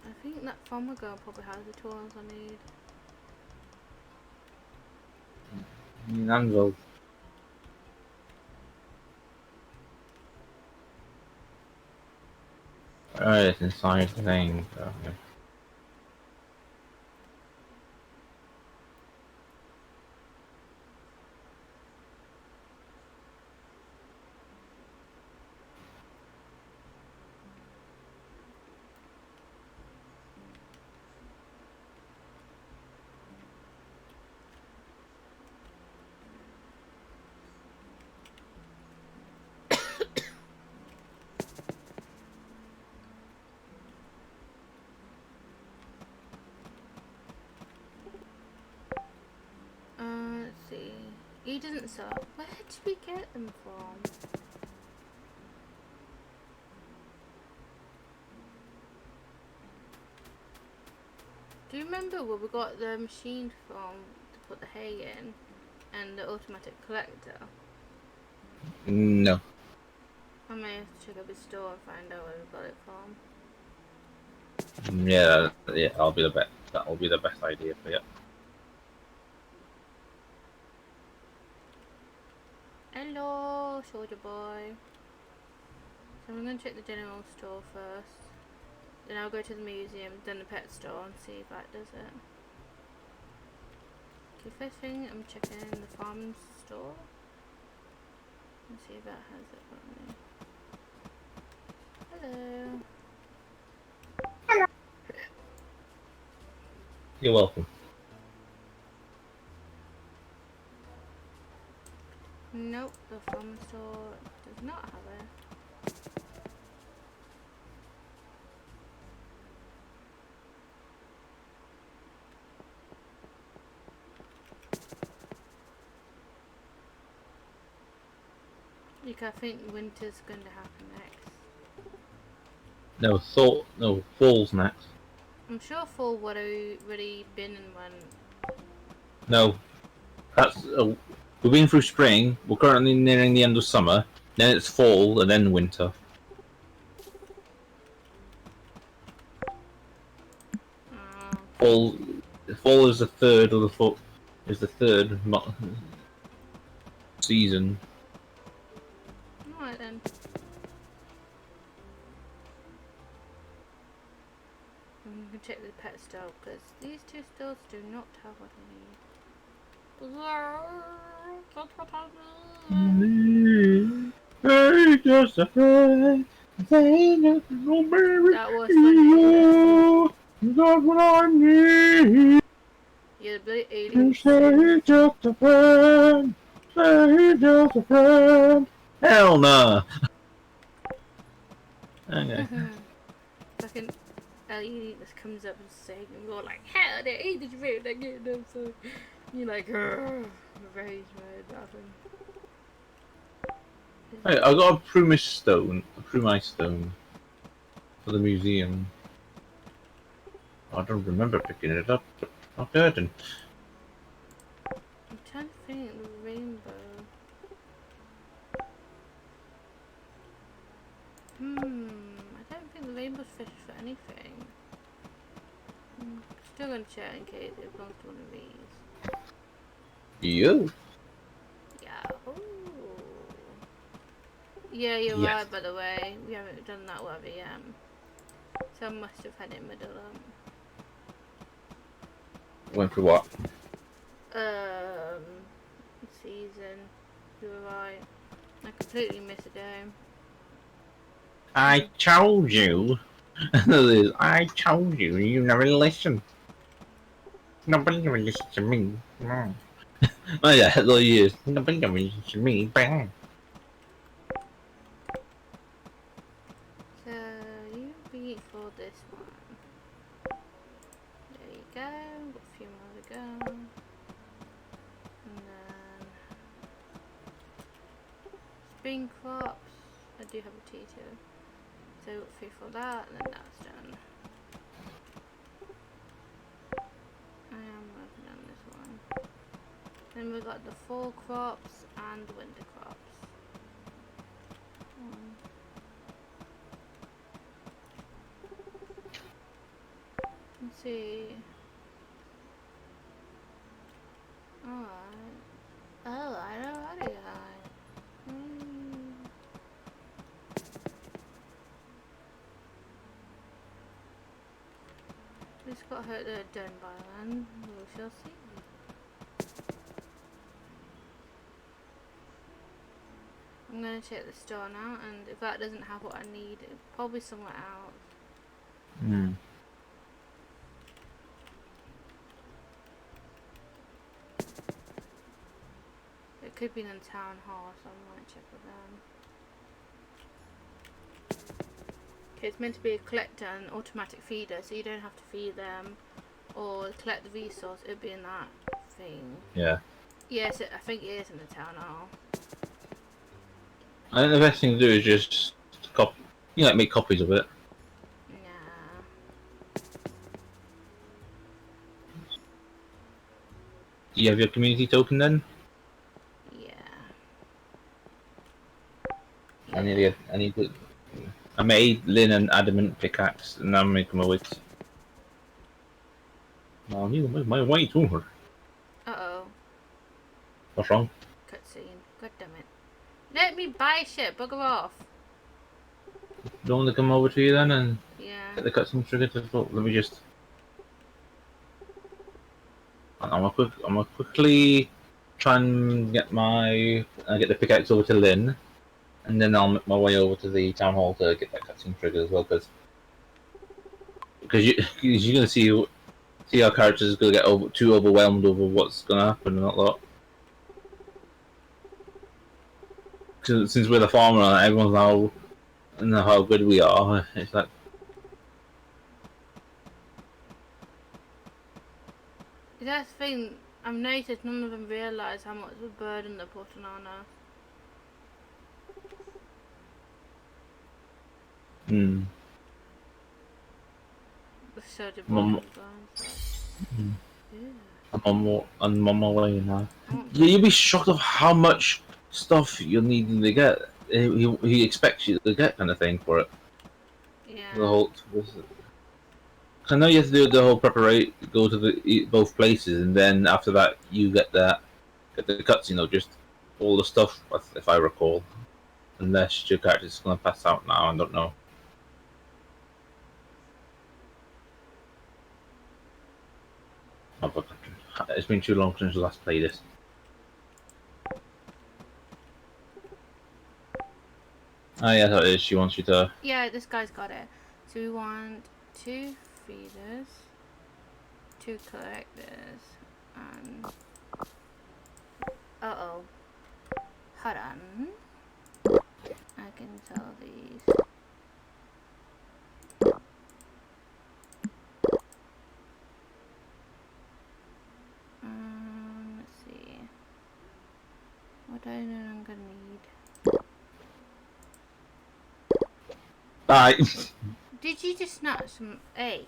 I think that farmer girl probably has the tools I need. Anvil. Alright, it's inside the thing. Okay. Let's see. He doesn't sell. Where did we get them from? Do you remember where we got the machine from to put the hay in and the automatic collector? No. I may have to check up his store and find out where we got it from. Yeah, that'll be the best. That'll be the best idea for you. Hello, soldier boy. So I'm going to check the general store first. Then I'll go to the museum, then the pet store and see if that does it. Okay, first thing I'm checking the farm store. And see if that has it for me. Hello. You're welcome. Nope, the farm store does not have it. I think winter's going to happen next. No, fall's next. I'm sure fall would have already been and went. No, that's we've been through spring. We're currently nearing the end of summer. Then it's fall and then winter. Fall, fall is the third of the season. Alright then. I'm gonna check the pet stove because these two stoves do not have what I need. That's what I need. Hey, just a friend. Say nothing, no baby. That was funny. That's what I need. Yeah, the bloody alien. Say just a friend. Say just a friend. Hell no. Okay. Fucking alien just comes up and saying, and you're like, hell, they ate this food again. So you're like, rage mode, laughing. Hey, I got a Prumis stone. A Prumai stone. For the museum. I don't remember picking it up, but I didn't. I'm trying to think the rainbow. I don't think the rainbow's fish for anything. Still gonna check in case it belongs to one of these. You? Yeah. Ooh. Yeah, you're Yes. right, by the way. We haven't done that with so I must have had it middle up. Went for what? Season. You were right. I completely missed a day. I told you. I told you. You never listen. Nobody ever listens to me. Oh yeah, hello years. Nobody ever listens to me. Bang. So you be for this one. There you go. Got a few more to go. And then spring crops. I do have a T2. So got 3 for that, and then that's done. I am working on this one. Then we've got the fall crops and the winter crops. Let's see. Alright. Oh, I know how to guide. Just got her done by then. We shall see. I'm gonna check the store now, and if that doesn't have what I need, it's probably somewhere else. Hmm. It could be in the town hall, so I'm gonna check with them. Okay, it's meant to be a collector and automatic feeder, so you don't have to feed them or collect the resource. It'll be in that thing. Yeah. Yes, I think it is in the town hall. I think the best thing to do is just copy. You know, like make copies of it. Nah. Do you have your community token then? Yeah. I need to. I made Lynn an adamant pickaxe, and I'm making my wits. No, I need to make my way to her. Uh-oh. What's wrong? Cutscene. God damn it. Let me buy shit. Bugger off. Don't want to come over to you then and Yeah. get the cutscene trigger to vote. Let me just. I'm gonna quickly try and get get the pickaxe over to Lynn, and then I'll make my way over to the town hall to get that cutscene trigger as well, because you're gonna see our characters gonna get too overwhelmed over what's gonna happen and that lot. Since we're the farmer, everyone's know how good we are. It's like. That's the thing. I've noticed none of them realise how much of a burden they're putting on us. So the Mum- bottom guys. Yeah. I'm on my way now. Oh, Yeah, you'll be shocked of how much stuff you're needing to get. He expects you to get kind of thing for it. yeah. The whole. I know you have to do the whole preparation, go to both places, and then after that you get the cutscene of just all the stuff, if I recall. Unless your character's gonna pass out now, I don't know. Oh, but it's been too long since I last played this. Oh yeah, that is. She wants you to. Yeah, this guy's got it. So we want 2 feeders, 2 collectors, and uh-oh. Hold on. I can sell these. Let's see. What do I know I'm gonna need? Alright. Did you just snatch some? Hey.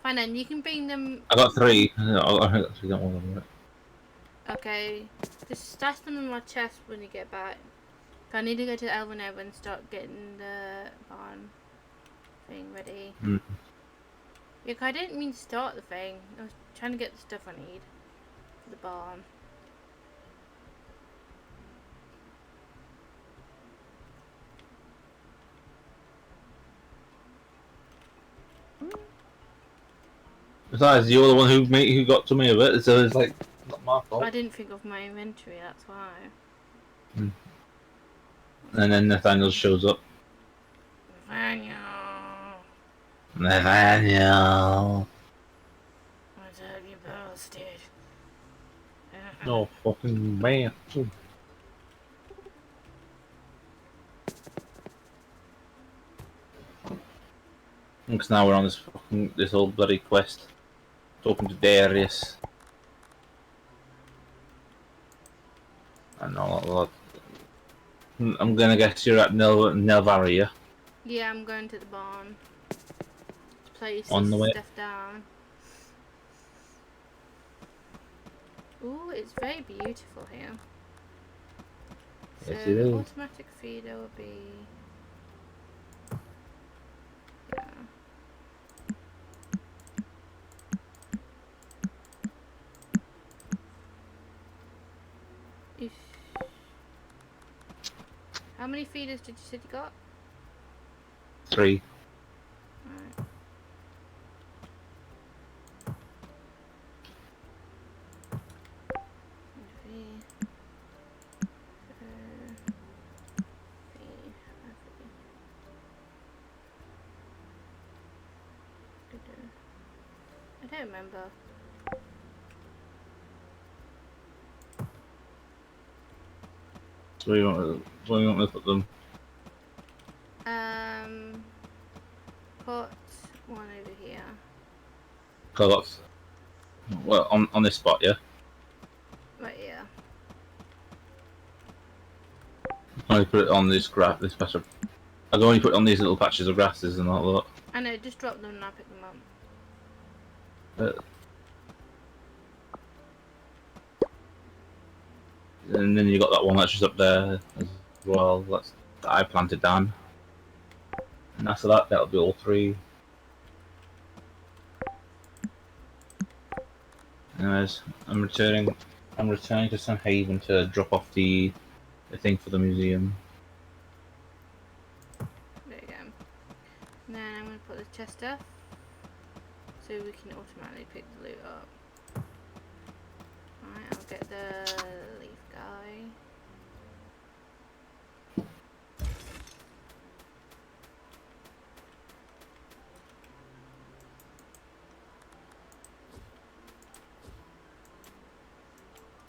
Fine then, you can bring them. I got 3. I got 3. Don't worry about it. Okay. Just stash them in my chest when you get back. I need to go to the Elven Ebb and start getting the barn thing ready. Mm. Yeah, 'cause I didn't mean to start the thing. I was trying to get the stuff I need for the barn. Besides, you're the one who got to me with it, so it's like not my fault. I didn't think of my inventory, that's why. Mm. And then Nathaniel shows up. Nathaniel! Nathaniel! What's up, you bastard? No fucking man. Because now we're on this whole bloody quest. Talking to Darius. And all that. I'm gonna guess you're at Nelvaria. Yeah, I'm going to the barn to place On the this way. stuff down. Ooh, it's very beautiful here. So Yes, it is. automatic feeder will be. Yeah. Ish. How many feeders did you say you got? 3. Right. I don't remember. So where you want to put them? Put one over here. Cause that's well on this spot, yeah. Right, yeah. I put it on this patch of. I'd only put it on these little patches of grasses and all I know, just drop them and I'll pick them up. that. And then you got that one that's just up there as well. That I planted down. And after that, that'll be all 3. Anyways, I'm returning to Sun Haven to drop off the thing for the museum. There you go. And then I'm going to put the chest up so we can automatically pick the loot up. Alright, I'll get the leaf guy.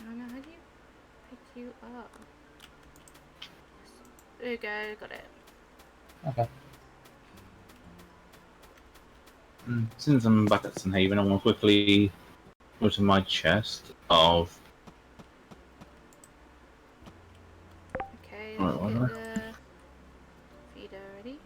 Oh no, how do you pick you up? There you go, got it. Okay. Since I'm back at Sun Haven, I want to quickly go to my chest of. Okay, Right, let's what get the feeder ready.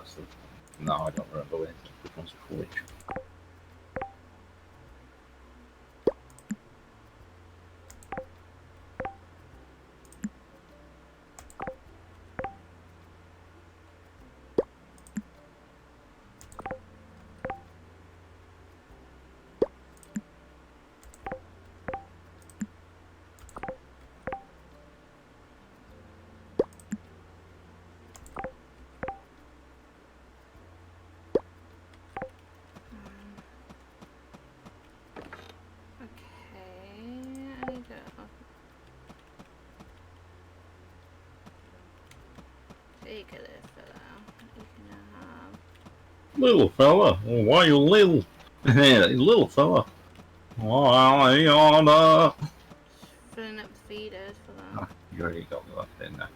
that's the. No, I don't remember which one's for which. Okay, I need to. Take it, fella. You can have. Little fella, why you little? Yeah, little fella. Why yonder? Filling up the feeders for that. Ah, you already got that in there.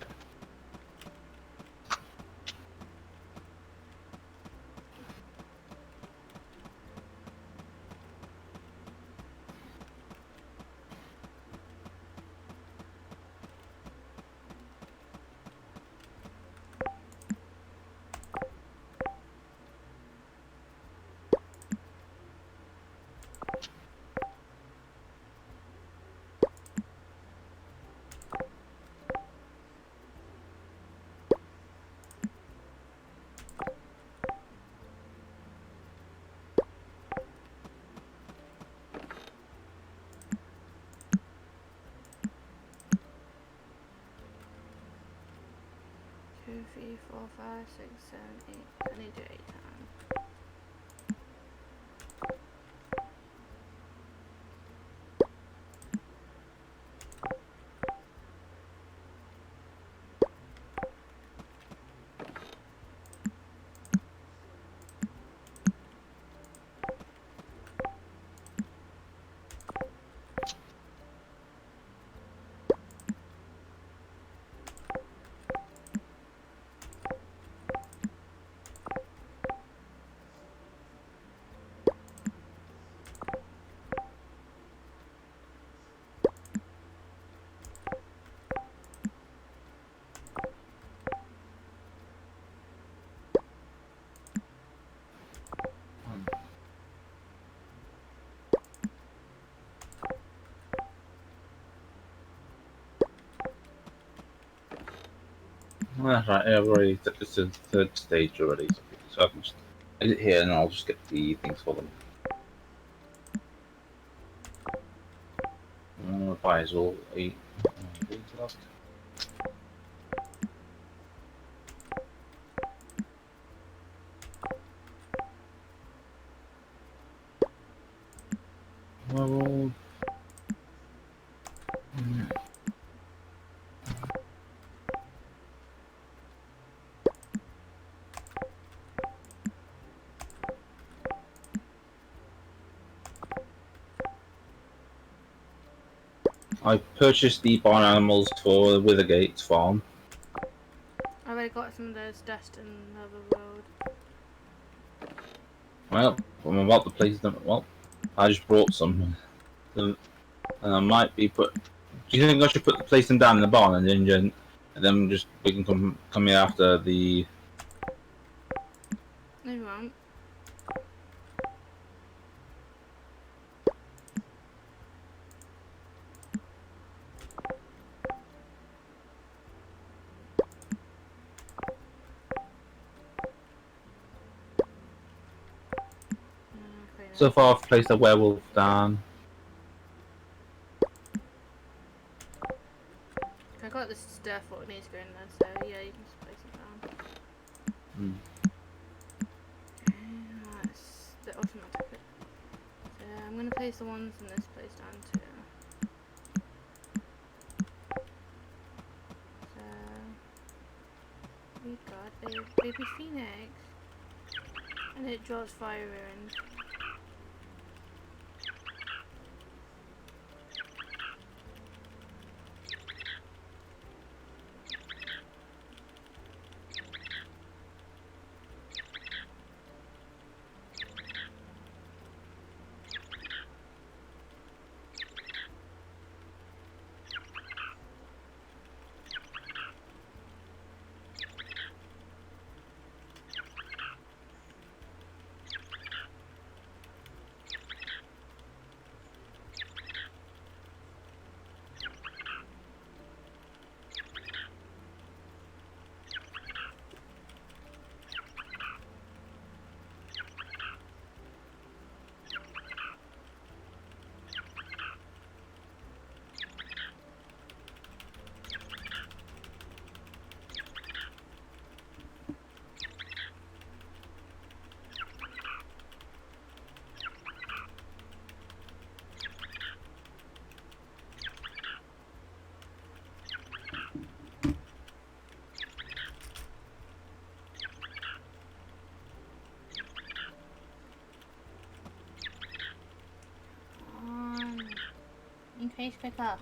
Two, three, 4, 5, 6, 7, 8. I need to do 8 times. That's right, yeah, already, it's the third stage already, so I can just exit here and I'll just get the things for them. Buy us all 8 things left. Well, I purchased the barn animals for the Withergates farm. I've already got some of those dust in another road. Well, I'm about to place them. Well, I just brought some. And I might be put. Do you think I should place them down in the barn and then just we can come here after the. No, you won't. Okay, So far, I've placed a werewolf down. I got the stuff what needs to go in there, so yeah, you can just place it down. Hmm. That's the automatic. So I'm gonna place the ones in this place down too. So we've got a baby phoenix, and it draws fire ruins. Fish quicker.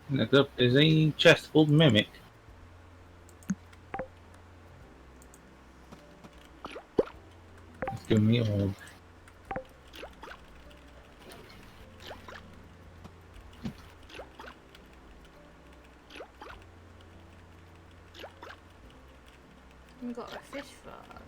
Next up is a chest called Mimic. It's giving me all. We got a fish frog.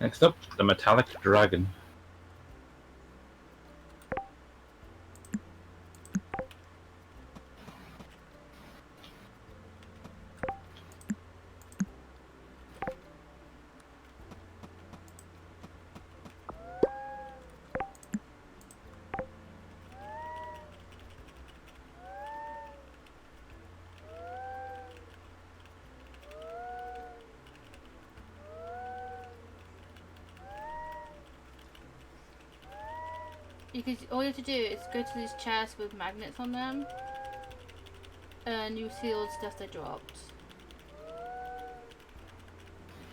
Next up, the Metallic Dragon. All you have to do is go to these chests with magnets on them, and you see all the stuff they dropped.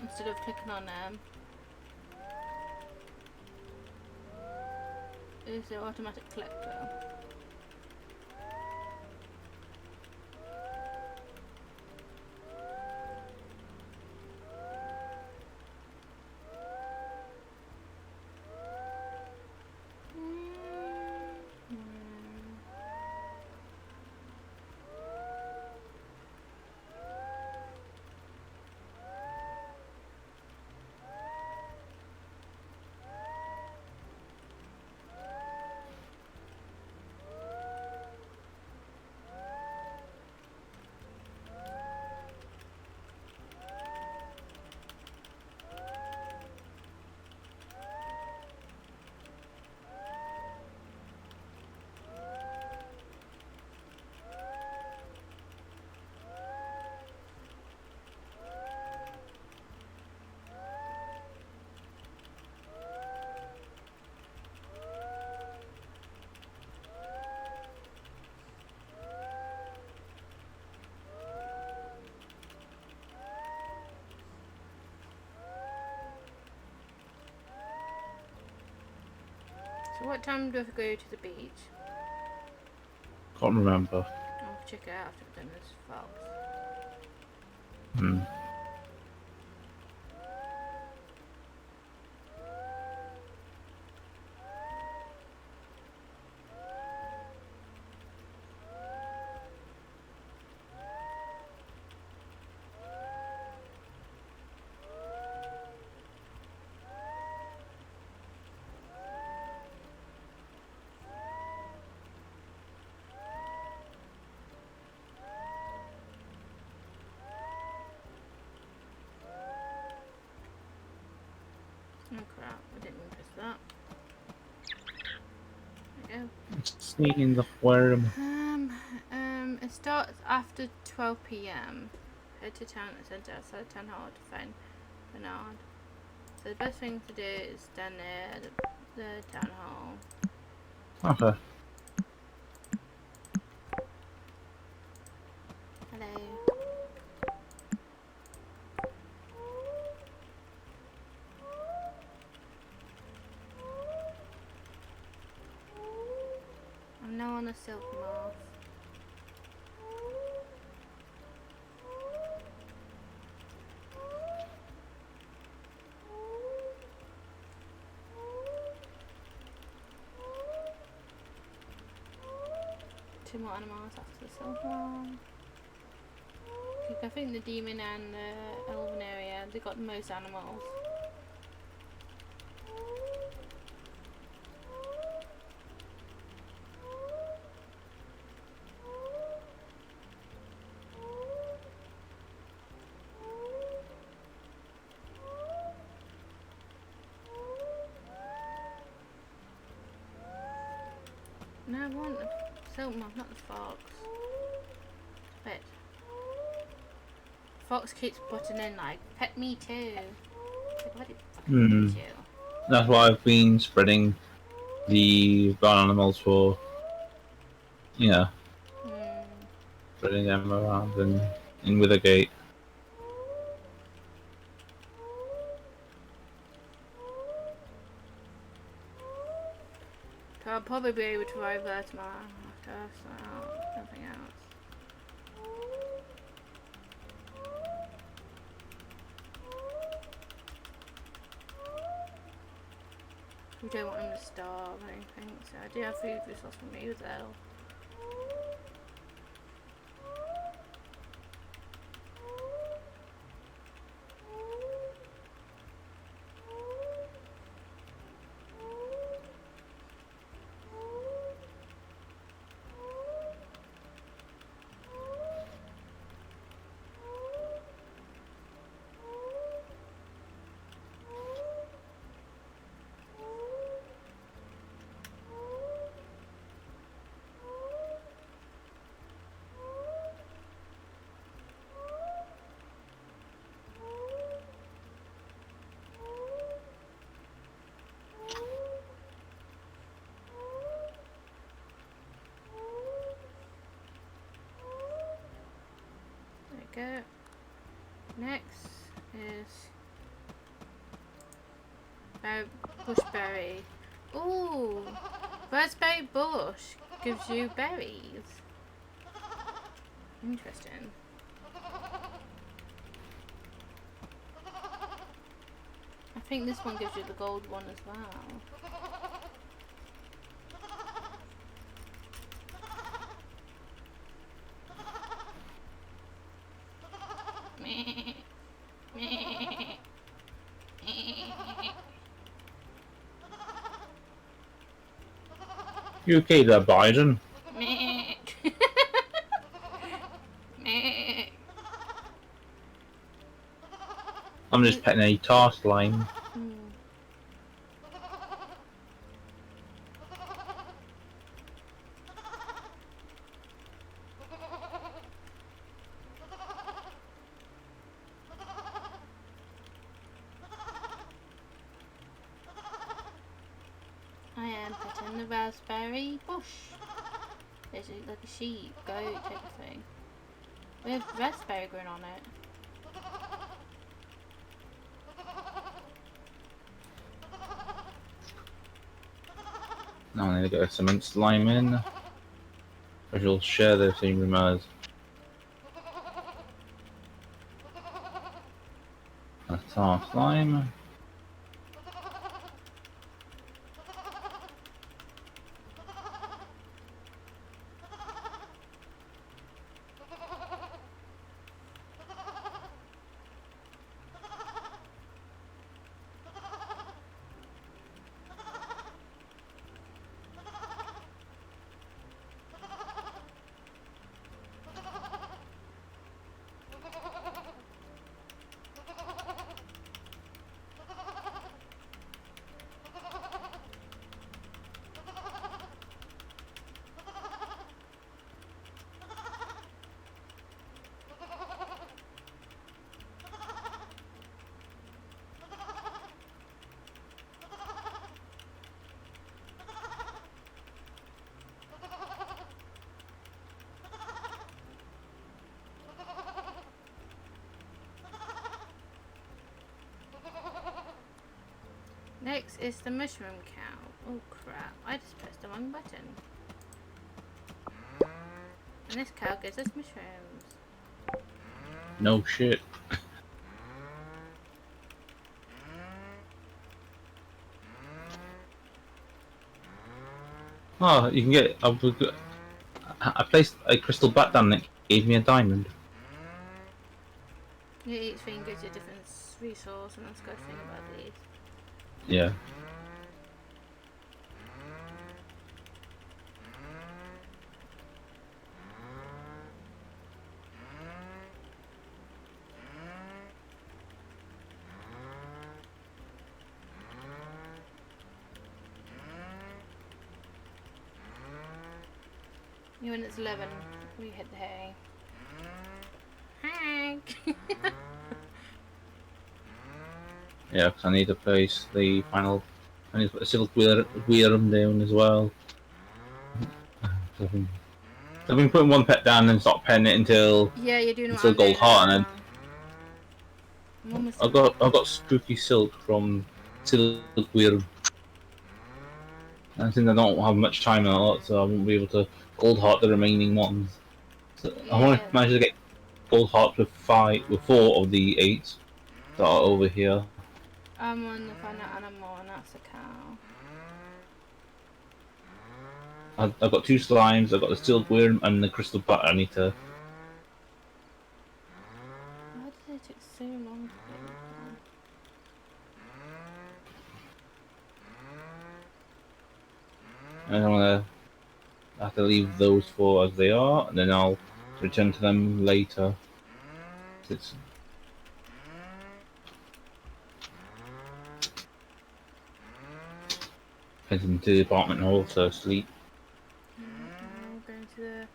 Instead of clicking on them, it's the automatic collector. What time do we go to the beach? Can't remember. I'll check it out after we've done this fox. Hmm. Oh crap, I didn't even press that. There we go. Sneaking the worm. It starts after 12 p.m. Head to town centre outside town hall to find Bernard. So the best thing to do is stand there at the town hall. Okay. Hello. I'm now on a silk moth. Two more animals after the silk moth. I think the demon and the elven area, they got the most animals. No, I want the silk moth, not the fox. But fox keeps putting in like, pet me too. Like, what did fucking pet you? That's why I've been spreading the brown animals for, spreading them around and in Withergate. So I'll probably be able to arrive there tomorrow after, so nothing else. We don't want him to starve or anything, so I do have food resource for me though. There we go. Next is bushberry. Ooh, raspberry bush gives you berries. Interesting. I think this one gives you the gold one as well. You okay there, Biden? I'm just petting a task line. I am petting the raspberry bush. There's like a sheep, goat type of thing. With raspberry growing on it. Now I need to get a cement slime in. I shall share the same room as a tar slime. Next is the mushroom cow. Oh crap, I just pressed the wrong button. And this cow gives us mushrooms. No shit. Oh, you can get. I placed a crystal bat down that gave me a diamond. Yeah, each thing gives you a different resource, and that's a good thing about these. Yeah. You when it's 11, we hit the hay. Hank! Yeah, because I need to place the final. I need to put a silk wheelum down as well. I've been putting one pet down and stop petting it until Yeah, you're doing what until I'm gold doing heart, and now. I'm almost then I got spooky silk from silk wheelum. And since I don't have much time on a lot, so I won't be able to gold heart the remaining ones. So I want Yeah. to manage to get gold heart with 4 of the 8 that are over here. I'm on the final animal, and that's a cow. I've got 2 slimes, I've got the silk worm and the crystal bat. I need to. Why did it take so long to get that? And I'm gonna have to leave those 4 as they are, and then I'll return to them later. It's heading to the apartment hall to sleep. I'm going to the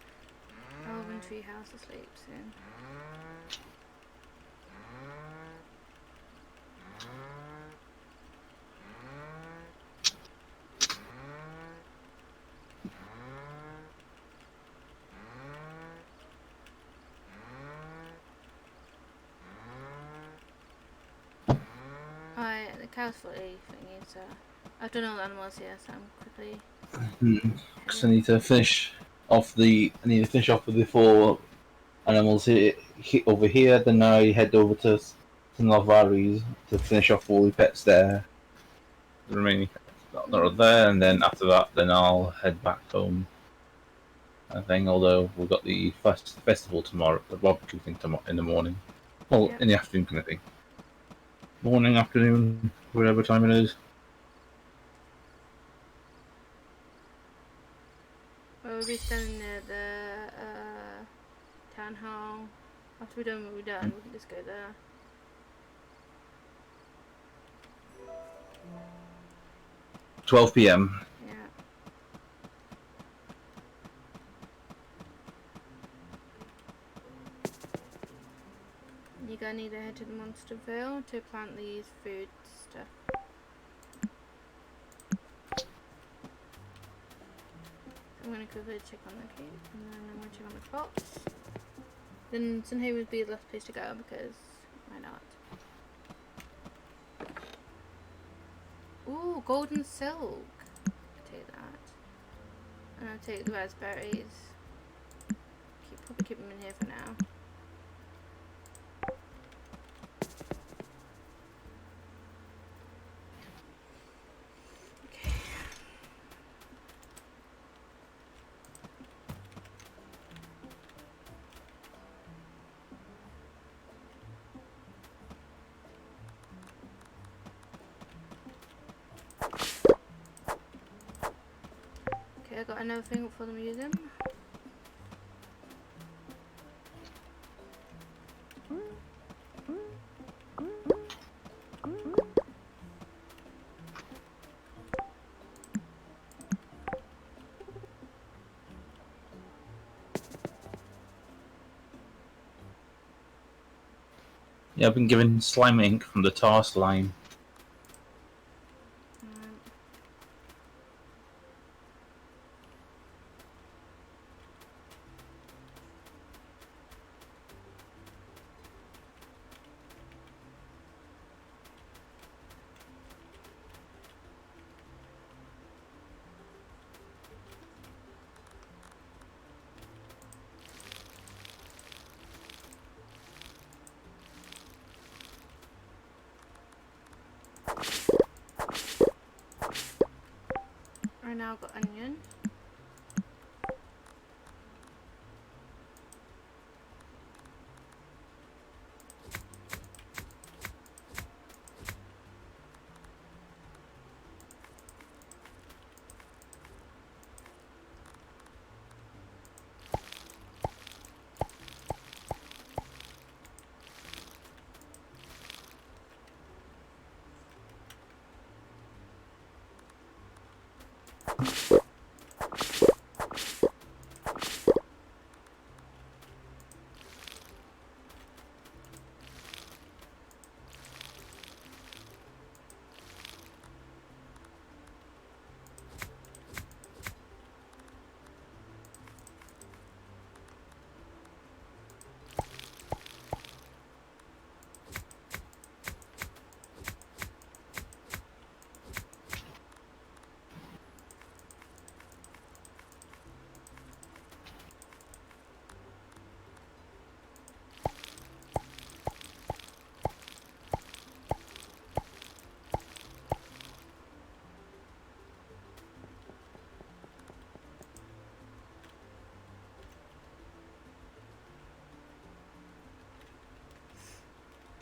Elven Tree House to sleep soon. Alright, the cow's fully thingy, so I've done all the animals here, so I'm quickly. Because I need to finish off the. I need to finish off with the 4 animals here, over here. Then I head over to Valleys to finish off all the pets there. The remaining pets that are there, and then after that, then I'll head back home. I think. Although we've got the festival tomorrow, the barbecue thing tomorrow in the morning. Well, Yep. in the afternoon kind of thing. Morning, afternoon, whatever time it is. Well, we'll be standing near the town hall. After we're done what we're done, we can just go there. – 12 p.m. Yeah. You're gonna need to head to the Monsterville to plant these food stuff. I'm gonna quickly check on the cave, and then I'm gonna check on the crops. Then Sunhay would be the last place to go because why not? Ooh, golden silk. I'll take that. And I'll take the raspberries. Probably keep them in here for now. Okay. Okay, I got another thing for them using. Yeah, I've been given slime ink from the tar slime. I now got onion.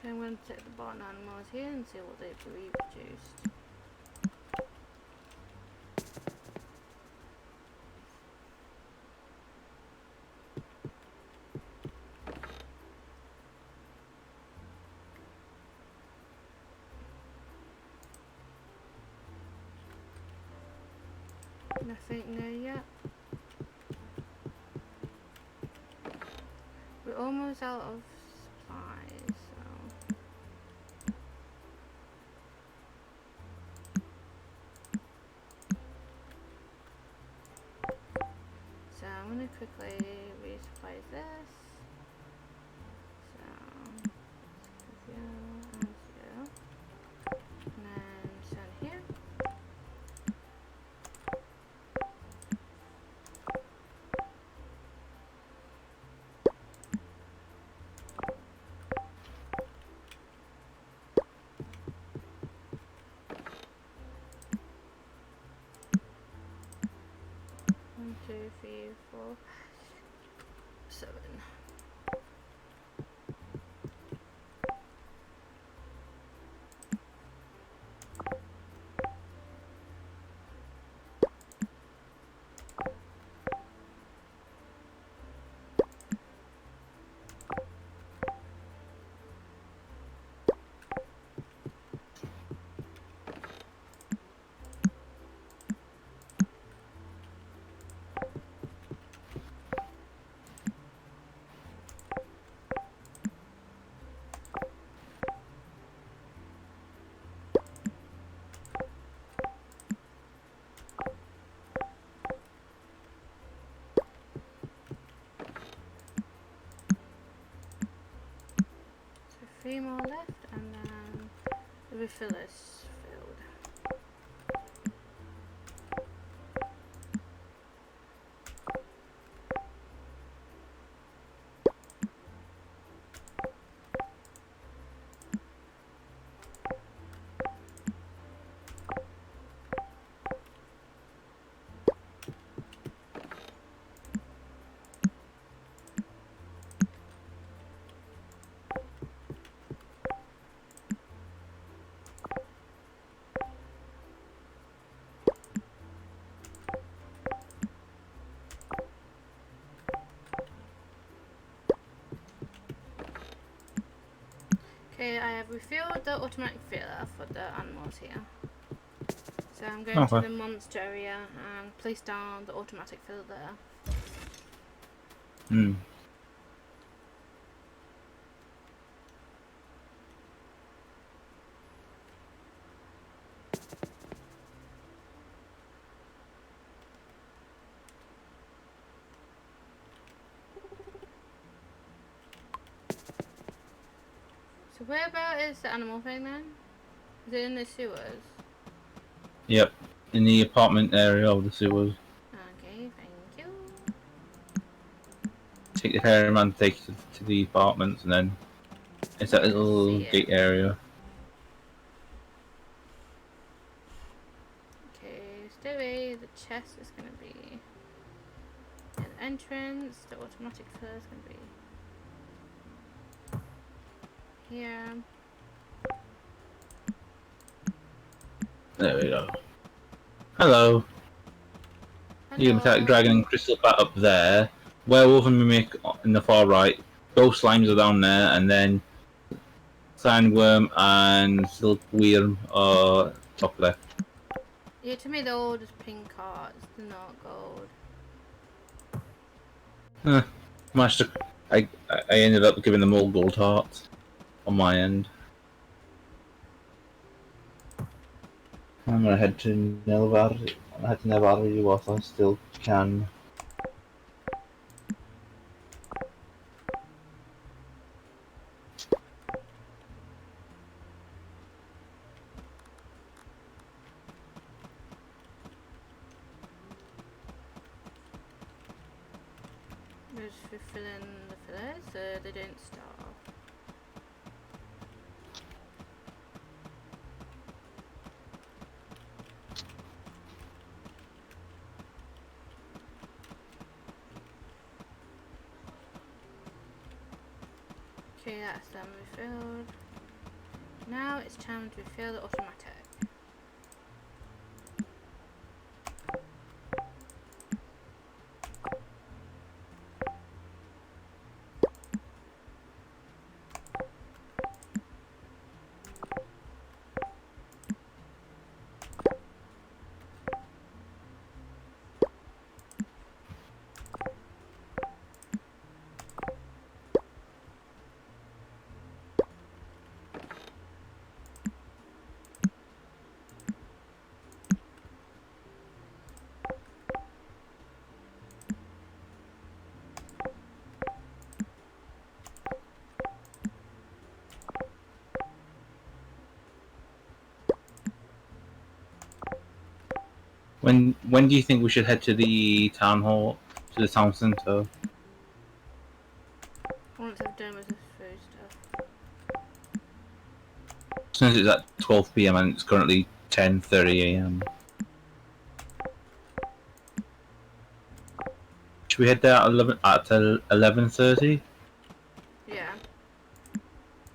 Okay, I'm going to check the barn animals here and see what they've reproduced. Nothing there yet. We're almost out of supplies, so I'm gonna quickly resupply this. So zero and zero. And then send here. One, two, three, four, 7. So 3 more left, and then the refill is filled. Okay, I have refilled the automatic filler for the animals here. So I'm going to Okay. the monster area and place down the automatic filler there. Hmm. So whereabout is the animal thing then? Is it in the sewers? Yep. In the apartment area of the sewers. Okay, thank you. Take the ferryman, take it to the apartments, and then it's that little See it. gate area. Okay, stay away. The chest is going to be an entrance. The automatic filler is going to be here. There we go. Hello. You Hello. can dragon and crystal bat up there. Werewolf and mimic in the far right. Both slimes are down there, and then sandworm and silkworm are top left. Yeah, to me they're all just pink hearts. They're not gold. Managed to, I ended up giving them all gold hearts on my end. I'm gonna head to Nelvar. I'm head to Nelvar whilst I still can. We're just refilling the fillers so they don't starve. Okay, that's them refilled. Now it's time to refill the automatic. When do you think we should head to the town hall, to the town centre? Once I've done with the food stuff. Since it's at 12 PM and it's currently 10:30 AM. Should we head there at 11:30? Yeah.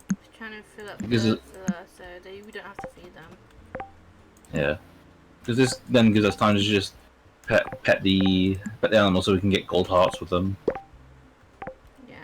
Just trying to fill up Because the filler so that we don't have to feed them. Yeah, because this then gives us time to just pet the animals so we can get gold hearts with them. Yeah.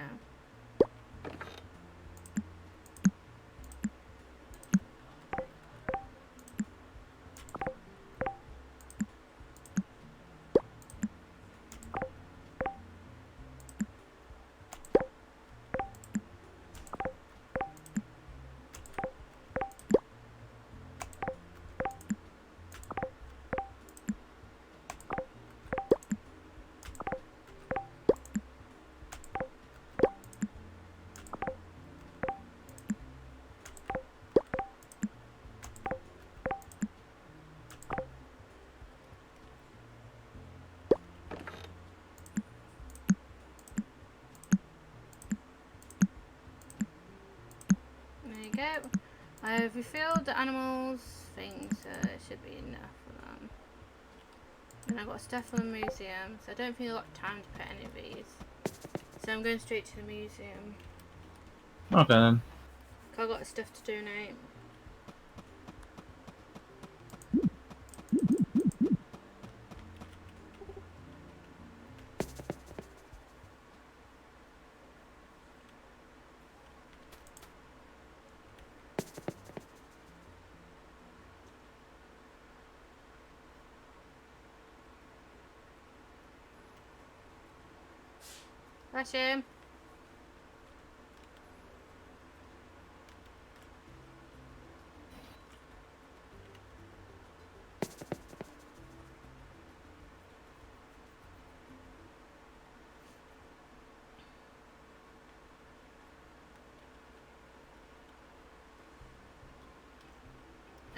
There you go. I've refilled the animals thing, so it should be enough for them. And I've got stuff from the museum, so I don't think I've got time to pet any of these. So I'm going straight to the museum. Okay then. 'Cause I've got stuff to donate. Bless him.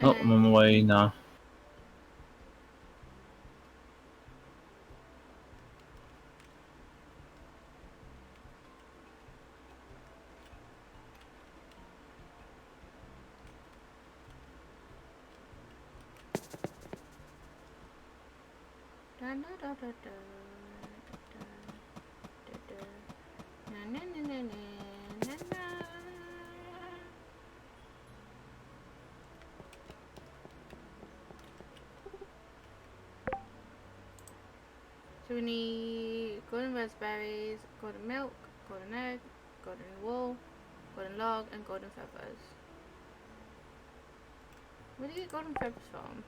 Oh, I'm on my way now. Da, da, da, da, da, da, da, da. Na, na, na, na, na, na, na. So we need golden raspberries, golden milk, golden egg, golden wool, golden log, and golden feathers. Where do you get golden feathers from?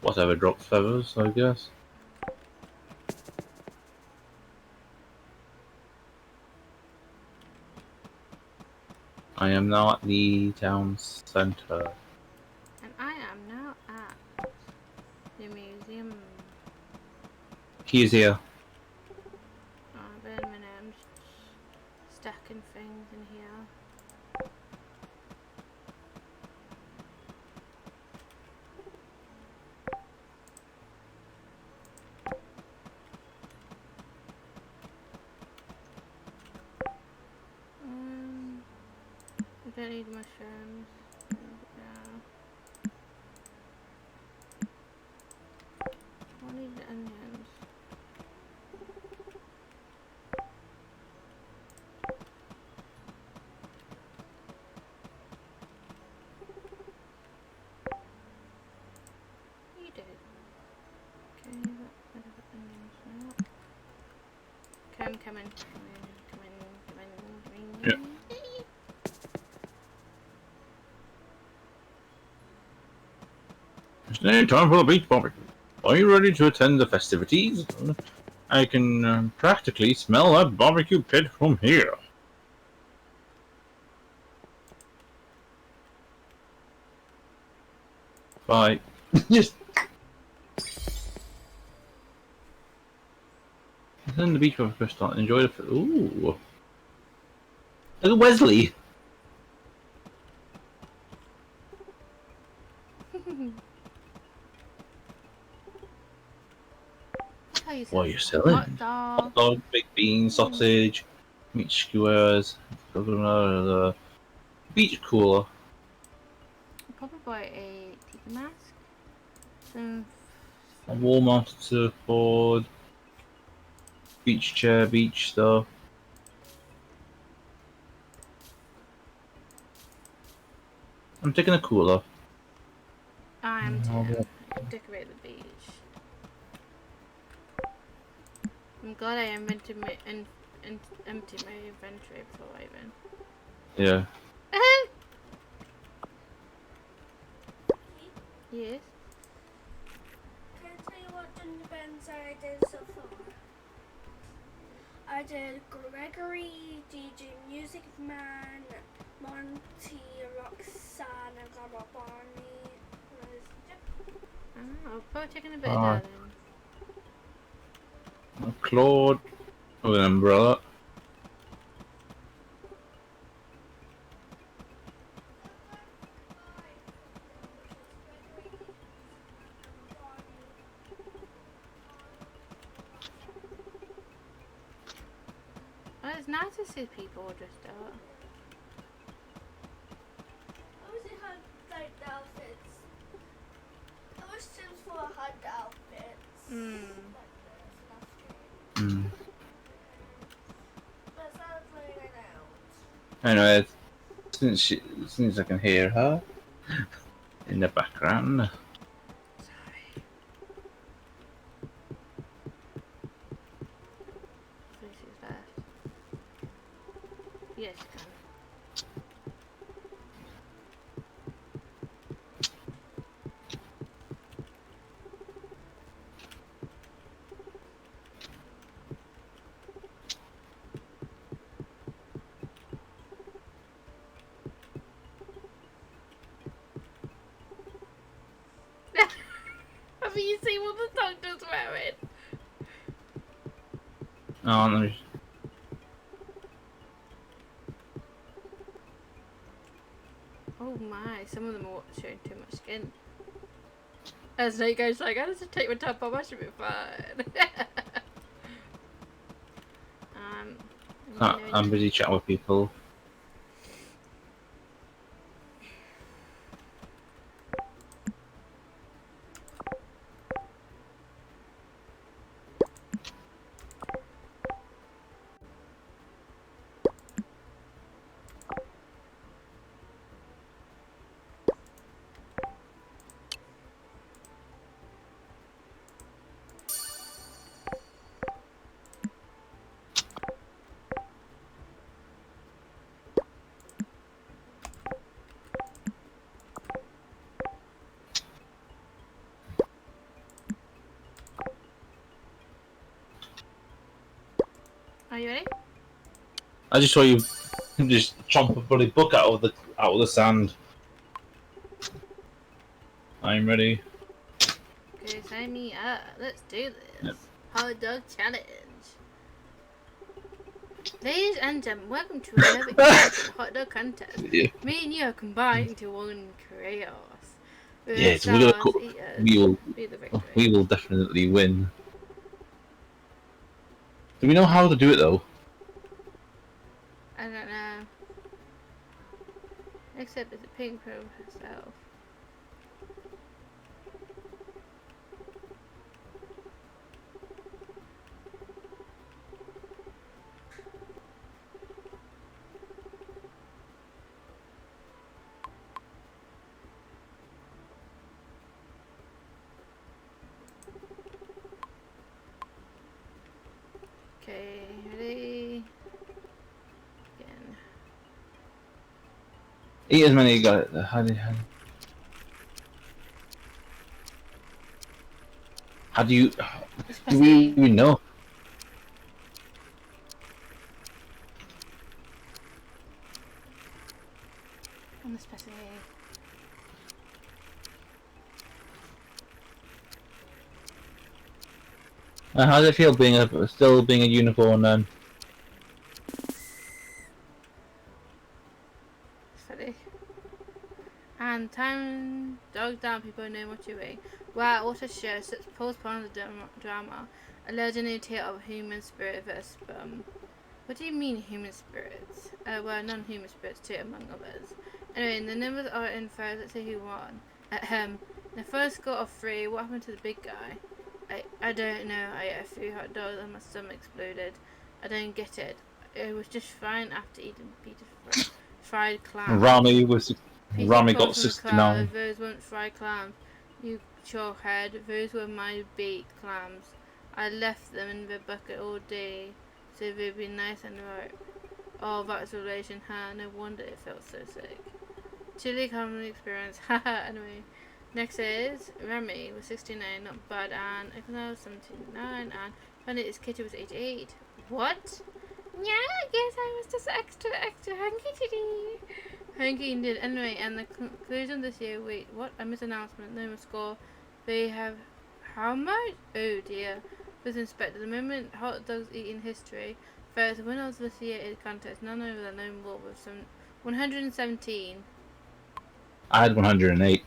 Whatever drops feathers, I guess. I am now at the town centre. And I am now at the museum. He's here. Wait a minute, I'm just stacking things in here. I don't need mushrooms. I need the onions. You did. Okay, where are the onions now? Come in. Come in. Yeah. It's now time for the beach barbecue. Are you ready to attend the festivities? I can practically smell that barbecue pit from here. Bye. Just attend the beach barbecue restaurant. Enjoy the. Ooh. Look at Wesley. What are you selling? Hot dog. Hot dog, baked beans, sausage, meat skewers, beach cooler. I'll probably buy a tiki mask. Some. A wall mounted surfboard, beach chair, beach stuff. I'm taking a cooler. I am too. Decorate the beach. I'm glad I empty my inventory before I even. Yeah. Yes. Can I tell you what Dungeon Bands I did so far? I did Gregory, DJ Music Man, Monty, Roxanne, and Grandma Barney. I'll probably taking a bit of Alright. that then. Claude with an umbrella. Well, it's nice to see people dressed up. I wish it had like the outfits. I wish Sims 4 had the outfits. Like this, Mm. but it's not playing it out. Anyway, since I can hear her in the background. Sorry. This is that. Yes, you can. Have you seen what the doctor's wearing? Oh, let me... Oh my, some of them are showing too much skin. As Nate goes like, I just take my top off, I should be fine. I'm busy chatting with people. Are you ready? I just saw you just chomp a bloody book out of the sand. I'm ready. Okay, sign me up. Let's do this. Yep. Hot dog challenge. Ladies and gentlemen, welcome to another exciting hot dog contest. Yeah. Me and you are combined into one chaos. Yes, we're gonna cook. We will definitely win. Do we know how to do it though? I don't know. Except it's a pink pro herself. Okay, ready? Again. Eat as many you got it. How do you? Do we even know? On the specific. How does it feel still being a unicorn then? Steady. And time dog down, people know what you're doing. Wow, what a show. Such postponed drama. A legendary tale of human spirit versus What do you mean human spirits? Well, non-human spirits too, among others. Anyway, the numbers are in first. Let's see who won. The first score of 3. What happened to the big guy? I don't know. I ate a few hot dogs and my stomach exploded. I don't get it. It was just fine after eating Peter's fried clams. Rami Peter got 69. Those weren't fried clams. You chorehead. Those were my baked clams. I left them in the bucket all day, so they'd be nice and ripe. Oh, that's relation, huh? No wonder it felt so sick. Chili common experience, haha. Anyway, next is Remy with 69, not bad, and Econo 79, and Planet Kitty was 88. What? Yeah, I guess I was just extra hungry today. Hungry indeed. Anyway, and the conclusion this year. Wait, what? I missed an announcement. No more score. They have how much? Oh dear. Was inspected. The moment hot dogs eating history. First, the winner of this year's contest. None other than no more with some 117. I had 108,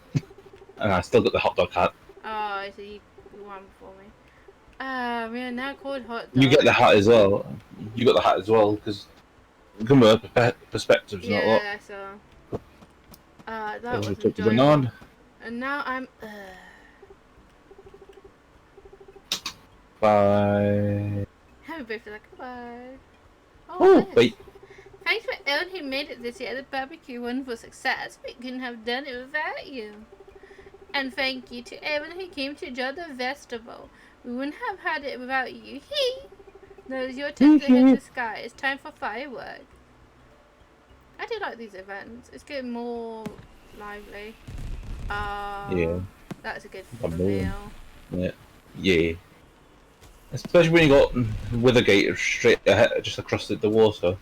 and I still got the hot dog hat. Oh, so you won before me. We are now called hot dogs. You get the hat as well. You got the hat as well because come perspectives, not what. Yeah, I saw. That was Took the enjoyable. banana. And now I'm. Bye. Happy birthday, like bye. Oh, nice. wait. Thanks for everyone who made it this year. The barbecue wonderful success. We couldn't have done it without you. And thank you to everyone who came to enjoy the festival. We wouldn't have had it without you. Now it's your turn to hit the sky. It's time for fireworks. I do like these events. It's getting more lively. Yeah. That's a good Boom. meal. Yeah. Especially when you got Withergate straight ahead, just across the water.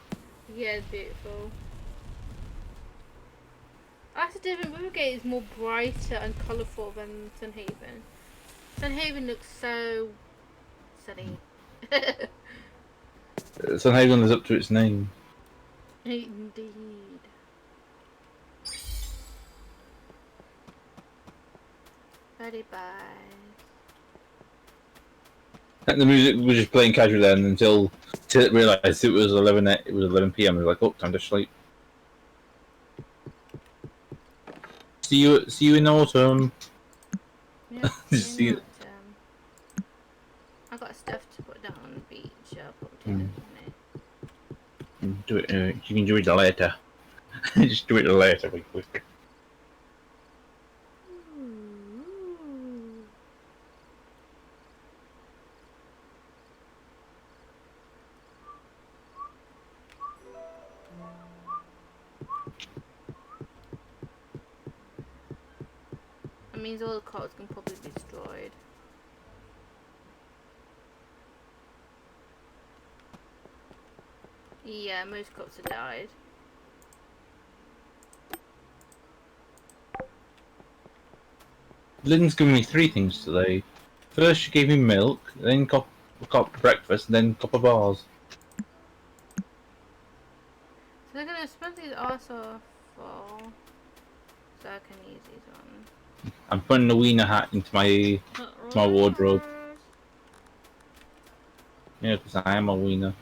Yeah, it's beautiful. That's different. Withergate is more brighter and colourful than Sunhaven. Sunhaven looks so sunny. Sunhaven lives up to its name. Indeed. Bye bye. And the music was just playing casually then until it realised it was 11 p.m. It was like, oh, time to sleep. See you in autumn. Yeah, See you. I got stuff to put down on the beach. I'll put it in a minute. Do it. You can do it later. Just do it later. Quick. That means all the cards can probably be destroyed. Yeah, most cops have died. Lynn's given me 3 things today. First, she gave me milk, then cop breakfast, and then copper bars. So they're gonna spend these also for, so I can use these ones. I'm putting the wiener hat into my wardrobe. Yeah, because I am a wiener.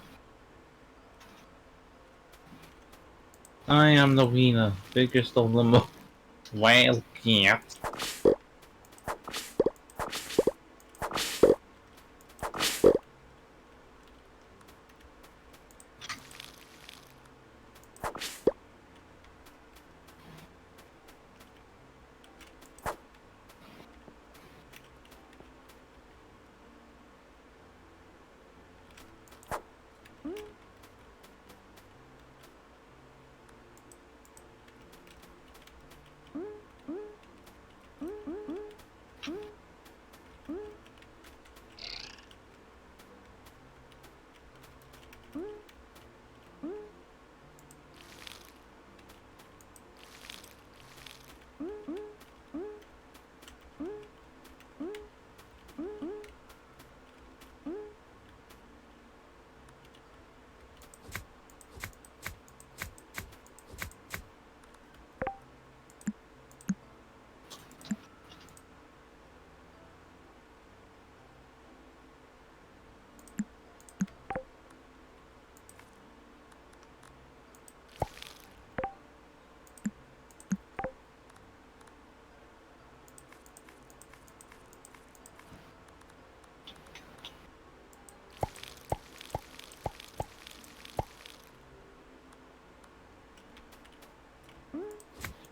I am the wiener, biggest of them all. Wild cat.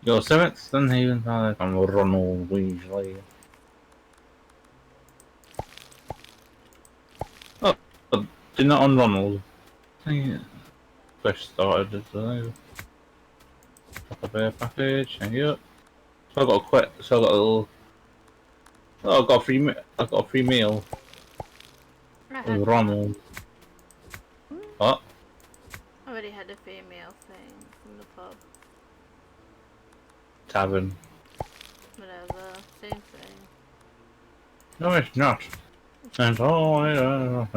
Your 7th Sunhaven Father from Ronald Weasley. Oh, did not on Ronald. Fresh started. Pop a bear package. Hang it up. So I got a So I got a little. Oh, I got a free. I got a free meal. With Ronald. What? I already had a female thing from the pub. Tavern. Whatever, same thing. No, it's not. And oh,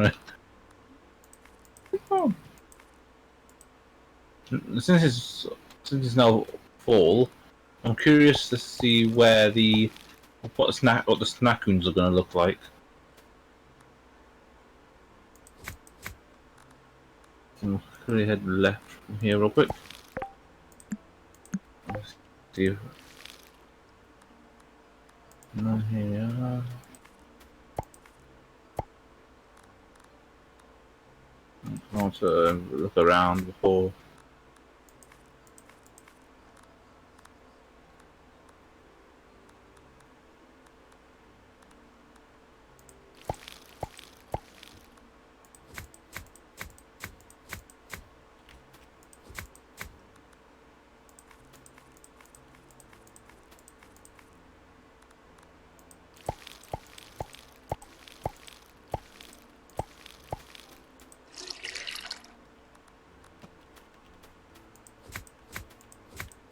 since it's now fall, I'm curious to see where what the snackoons are going to look like. I'm going to head left from here real quick. Let's see if no here. I want to look around before.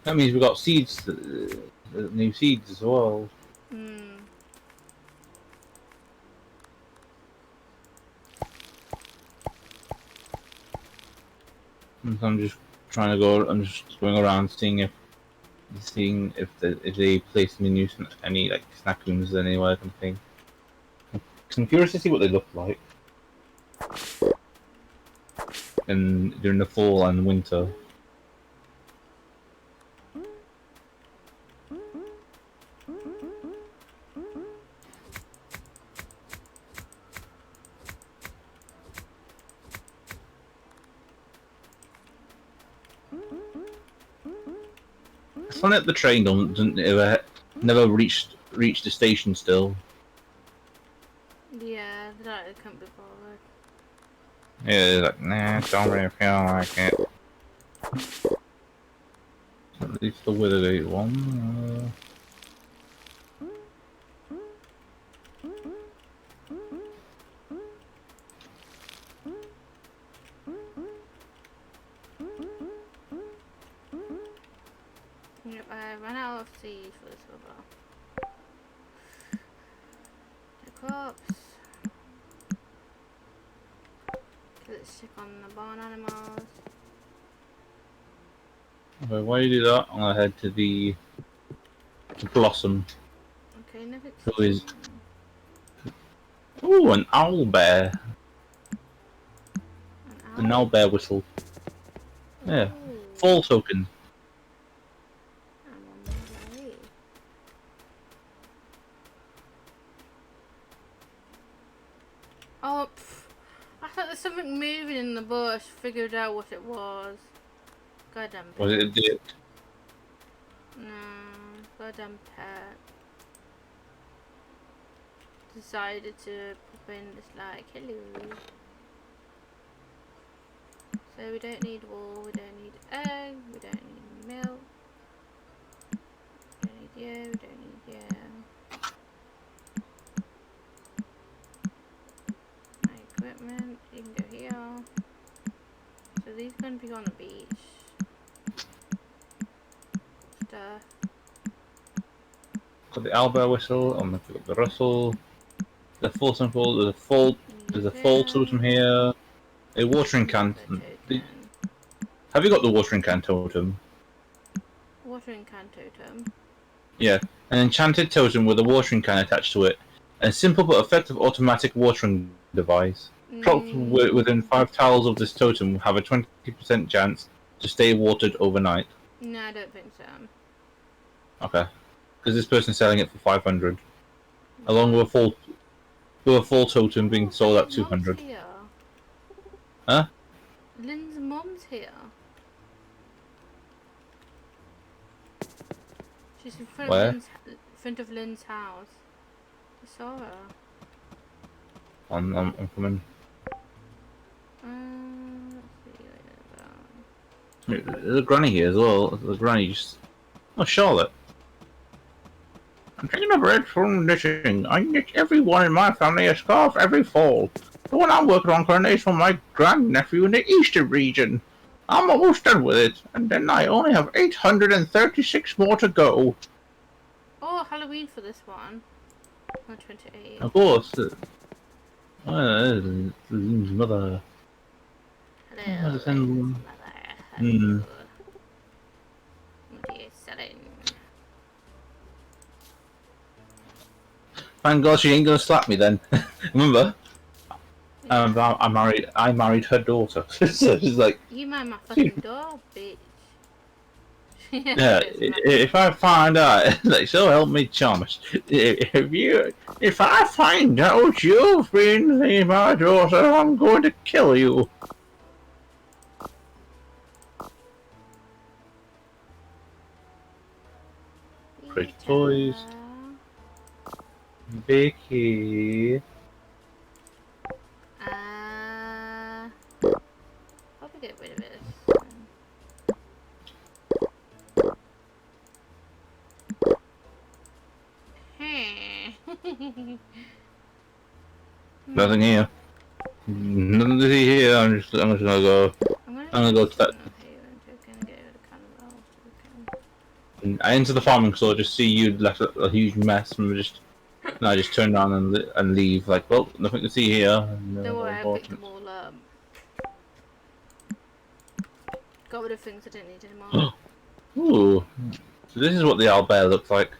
That means we've got seeds, new seeds as well. Hmm. And so I'm just trying to go. I'm just going around seeing if they place any like snack rooms anywhere kind of thing. 'Cause I'm curious to see what they look like. And during the fall and winter. It's funny that the train doesn't never reached the station still. Yeah, that it can't be bothered. Yeah, it's like, nah, don't really feel like it. At least the Withergate one. Yep, I ran out of seeds for this rubber. The crops. Cause it's sick on the barn animals. Okay, while you do that, I'm gonna head to the Blossom. Okay, never. Who is? Ooh, an owl bear. An owl bear whistle. Yeah. Ooh. Fall token. I'm on my way. Oh, I thought there's something moving in the bush. Figured out what it was. Goddamn pet. Was it a deer? No, goddamn pet. Decided to pop in just like, hello. So we don't need wool, we don't need egg, we don't need milk. We don't need you, we don't need you. My equipment, you can go here. So these are going to be on the beach. Stuff. Got the owl bear whistle. I'm gonna pick up the rustle. The full simple. There's a full totem here. A watering can. Have you got the watering can totem? Watering can totem. Yeah, an enchanted totem with a watering can attached to it. A simple but effective automatic watering device. Crops within 5 tiles of this totem have a 20% chance to stay watered overnight. No, I don't think so. Okay, because this person's selling it for 500, along with a full totem being sold at 200. Here. Huh? Lynn's mom's here. She's in front Where? of front of Lynn's house. I saw her. I'm coming. Let's see. There's a granny here as well. The granny just. Oh, Charlotte. I'm taking a break from knitting. I knit everyone in my family a scarf every fall. The one I'm working on currently is for my grandnephew in the eastern region. I'm almost done with it, and then I only have 836 more to go. Oh, Halloween for this one. 128. Of course. Lynn's mother. Hello. Lynn's Lynn's mother. mother. Hmm. What are you selling? Thank God she ain't gonna slap me then. Remember? I married her daughter. So she's like, You mind my fucking door, bitch. yeah. If I find out, like, so help me, Thomas. If I find out you've been seeing my daughter, I'm going to kill you. Pretty toys. Vicky. Probably get rid of it. Nothing here. Nothing to see here. I'm just gonna go. I'm gonna go to that. I enter the farming store, just see you left a huge mess, and I just turn around and leave. Like, well, nothing to see here. Don't worry, I picked them all up. Got rid of things I didn't need anymore. Ooh. So this is what the owlbear looks like.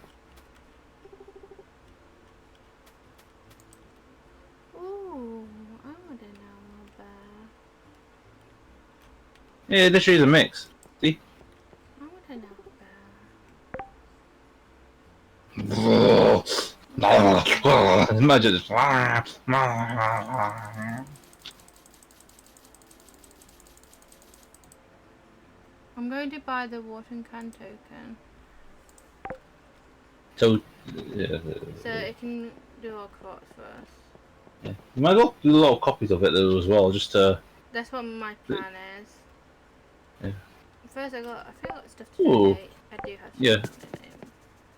Ooh, I want an owl bear. Yeah, literally is a mix. See? I want an owl Imagine this. I'm going to buy the watering can token. So, So it can do our crops for us. yeah. You might as well do a lot of copies of it though as well, just to. That's what my plan is. Yeah. First, I feel I got stuff to Ooh. donate. I do have stuff Yeah. to donate.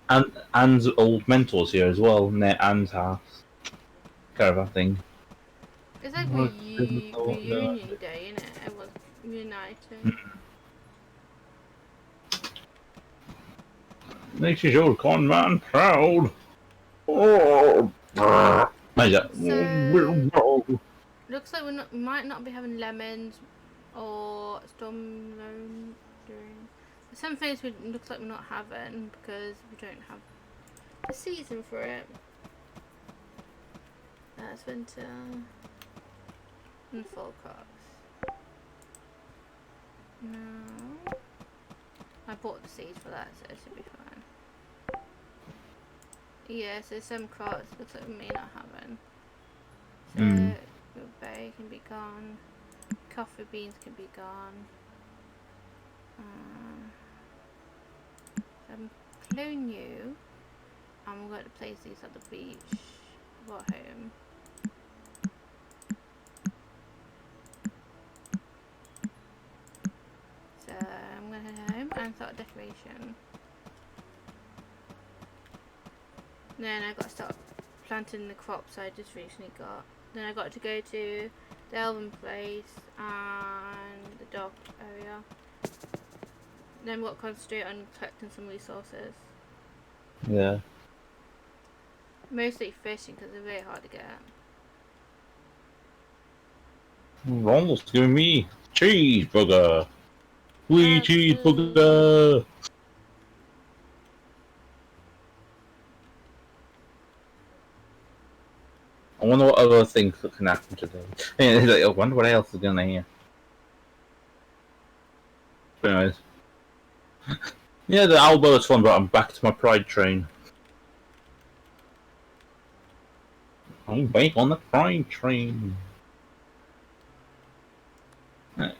And Anne's old mentors here as well, near Anne's house. Caravan thing. It's like What? reunion day, isn't it? Everyone's uniting. Makes your old con man proud. Oh. So- Looks like we might not be having lemons or storm loan during. Some things looks like we're not having because we don't have the season for it. That's winter and fall crops. No, I bought the seeds for that, so it should be fine. Yeah, so some crops looks like we may not have them. So blueberry can be gone. Coffee beans can be gone. So I'm clone you. I'm going to place these at the beach. Or at home. So I'm going to head home and start decoration. Then I got to start planting the crops I just recently got. Then I got to go to the Elven place and the dog area. Then we've got to concentrate on collecting some resources. Yeah. Mostly fishing because they're very hard to get. Ronald's giving me cheeseburger. Wee cheeseburger. I wonder what other things that can happen today. I wonder what else is going on here. But anyways. Yeah, the Albert's fun, but I'm back to my pride train. I'm back on the pride train. I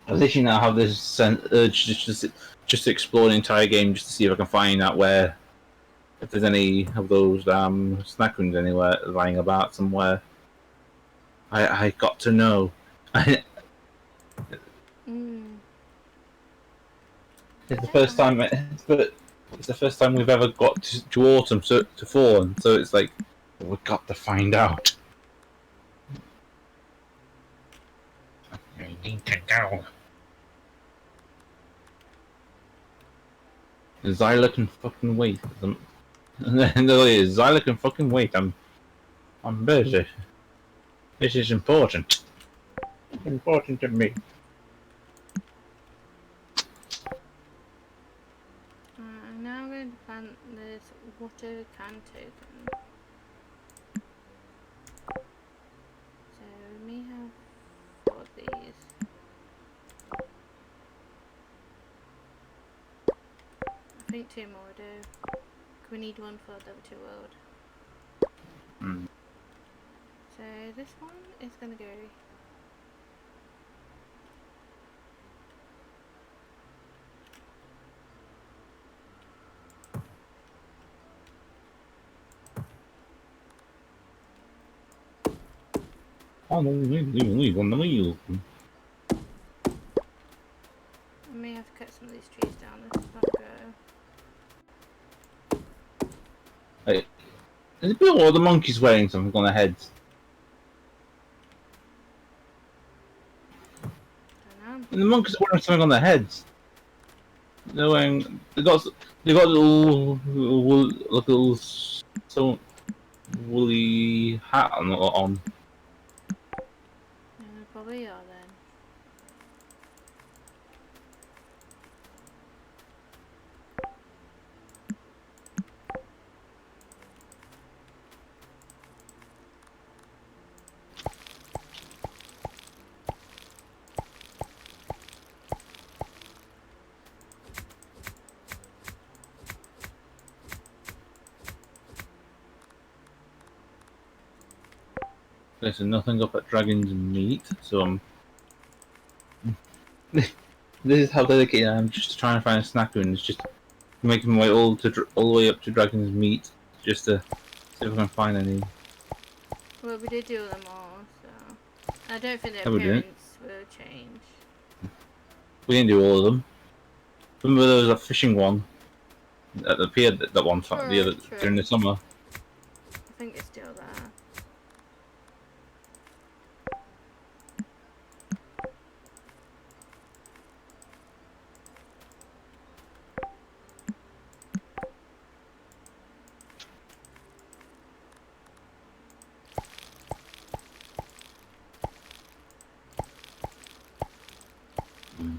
literally now have this urge just to explore the entire game just to see if I can find out if there's any of those snack rooms anywhere lying about somewhere. I got to know. It's the first time. It's the first time we've ever got to autumn to fall, and so it's like we've got to find out. I need to go. Zyla can fucking wait. Zyla can fucking wait. I'm busy. This is important. Important to me. Now I'm going to plant this water can token. So we have 4 of these. I think 2 more will do. We need one for the other 2 world. So this one is going to go. Oh, leave on the wheel. I may have to cut some of these trees down. This is not go. Hey, is it Bill or the monkey's wearing something on their heads? Don't know. And the monkeys are wearing something on their heads. They're wearing. They got little so woolly hat on. There's nothing up at Dragon's Meat, so this is how dedicated I am. Just trying to find a snack and it's just making my way all the way up to Dragon's Meat just to see if I can find any. Well, we did do them all, so I don't think their No, we didn't. appearance will change. We didn't do all of them. Remember there was a fishing one at the pier that one time the other True. during the summer. I think it's still there.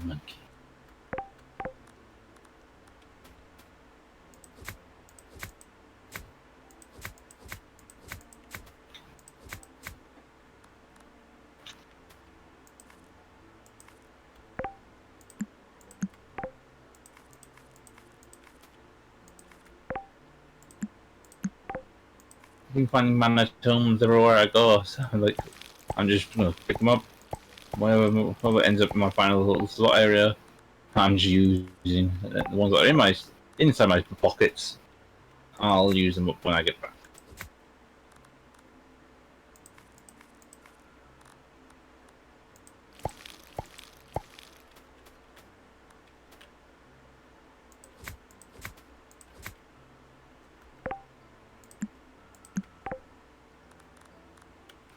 Monkey. I've been finding manatomes everywhere I go, so I'm just gonna pick them up. Whatever ends up in my final little slot area, I'm just using the ones that are inside my pockets. I'll use them up when I get back.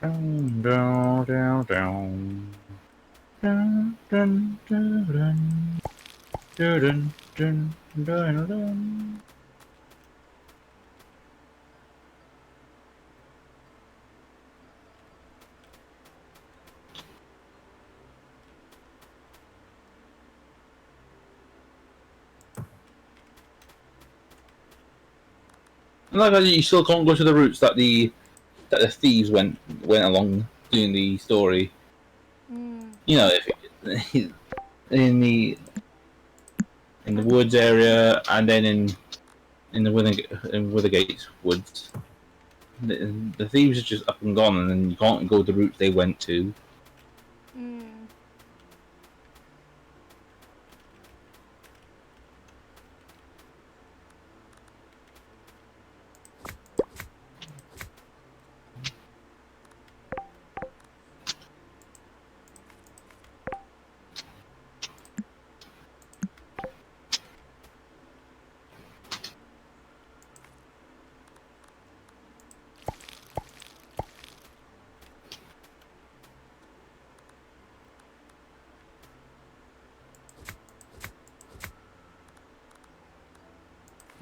Down, down, down, down. Dun, dun, dun, dun. Dun, dun, dun, dun, dun. And like I said, you still can't go to the routes that the thieves went along doing the story. You know, if in the woods area and then in the Withergates woods, the thieves are just up and gone, and then you can't go the route they went to.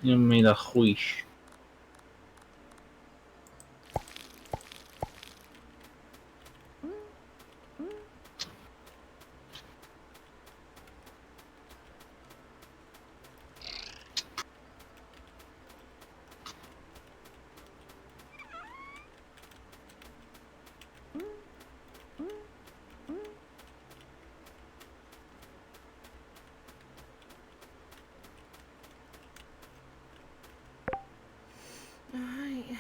You made a wish. Alright.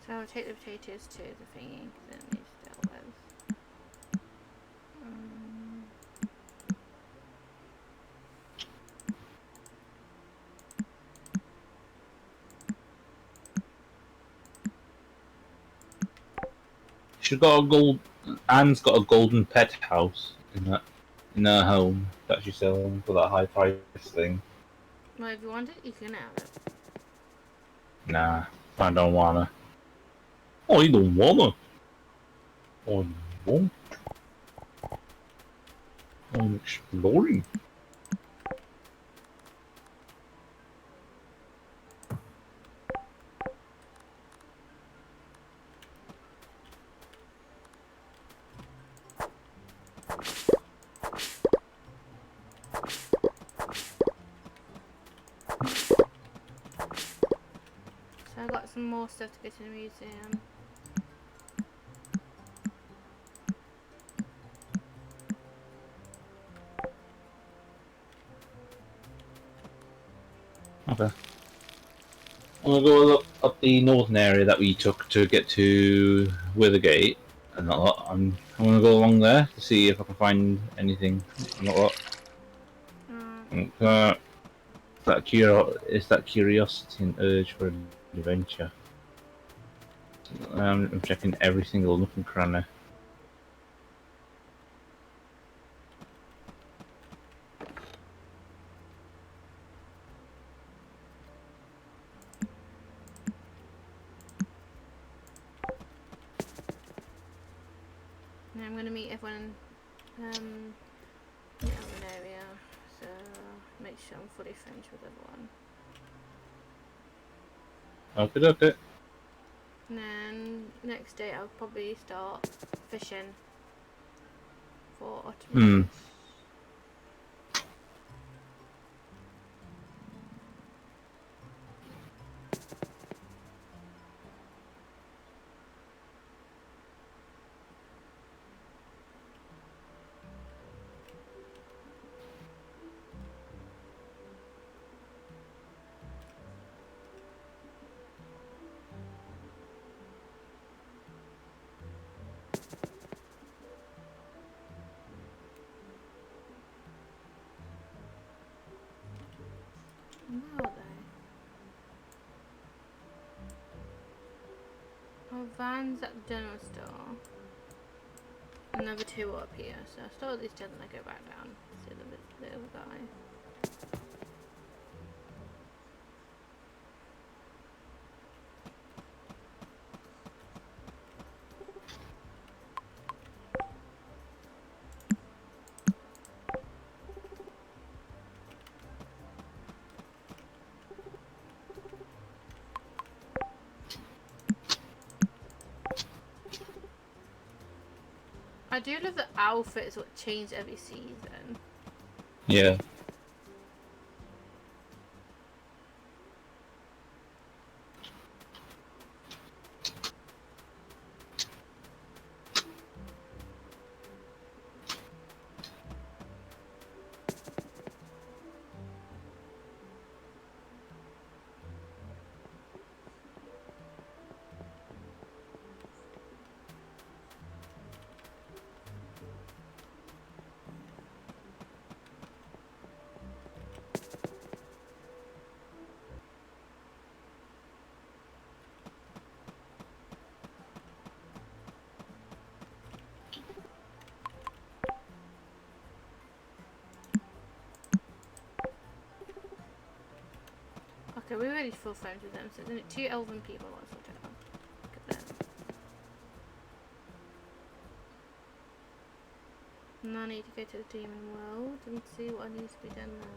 So I'll take the potatoes to the thingy, because it needs dealt with. She's got a gold. Anne's got a golden pet house in her home that she's selling for that high price thing. Well, if you want it, you can have it. Nah, I don't wanna. Oh, you don't wanna? Oh, you won't? I'm exploring. So I got some more stuff to go to the museum. Okay. I'm gonna go up the northern area that we took to get to Withergate, and I'm gonna go along there to see if I can find anything. Not a lot. It's that curiosity and urge for an adventure. I'm checking every single nook and cranny. Now I'm going to meet everyone in the other area, so make sure I'm fully friends with everyone. Okay. And then next day I'll probably start fishing for autumn fish. Where are they? Our van's at the general store. Another two are up here, so I'll start with these two and then I go back down. See the little guy. I do love the outfits what change every season. Yeah. Okay, we're already full friends with them, so there's only two elven people I'll sort out. Look at them. And I need to go to the demon world and see what needs to be done there.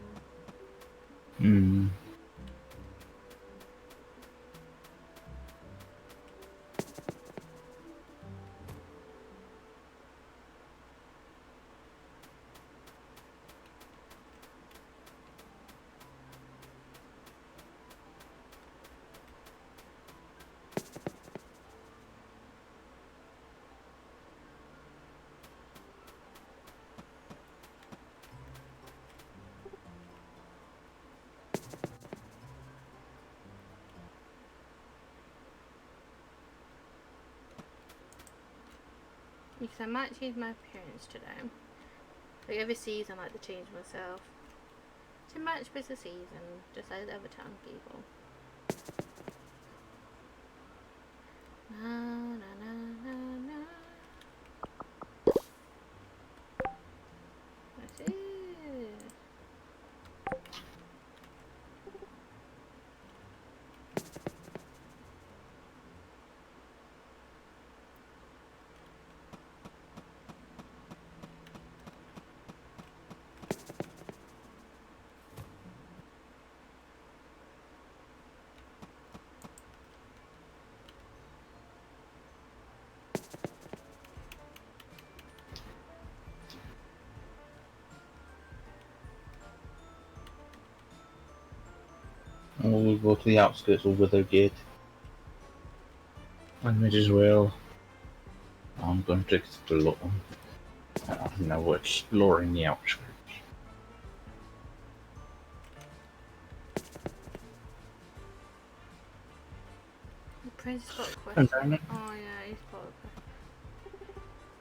Because I might change my appearance today. Like every season I like to change myself to match with the season, just like the other town people. Na, na, na, na, na. That's it. We'll go to the outskirts of Withergate. And might as well. I'm going to explore. Now we're exploring the outskirts. Prince has got a question. Oh yeah, he's got a question.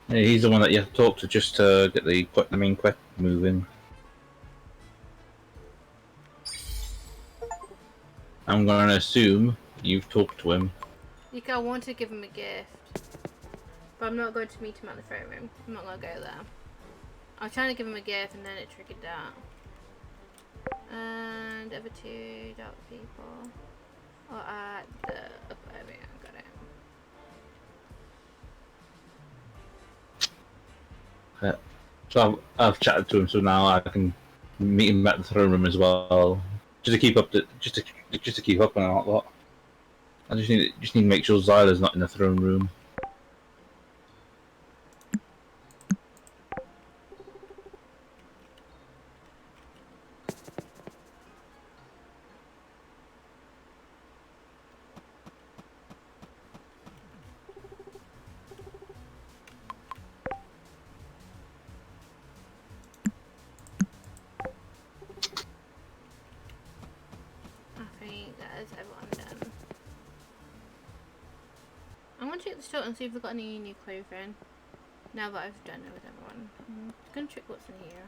Yeah, he's the one that you have to talk to just to get the main quest moving. I'm going to assume you've talked to him. I want to give him a gift, but I'm not going to meet him at the throne room. I'm not going to go there. I was trying to give him a gift and then it triggered that. And over to dark people. Or at the upper area. Got it. Yeah. So I've chatted to him, so now I can meet him at the throne room as well, just to keep up just to keep up on that lot. I just need to make sure Zyla's not in the throne room. I think that is everyone done. I'm going to check the store and see if we've got any new clothing. Now that I've done it with everyone. I'm going to check what's in here.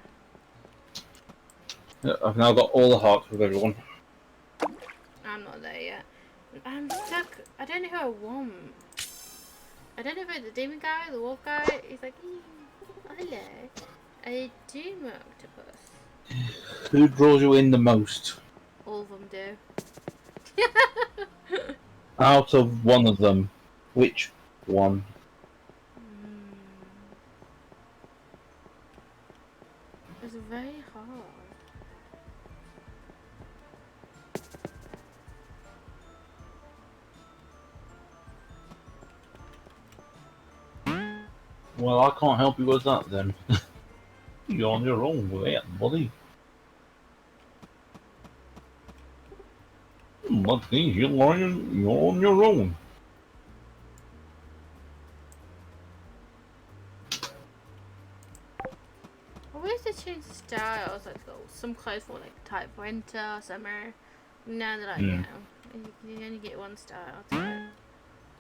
Yeah, I've now got all the hearts with everyone. I'm not there yet. I'm stuck. I don't know who I want. I don't know if it's the demon guy, the wolf guy. He's like, oh, hello. I do my octopus. Who draws you in the most? All of them do. Out of one of them, which one? It's very hard. Well, I can't help you with that then. You're on your own with it, buddy. Buddy, you're on your own. I wish they changed the styles. Like, some clothes for like type winter, summer. Now they're like, you know, you only get one style. So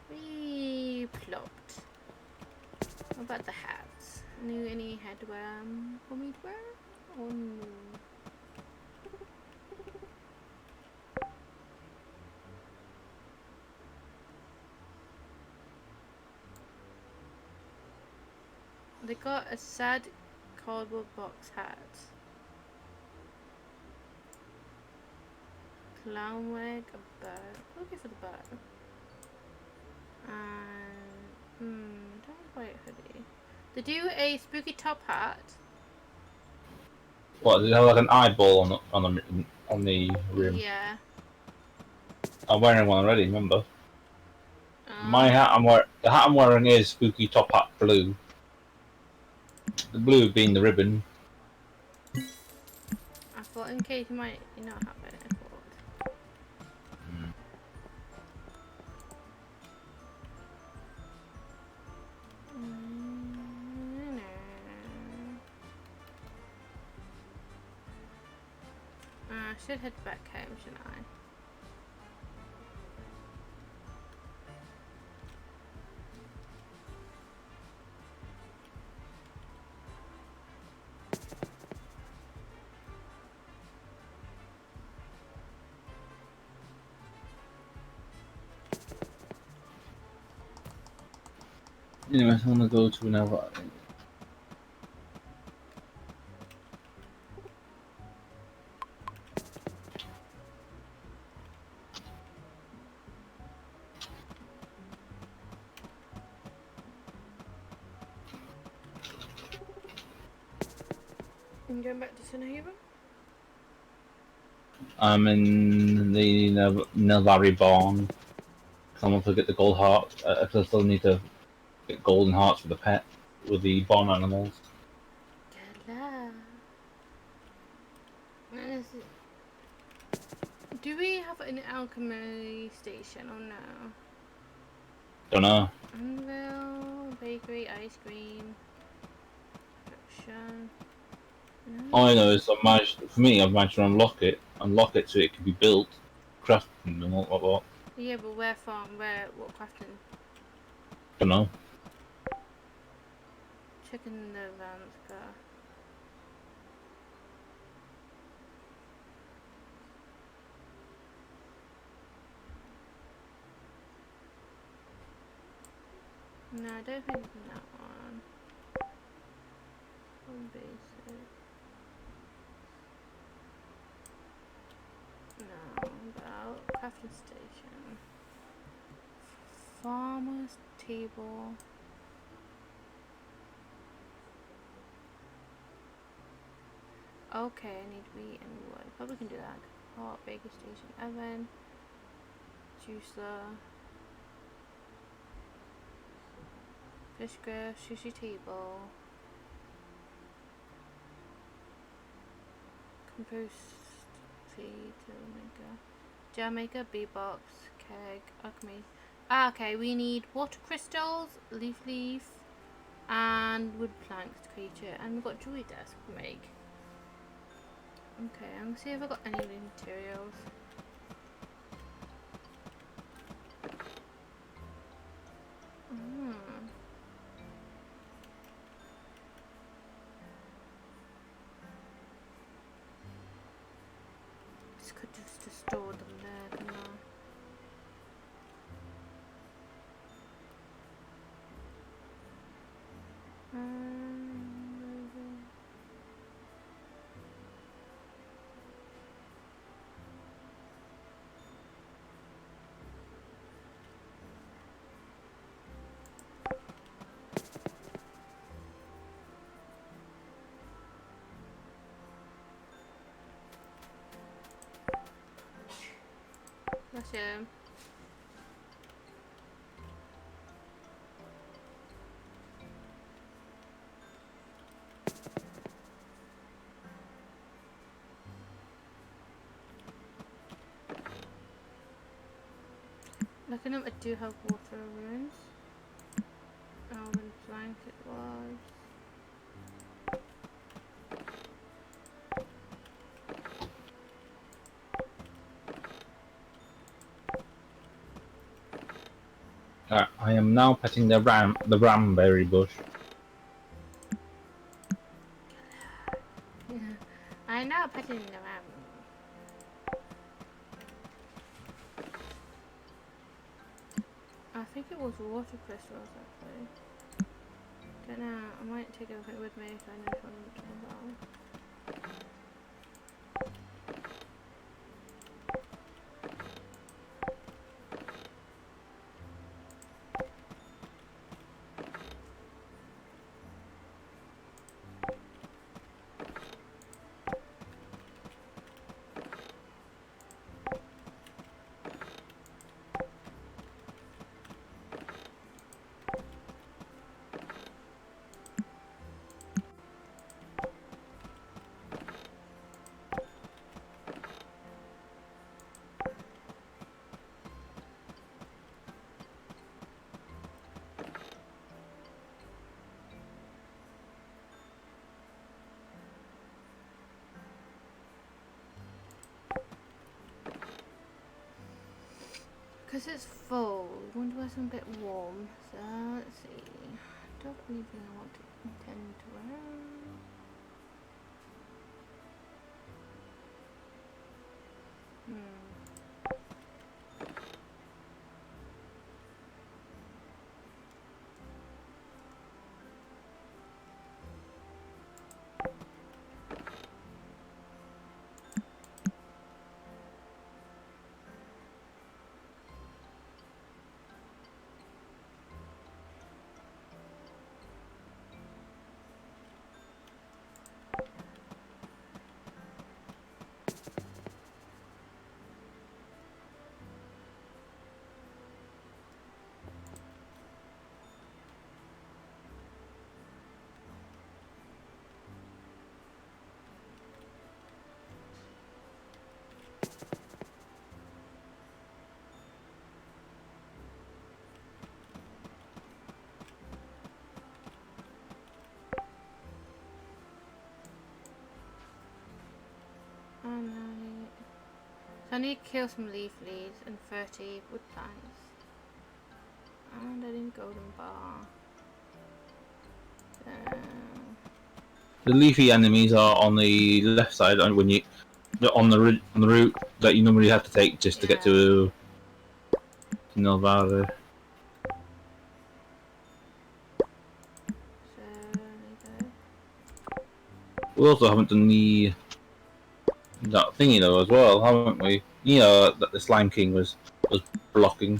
we plopped. What about the hats? Any headwear for me to wear? Oh no. They got a sad cardboard box hat. Clown wig, a bow. I'll go for the bow. And don't white hoodie. They do a spooky top hat. What? Does it have like an eyeball on the rim? Yeah. I'm wearing one already. Remember? My hat the hat I'm wearing is spooky top hat blue. The blue being the ribbon. I thought in case you might not have it. I thought. I should head back home, shouldn't I? Anyway, I'm gonna go to another. I'm going back to Sunhaven. I'm in the Nilvari barn. I'm going to get the gold heart. Because I still need to get golden hearts for the pet with the barn animals. Good luck. Where is it? Do we have an alchemy station or no? Don't know. Anvil, bakery, ice cream, production. No. All I know is I've managed to unlock it so it can be built, crafted and all that. Yeah, but where from? Where? What crafting? Don't know. Checking the vans car. No, I don't think it's in that one. One basic. No, about crafting station. Farmer's table. Okay, I need wheat and wood. Probably can do that. Hot baking station, oven, juicer, fish grill, sushi table, compost tea, tool maker, gel maker, bee box, keg, alchemy. Ah, okay, we need water crystals, leaf, and wood planks to create it, and we've got jewelry desk to make. Okay, I'm gonna see if I've got any of these materials. This could just to store them there, couldn't I? That's it. Looking up, I do have water runes. Almond blanket was. I am now petting the ramberry bush. I know petting the ram. I think it was water crystals actually. Don't know, I might take everything with me if I know which ones are. Because it's full, I wonder where some get warm. So let's see. Don't really think I want to intend to wear. So I I need to kill some leaf leaves and 30 wood planks. And I need golden bar. The leafy enemies are on the left side, and when you on the route that you normally have to take just to get to Novara. So there you go. We also haven't done that thingy though as well, haven't we? You know that the Slime King was blocking.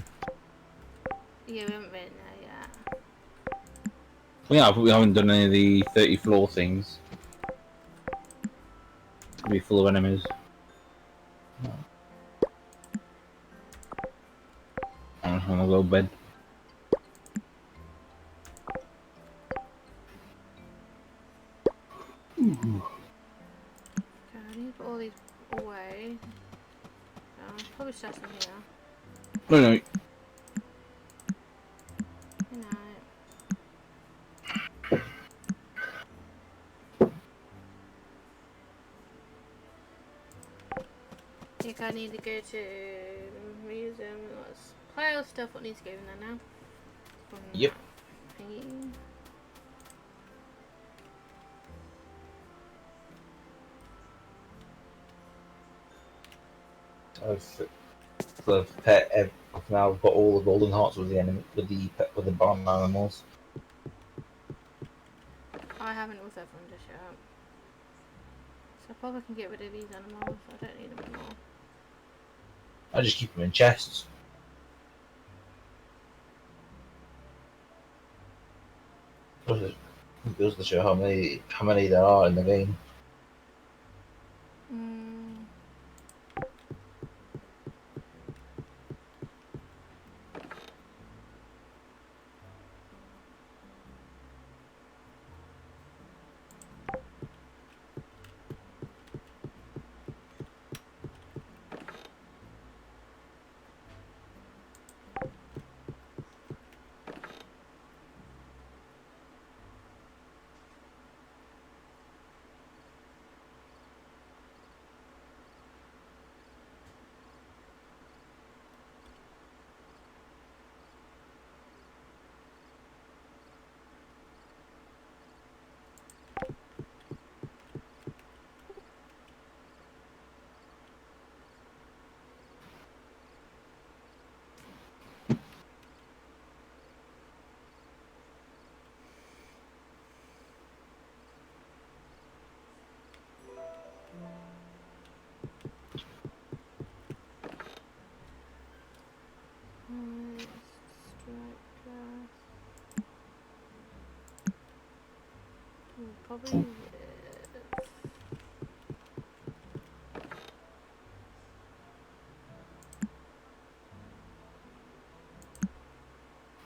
Yeah, we haven't been there yet. Yeah, but we haven't done any of the 30 floor things. It's gonna be full of enemies. I'm gonna go to bed. Okay, I need to put all these away. Probably stash them here. No, no. Good night. I think I need to go to the museum. There's a pile of stuff what needs to go in there now. From Yep. that thingy. I've now got all the golden hearts with the enemy, with the barn animals. I haven't with everyone just yet. So I probably can get rid of these animals. I don't need them anymore. I just keep them in chests. Goes to show how many there are in the game. Probably.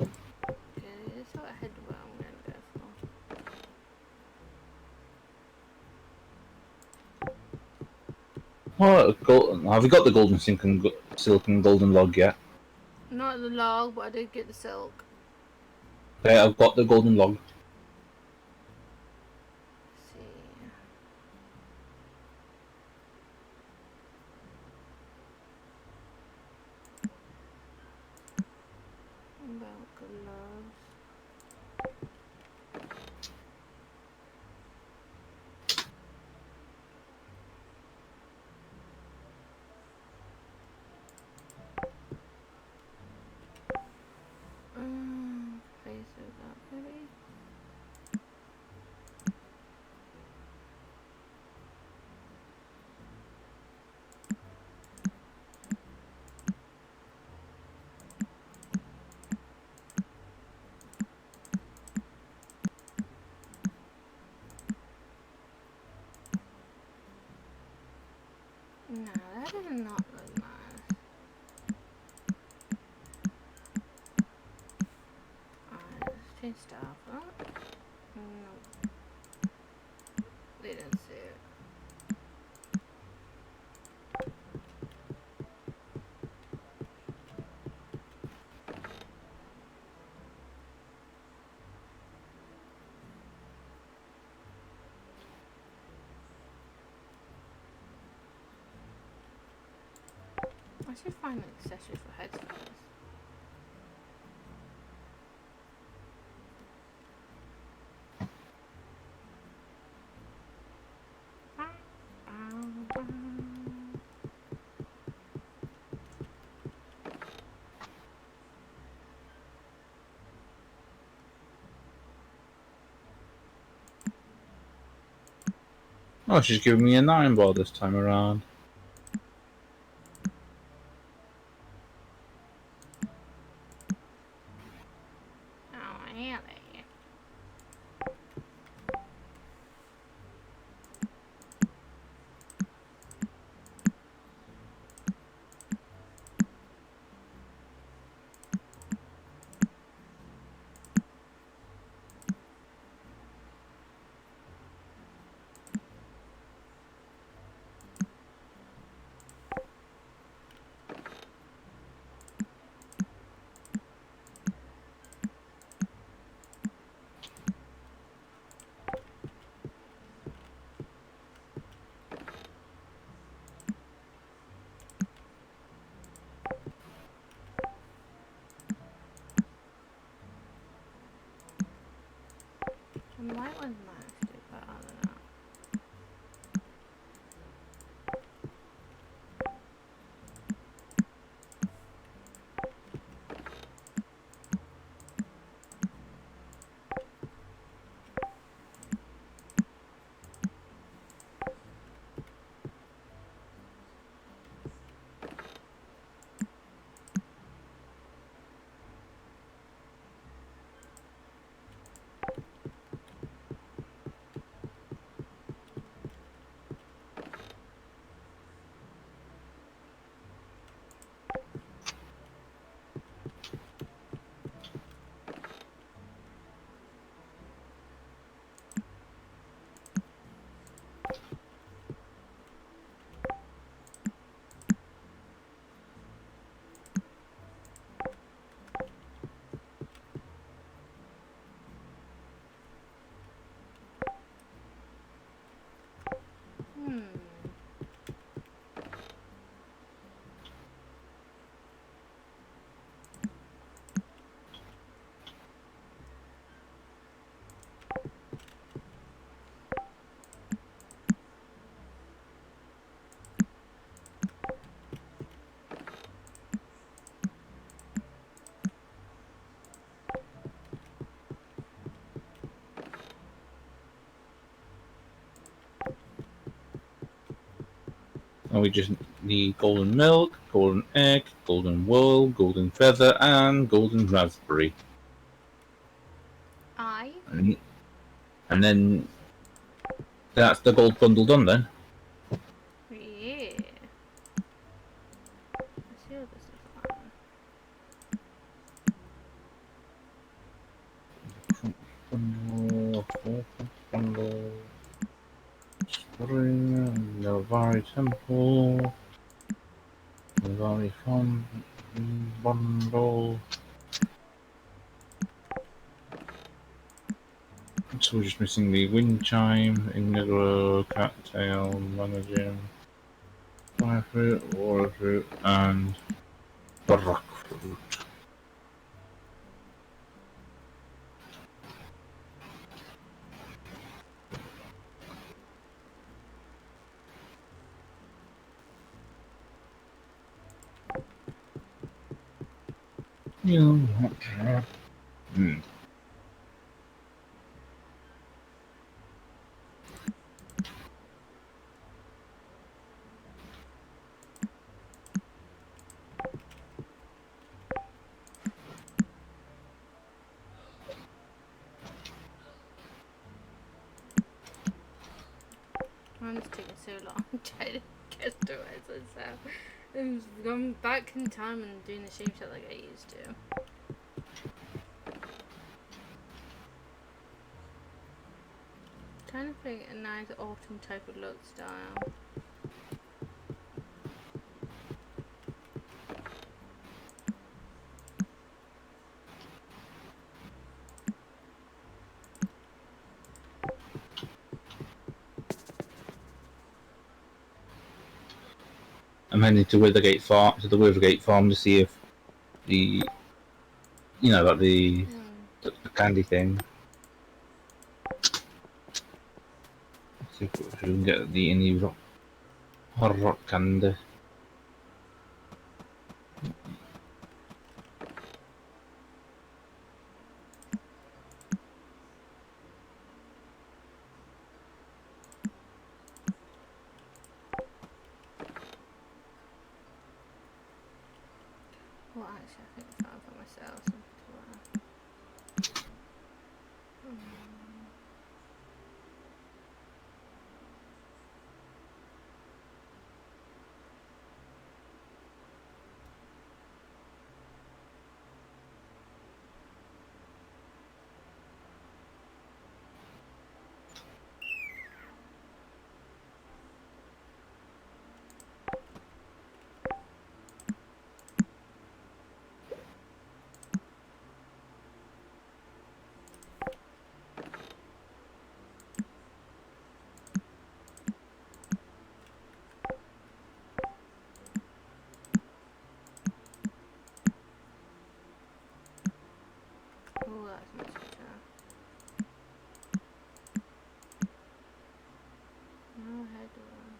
Okay, that's what I had what I'm gonna go for. Have you got the golden silk and golden log yet? Not the log, but I did get the silk. Okay, I've got the golden log. Let's see. About gloves. Faces up, maybe. No, that does not look nice. Alright, let's change stuff up. No. They didn't see it. I should find an accessory for heads first. Oh, she's giving me a 9 ball this time around. Oh, really? And the white one's nasty, but I don't know. Hmm. And we just need golden milk, golden egg, golden wool, golden feather, and golden raspberry. I? And then that's the gold bundle done then. Yeah. Let's see what this is on. Bundle. Spring, Nilvari Temple, Nilvari Farm Bundle. So we're just missing the wind chime, indigo, cattail, managing, fire fruit, water fruit, and the rock fruit. Hmm. Mine's taking so long trying to get through it. So I'm going back in time and doing the shape shot like I used to. Trying to pick a nice autumn type of look style. I'm heading to Withergate Farm, to see if the, about the candy thing. See if we can get the any rock candy. Well, actually, I think I found for myself something to wear. Oh, that's much better. No head one.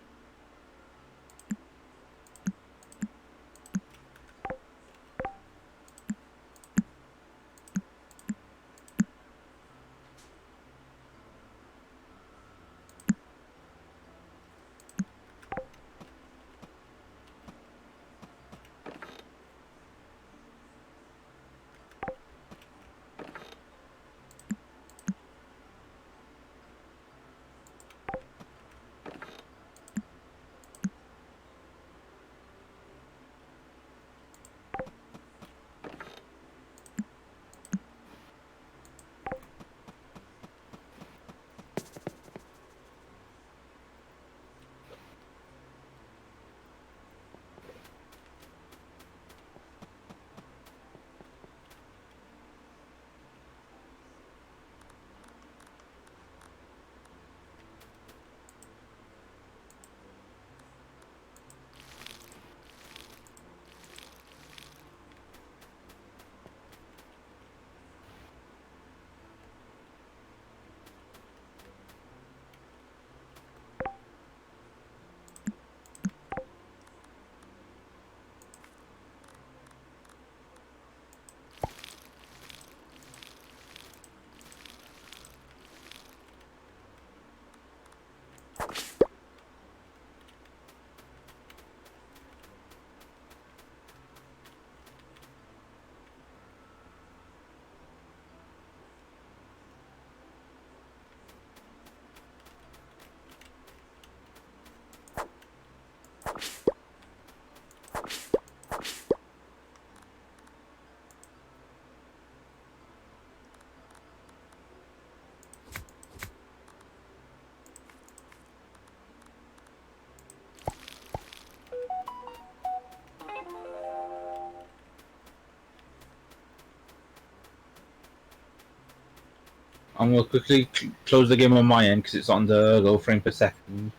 I'm going to quickly close the game on my end because it's on the low frame per second.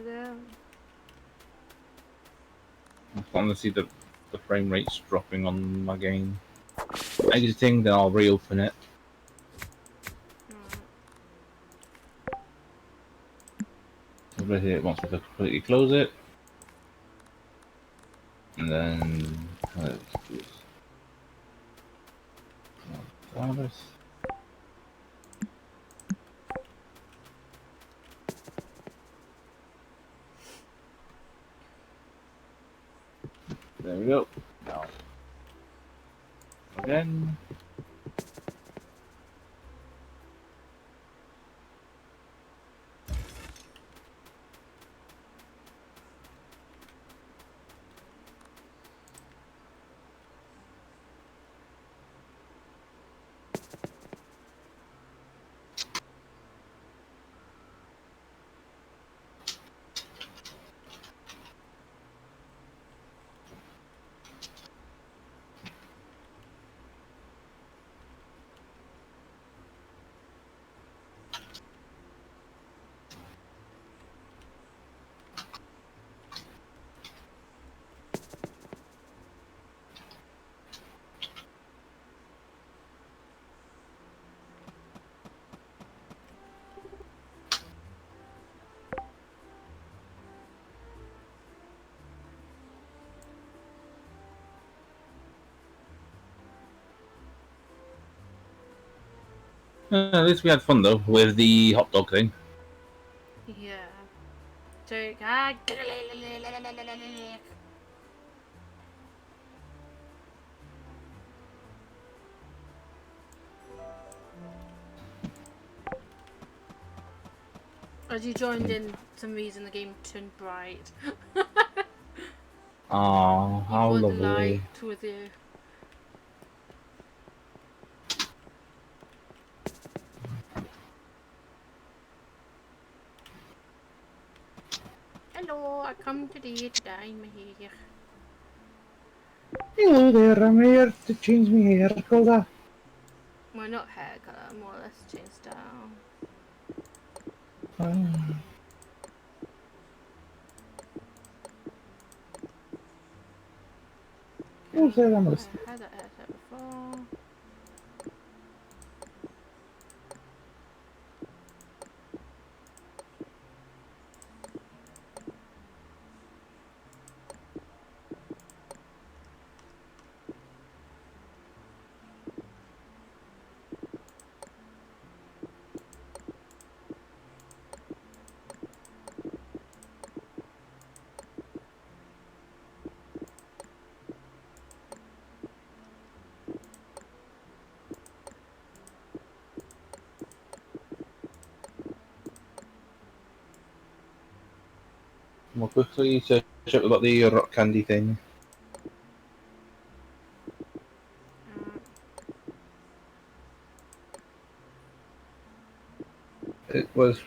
Yeah. I'm starting to see the frame rates dropping on my game. Exiting, then I'll reopen it. So right here, it wants me to completely close it. And then... let's do this. There we go. Now, again. At least we had fun though with the hot dog thing. Yeah. So, as you joined in, for some reason the game turned bright. Oh, You how brought the lovely. light with you. Hello, I come today to dye my hair. Hello there, I'm here to change my hair colour. Well, not hair colour, more or less change style. Who's there? I'm I listening. had that haircut before. We'll quickly search up about the rock candy thing. It was.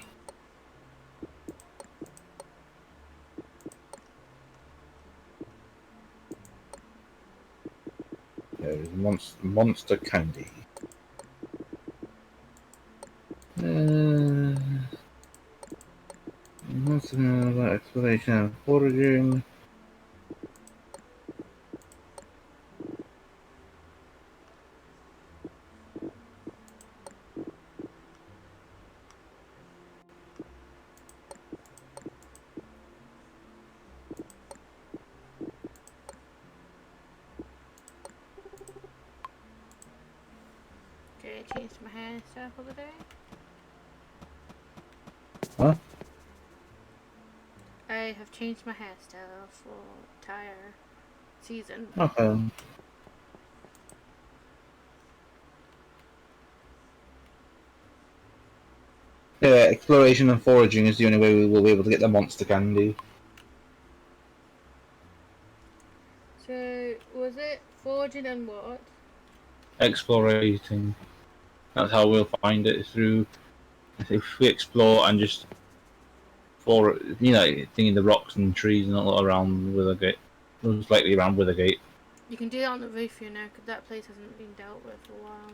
It was monster candy. What's about exploration and foraging? Okay, I changed my hairstyle for the day. Huh? I have changed my hairstyle for entire season. Okay. Yeah, exploration and foraging is the only way we will be able to get the monster candy. So, was it foraging and what? Explorating. That's how we'll find it, through if we explore and just thinking the rocks and trees and all around Withergate. Most likely around Withergate. You can do that on the roof, you know, because that place hasn't been dealt with for a while.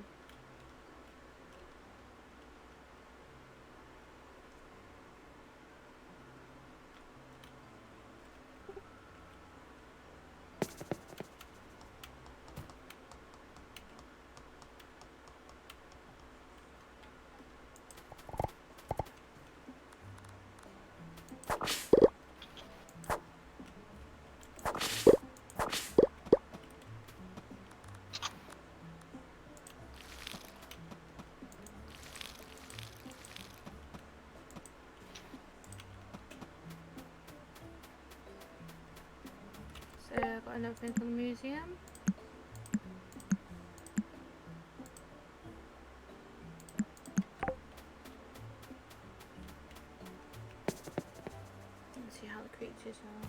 So, I've got another thing from the museum. Let's see how the creatures are.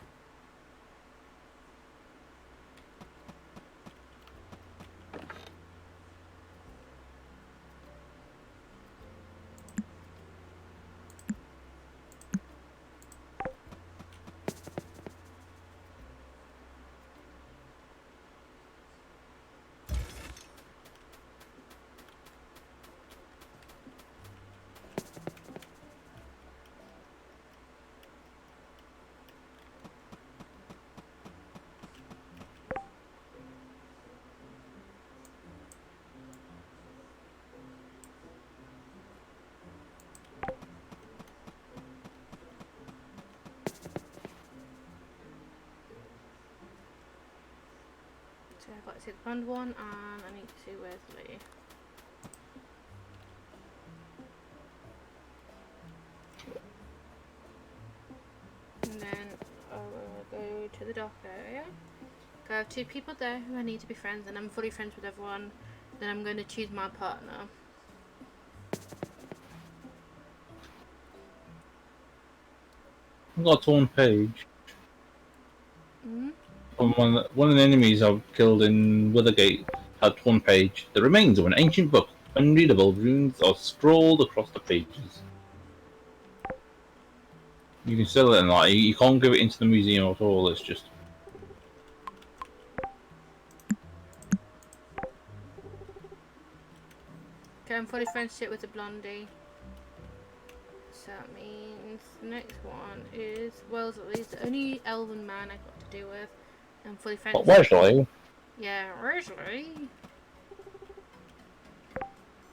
So I've got to see the pond one, and I need to see where's Lee. the dark area. I have 2 people there who I need to be friends, and I'm fully friends with everyone. Then I'm going to choose my partner. I've got a torn page. Mm? From one of the enemies I've killed in Withergate had torn page. The remains of an ancient book. Unreadable runes are scrawled across the pages. You can sell it and like you can't give it into the museum at all. It's just Okay, I'm fully friendship with the blondie. So that means the next one is Wellesley. The only elven man I got to do with. I'm fully friendship. Wesley. Yeah, Wesley.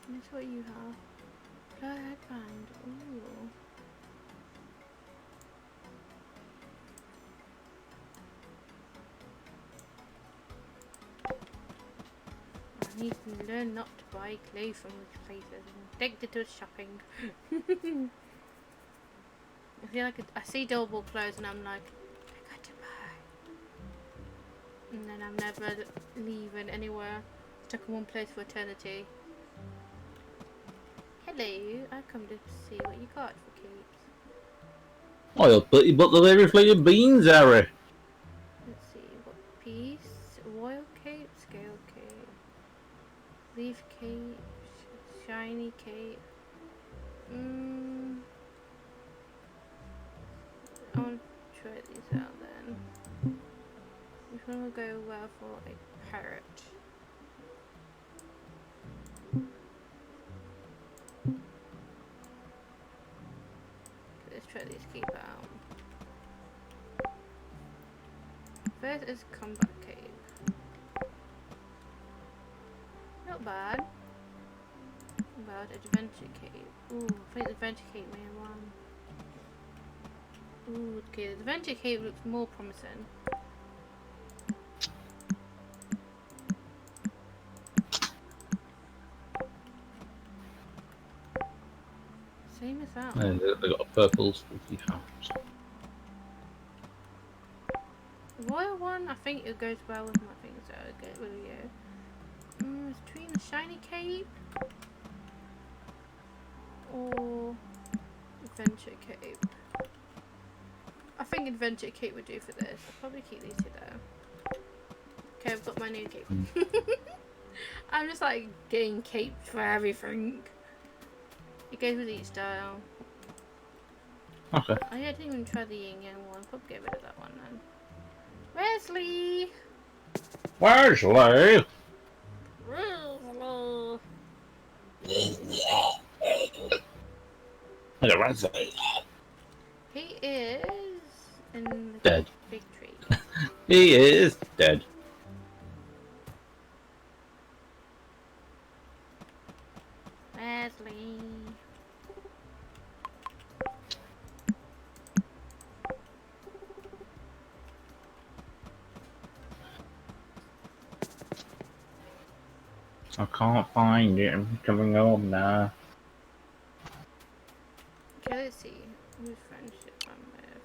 That's what you have. Blood headband. Ooh. I need to learn not to buy clothes from these places. I'm addicted to shopping. I feel like I see double clothes and I'm like, I got to buy. And then I'm never leaving anywhere. Stuck in one place for eternity. Hello, I come to see what you got for keeps. Oh, but the very reflected beans, Harry. Let's see, what piece? Royal cape, scale cape, leaf cape, shiny cape. I want to try these out then. Which one will go well for a parrot? Let's try these cape out. First is combat cape. Not bad. Bad adventure cape. Ooh, I think the adventure cape may have one. Ooh, okay, the adventure cape looks more promising. Same as that. And they got a purple spooky house. The royal one, I think it goes well with my things, so I'll get with you. It's between the shiny cape or adventure cape. I think adventure cape would do for this. I'll probably keep these 2 there. Okay, I've got my new cape. I'm just like getting caped for everything. It goes with each style. Okay. Oh yeah, I didn't even try the yin yang one. Probably get rid of that one then. Wesley! Wesley. Wesley. He is in the Dead. big tree. He is dead. Wesley. I can't find it. I'm coming home now. Okay, let's see. Whose friendship I'm with.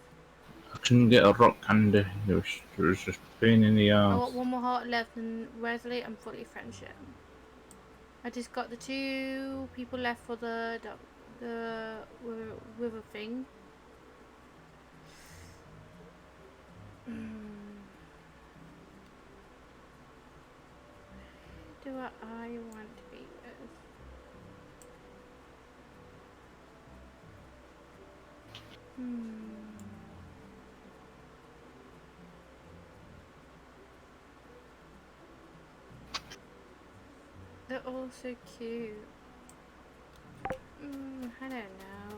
I couldn't get a rock candy. It was just a pain in the I ass. got one more heart left and Wesley, I'm fully friendship. I just got the 2 people left for the river thing. Do I want to be with? They're all so cute. I don't know.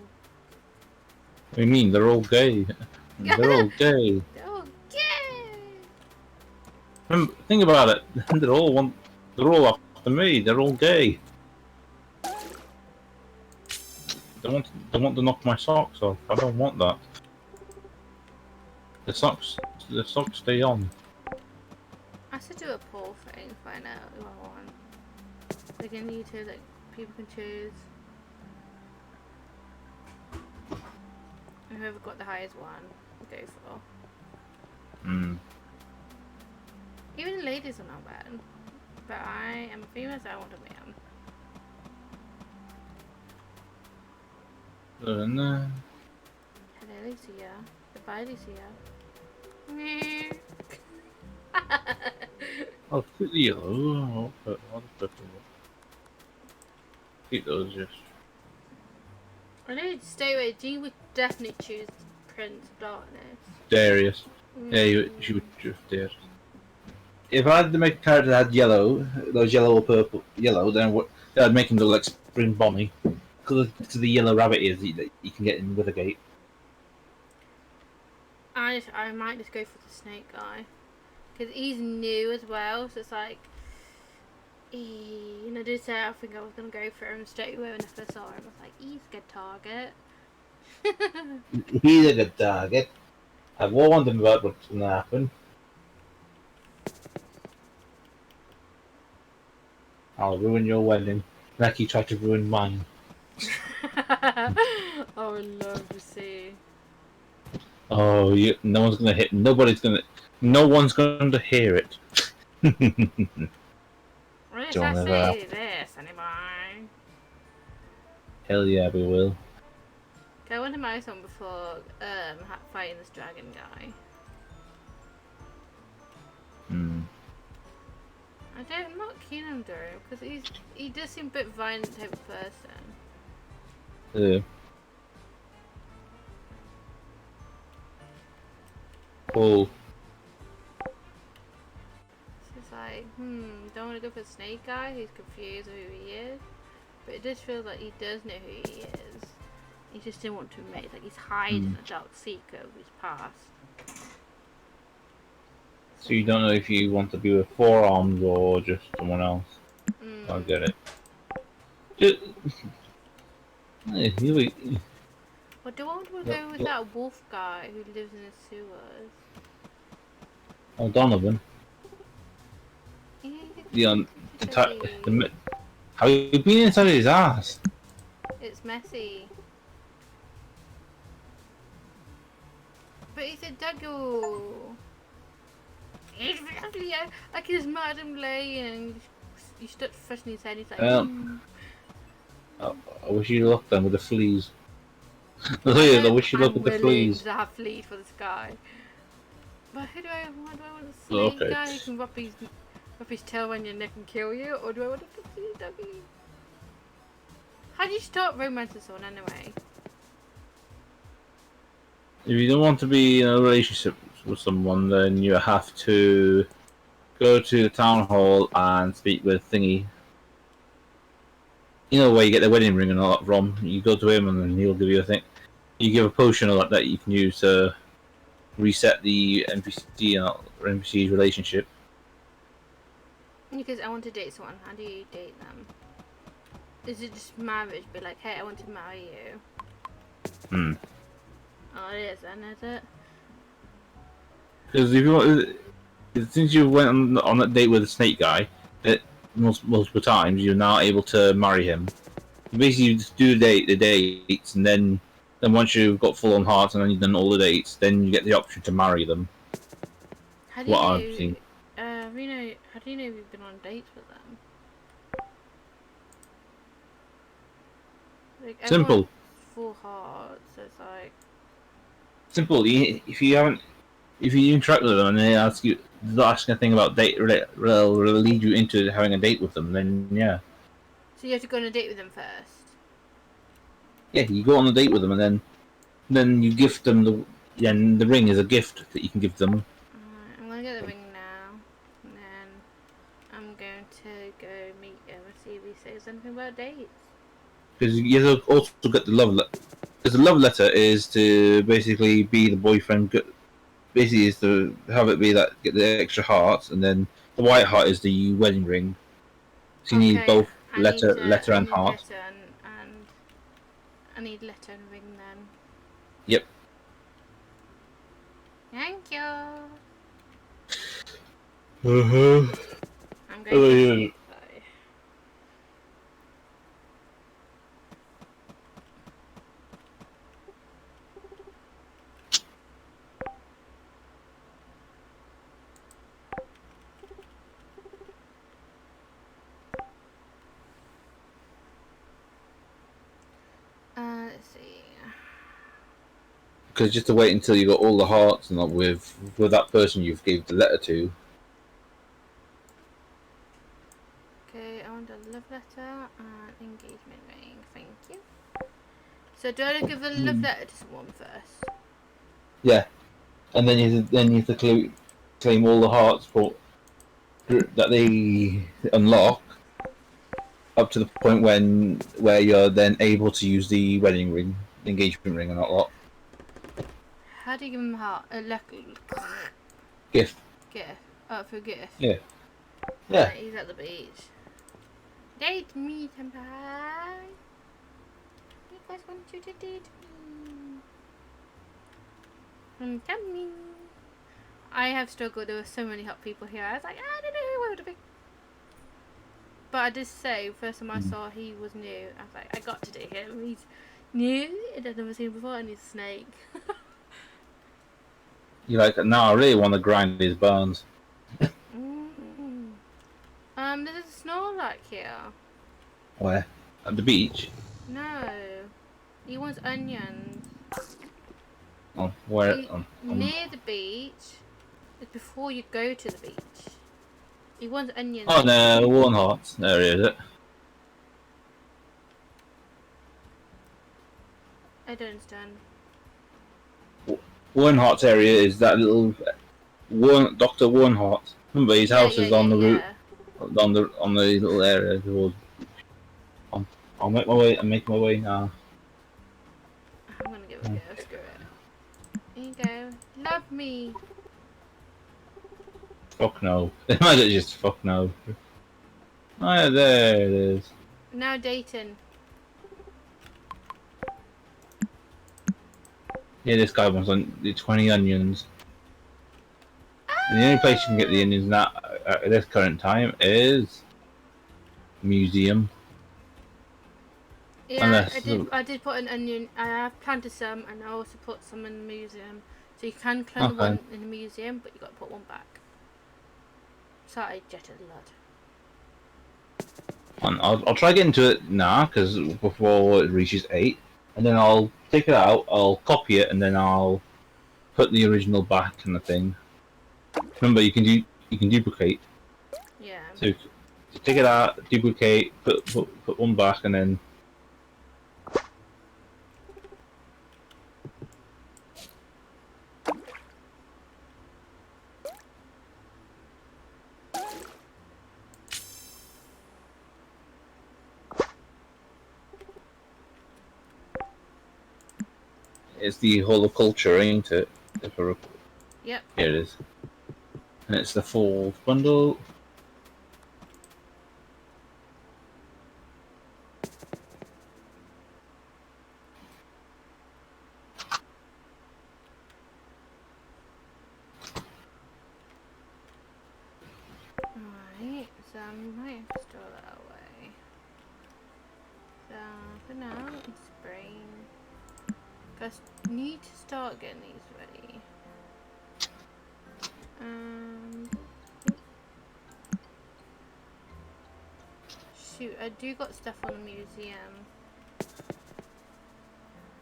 What do you mean? They're all gay. They're all gay. They're all gay! Remember, think about it. They're all after me. They're all gay. They want to knock my socks off. I don't want that. The socks stay on. I should do a poll thing, find out who I want. They can YouTube, like, people can choose. And whoever got the highest one, go for. Mm. Even the ladies are not bad. But I am a female, so I want a man. Other than that, Hello, Lucia. Goodbye, Lucia. Meh. I'll put the yellow. I'll put keep those just. I need to stay away. G would definitely choose Prince of Darkness. Darius. Yeah, she would just Darius. If I had to make a character that had yellow, those yellow or purple, yellow, then I'd make him look like Spring Bonnie. Because the yellow rabbit is that you can get in Withergate. I might just go for the snake guy. Because he's new as well, so it's like... And I did say I think I was going to go for him straight away when I first saw him. I was like, he's a good target. He's a good target. I warned him about what's going to happen. I'll ruin your wedding, like you tried to ruin mine. I would love to see. Oh, no one's gonna hit. No one's gonna hear it. What did Don't I ever. say this anymore? Hell yeah, we will. Okay, I went to my song before fighting this dragon guy. Hmm. I'm not keen on Duro because he does seem a bit violent type of person. Cool. So it's like, don't want to go for the snake guy who's confused of who he is. But it does feel like he does know who he is. He just didn't want to admit it. Like he's hiding a dark secret of his past. So you don't know if you want to be with Four Arms or just someone else. I get it. But do I want to go with that wolf guy who lives in the sewers? Oh, Donovan. How you been inside his ass? It's messy. But he's a doggo. He's lovely. I can smell him laying. You start freshening his head. He's like. I wish you luck then with the fleas. I wish you luck with the fleas. To have fleas for this guy. But why do I want a snake guy who can rub his tail around your neck and kill you? Or do I want a pussy doggy? How do you start romancing someone anyway? If you don't want to be in a relationship with someone, then you have to go to the town hall and speak with Thingy. You know where you get the wedding ring and all that from. You go to him and then he'll give you a thing. You give a potion or that you can use to reset the NPC or NPC's relationship. Because I want to date someone. How do you date them? Is it just marriage? Be like, hey, I want to marry you. Oh, it is, then, is it? Because if you want, since you went on that date with the snake guy, multiple times, you're now able to marry him. Basically, you just do the dates, and then once you've got full on hearts and then you've done all the dates, then you get the option to marry them. How do you I've know? seen. How do you know you've been on dates with them? Like, Simple. Full hearts. So it's like. Simple. If you interact with them and they ask you, a thing about date, will lead you into having a date with them. Then yeah. So you have to go on a date with them first. Yeah, you go on a date with them and then you gift them the ring is a gift that you can give them. I'm gonna get the ring now, and then I'm going to go meet him and see if he says anything about dates. Because you also get the love letter. Because the love letter is to basically be the boyfriend. Basically, is to have it be that get the extra hearts, and then the white heart is the wedding ring. So you need both letter and heart. I need letter and ring then. Yep. Thank you. I'm going to. see. Because just to wait until you got all the hearts and that with that person you've gave the letter to. Okay, I want a love letter and engagement ring. Thank you. So do I give a love letter to someone first? Yeah, and then you have to claim all the hearts that they unlock up to the point where you're then able to use the wedding ring, the engagement ring, and that lot. How do you give him a heart? A Gift. gift. Oh, for a gift. Yeah. Yeah. He's at the beach. Date me, Senpai. You guys want you to date me? I'm coming. I have struggled. There were so many hot people here. I was like, I don't know who I would pick. But I did say, first time I saw he was new, I was like, I got to date him. He's new. I've never seen him before, and he's a snake. You're like, no, I really want to grind these bones. There's a Snorlax here. Where? At the beach? No. He wants onions. Oh, where? Near the beach. It's before you go to the beach. He wants onions. Oh, no, Warren Hearts. There he is. I don't understand. Warren Hearts area is that little Dr. Warren Heart. Remember, his house is on the route, on the little area towards. I'll make my way. I'm making my way now. I'm gonna give it a go. Screw it. Here you go. Love me. Fuck no. Imagine just fuck no. Oh, yeah, there it is. Now Dayton. Yeah, this guy wants the 20 onions. And the only place you can get the onions now at this current time is museum. Yeah, Unless I did put an onion. I have planted some, and I also put some in the museum. So you can clone one in the museum, but you got to put one back. Sorry, jetted lad. I'll try getting to it now, because before it reaches 8, and then I'll take it out, I'll copy it, and then I'll put the original back in the thing. Remember, you can duplicate. Yeah. So take it out, duplicate, put one back, and then. It's the holoculture, ain't it? Yep. Here it is. And it's the fourth bundle. Alright, so I might have to store that away. So for now, it's spring. Because need to start getting these ready. Shoot, I do got stuff on the museum.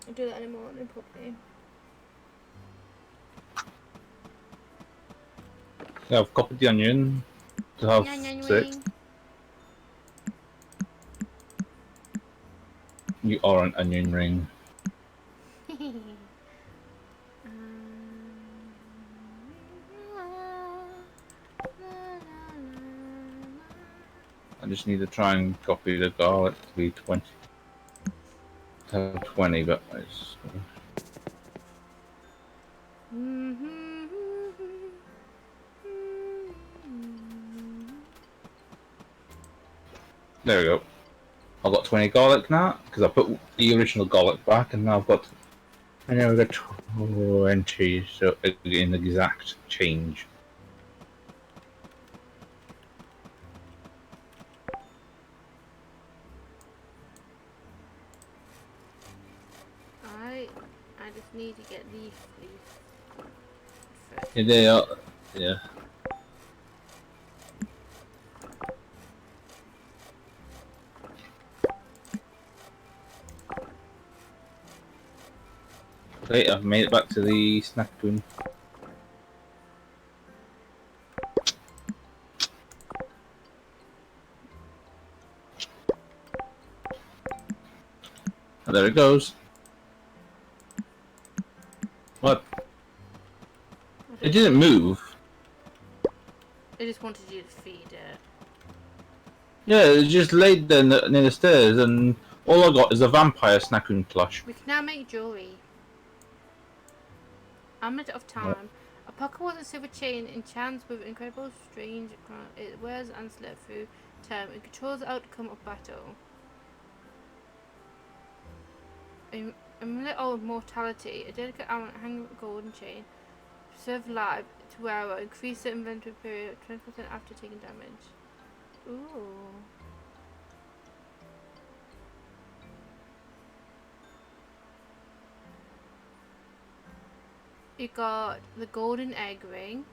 I'll do that in the morning probably. Yeah, I've copied the onion to have 6. You are an onion ring. I just need to try and copy the garlic to be 20. To have 20, but it's. There we go. I've got 20 garlic now because I put the original garlic back, and now I've got. And now I've got 20, so an exact change. I just need to get these. Yeah, they are. Yeah. Okay, I've made it back to the snack room. And there it goes. What? It didn't move. I just wanted you to feed it. Yeah, it just laid there near the stairs, and all I got is a vampire snack room plush. We can now make jewelry. Amulet of Time. A pocket was a silver chain enchants with incredible strange. It wears and slips through time. It controls the outcome of battle. Amulet of Mortality. A delicate amulet hanging with a golden chain. Preserve life to wearer. Increase the inventory period 20% after taking damage. Ooh. You got the golden egg ring,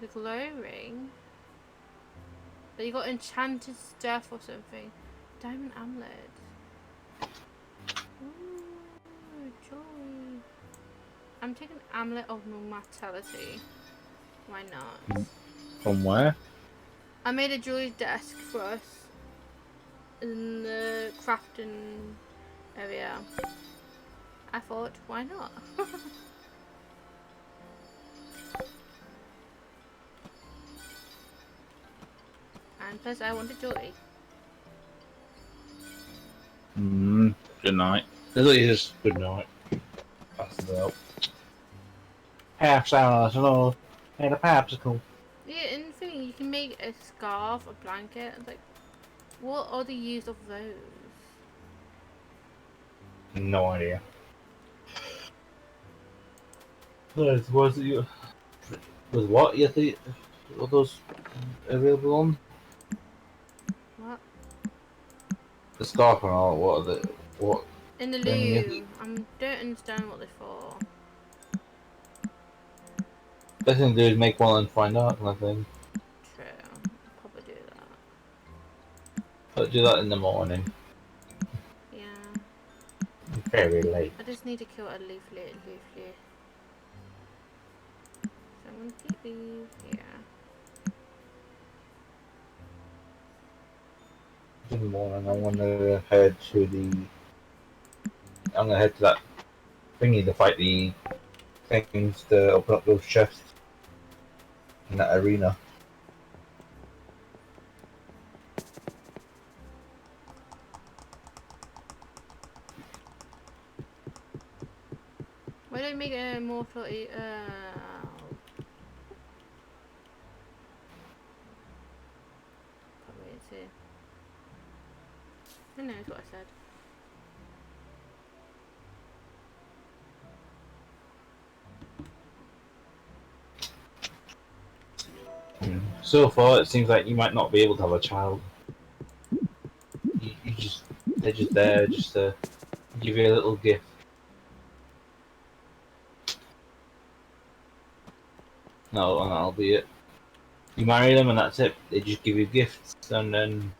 the glow ring, then you got enchanted stuff or something, diamond amulet. Ooh, joy. I'm taking amulet of mortality. Why not? From where? I made a jewelry desk for us in the crafting area. I thought, why not? And plus I wanted jewelry. Good night. This is good night. Pass it out. Half hour, hello. And a popsicle. Yeah, and the thing, you can make a scarf, a blanket. Like, what are the use of those? No idea. Was what you think? Were those available on What? the scarf and all? What are the what? In the Then you- loom. I don't understand what they're for. Best thing to do is make one and find out, kind of thing. True. I'll probably do that. But do that in the morning. Yeah. Very late. I just need to kill a leaflet. So I'm gonna keep these here. In the morning, I want to head to the. I'm gonna head to that thingy to fight the things to open up those chests in that arena. Why don't you make a more floaty? Can't really see. Who knows what I said? So far, it seems like you might not be able to have a child. They're just there, just to give you a little gift. No, and that'll be it. You marry them, and that's it. They just give you gifts, and then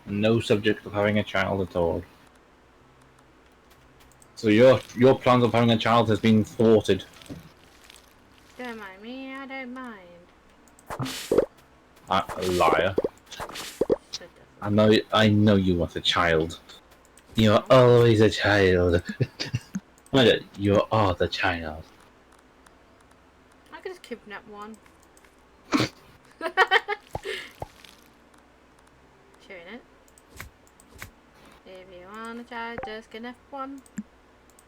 no subject of having a child at all. So your plans of having a child has been thwarted. Don't mind me, I don't mind. Liar. Shut I know you want a child. You're always a child. You are the child. I could just kidnap one. Sharing it. If you want a child, just kidnap one.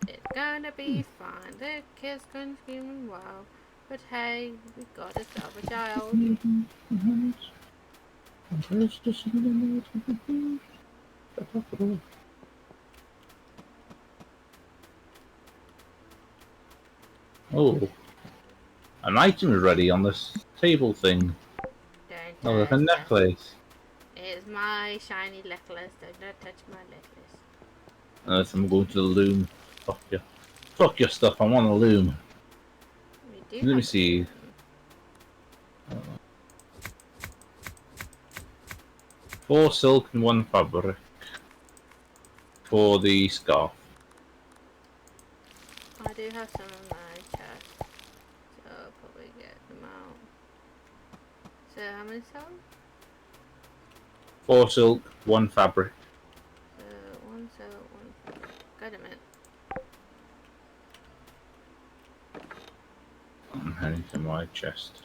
It's gonna be fine. The kid's gonna scream and wow. But hey, we got ourselves a child. Oh, an item ready on this table thing. Oh, like a necklace. It's my shiny necklace. Don't touch my necklace. Unless I'm going to the loom. Fuck you. Fuck your stuff. I'm on the loom. We do Let me have see. them. 4 silk and 1 fabric. for the scarf. I do have some in my chest, so I'll probably get them out. So how many cells? 4 silk, 1 fabric. So 1 cell, 1 fabric. Got a minute. I'm heading to my chest.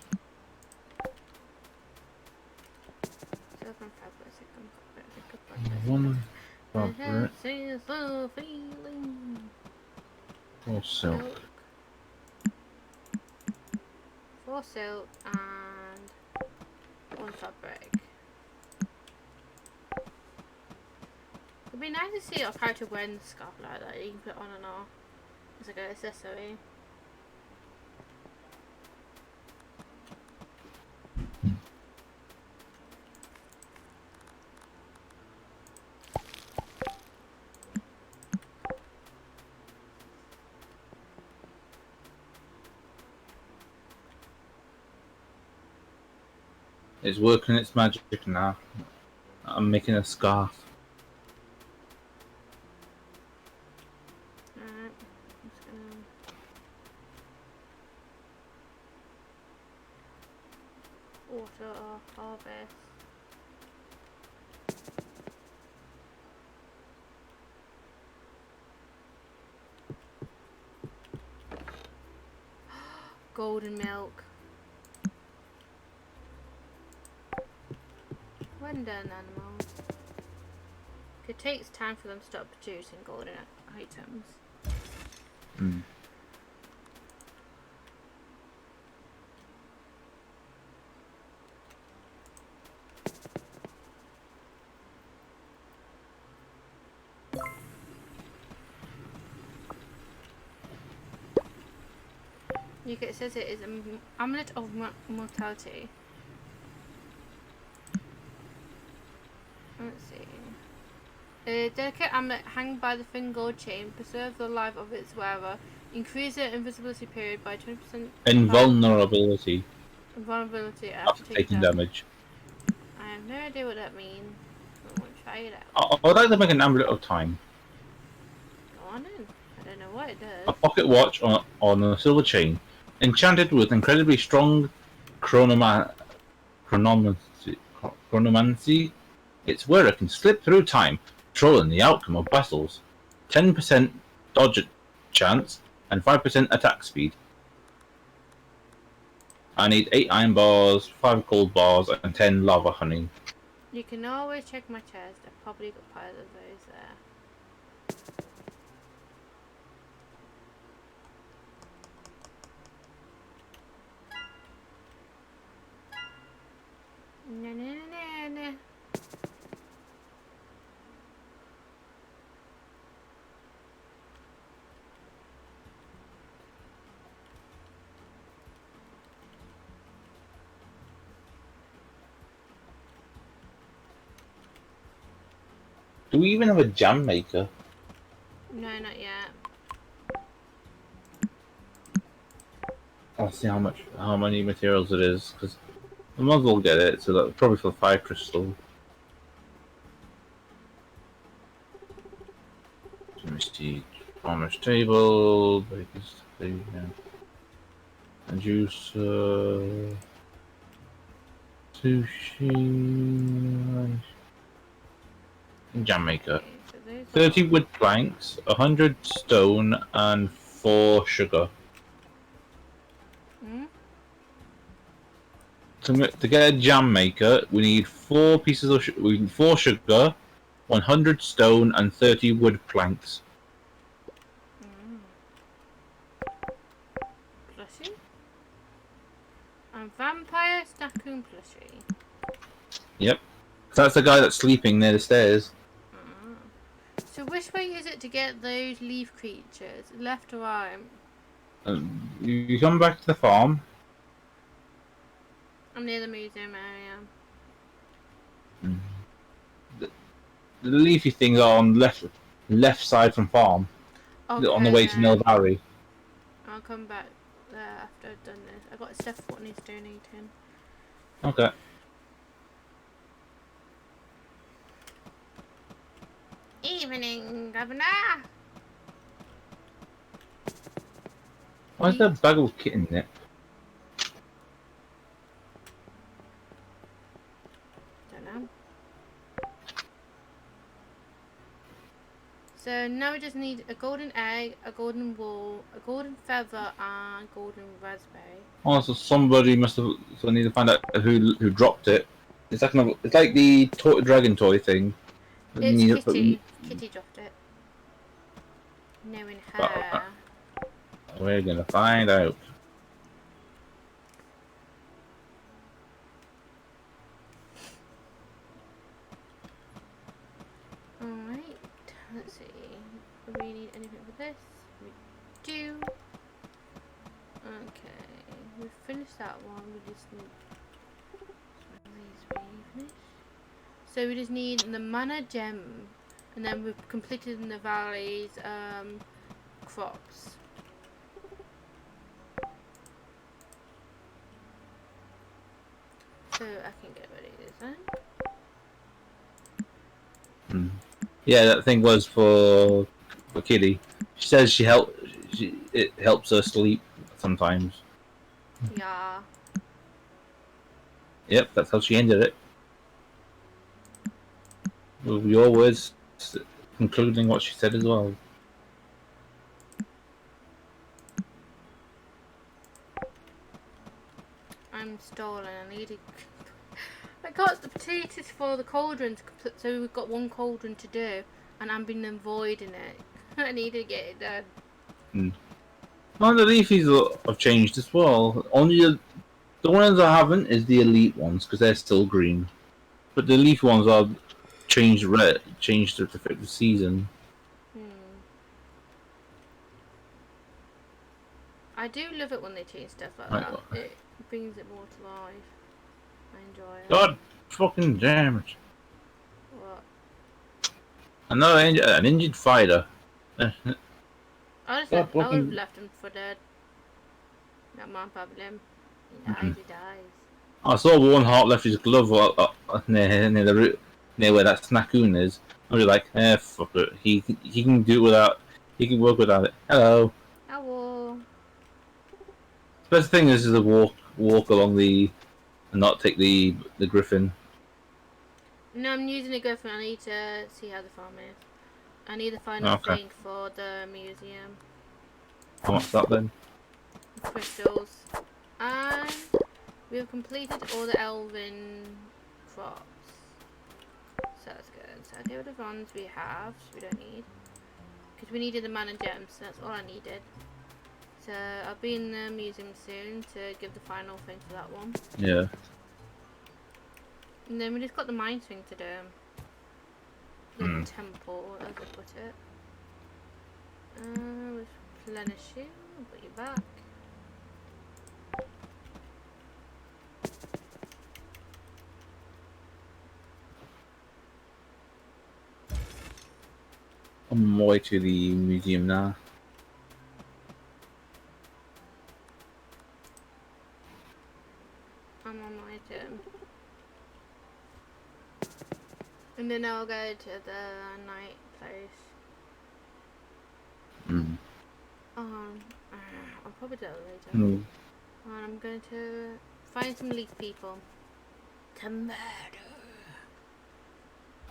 Silk and fabric, silk and fabric. 1 fabric, Enhances the feeling. 4 silk. 4 silk and 1 fabric. It'd be nice to see a character wearing the scarf like that. You can put it on and off. It's like an accessory. It's working its magic now. I'm making a scarf. Alright, I'm just gonna... water or harvest. Golden milk. When done, animals. It takes time for them to start producing golden items. Mm. It says it is an amulet of mortality. Let's see. A delicate amulet hanging by the thin gold chain preserves the life of its wearer. Increase the invisibility period by 20%. Invulnerability Vulnerability after taking damage. I have no idea what that means. I want to try it out. I'd like to make an amulet of time. Go on in. I don't know what it A does. pocket watch on a silver chain, enchanted with incredibly strong chronomancy. Its wearer can slip through time, controlling the outcome of battles. 10% dodge chance and 5% attack speed. I need 8 iron bars, 5 gold bars, and 10 lava honey. You can always check my chest. I've probably got piles of those there. No. Do we even have a jam maker? No, not yet. I'll see how many materials it is, because I might as well get it. So that's probably for 5 crystal. Let me see. Farmer's table, baker's table, a juicer, sushi, jam maker. Okay, so those 30 wood planks, 100 stone, and 4 sugar. To get a jam maker, we need 4 pieces of we need 4 sugar, 100 stone, and 30 wood planks. Plushie? And vampire Snackoon plushie. Yep. That's the guy that's sleeping near the stairs. So which way is it to get those leaf creatures? Left or right? You come back to the farm. I'm near the museum area. The leafy things are on left side from farm. Okay, On the way to Nilvari. I'll come back there after I've done this. I've got stuff what needs donating. Okay. evening, Governor. Why is there a bag of kit in there? Don't know. So now we just need a golden egg, a golden wool, a golden feather, and golden raspberry. Oh, so somebody must have. So I need to find out who dropped it. It's like it's like the dragon toy thing. You It's need to put- Kitty. Kitty dropped it. Knowing her. We're gonna find out. Alright, let's see. Do we need anything for this? We do. Okay, we've finished that one. We just need. So we just need the mana gem, and then we've completed in the valleys crops. So I can get rid of this then. Yeah, that thing was for Kitty. She says it helps her sleep sometimes. Yeah. Yep, that's how she ended it. With your words concluding what she said as well. I'm stalling. I need to. I got the potatoes for the cauldron, so we've got one cauldron to do, and I've been avoiding it. I need to get it done. Well, the leafies have changed as well. Only the ones I haven't is the elite ones because they're still green, but the leaf ones are changed red, changed to fit the season. I do love it when they change stuff like Right. that. It brings it more to life. I enjoy it. God fucking damn it! What? Another an injured fighter. I would have left him for dead. Not my problem. He dies, he dies. I saw one heart left his glove near where that snackoon is. I was like, fuck it. He can do it without. He can work without it. Hello. Hello. The best thing is to walk along and not take the griffin. No, I'm using a griffin. I need to see how the farm is. I need the final thing for the museum. What's that then? Crystals. And we have completed all the elven crops. So that's good. So I'll get rid of the ones we have, so we don't need. Because we needed the mana gems, so that's all I needed. So I'll be in the museum soon to give the final thing for that one. Yeah. And then we just got the mine thing to do. The temple, as I put it. Replenish you, I'll put you back. I'm on my way to the museum now. I'm on my turn. And then I'll go to the night place. I'll probably do it later. And I'm going to find some leaf people to murder.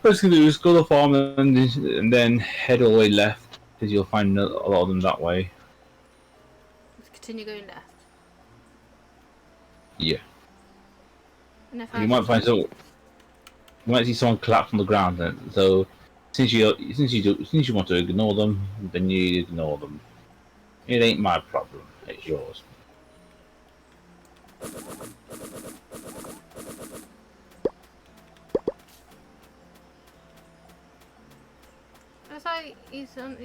First thing to do is go to the farm and then head all the way left because you'll find a lot of them that way. Let's continue going left. Yeah. And if You might find you might see someone collapse on the ground. So since you want to ignore them, then you ignore them. It ain't my problem. It's yours. It's like he's like,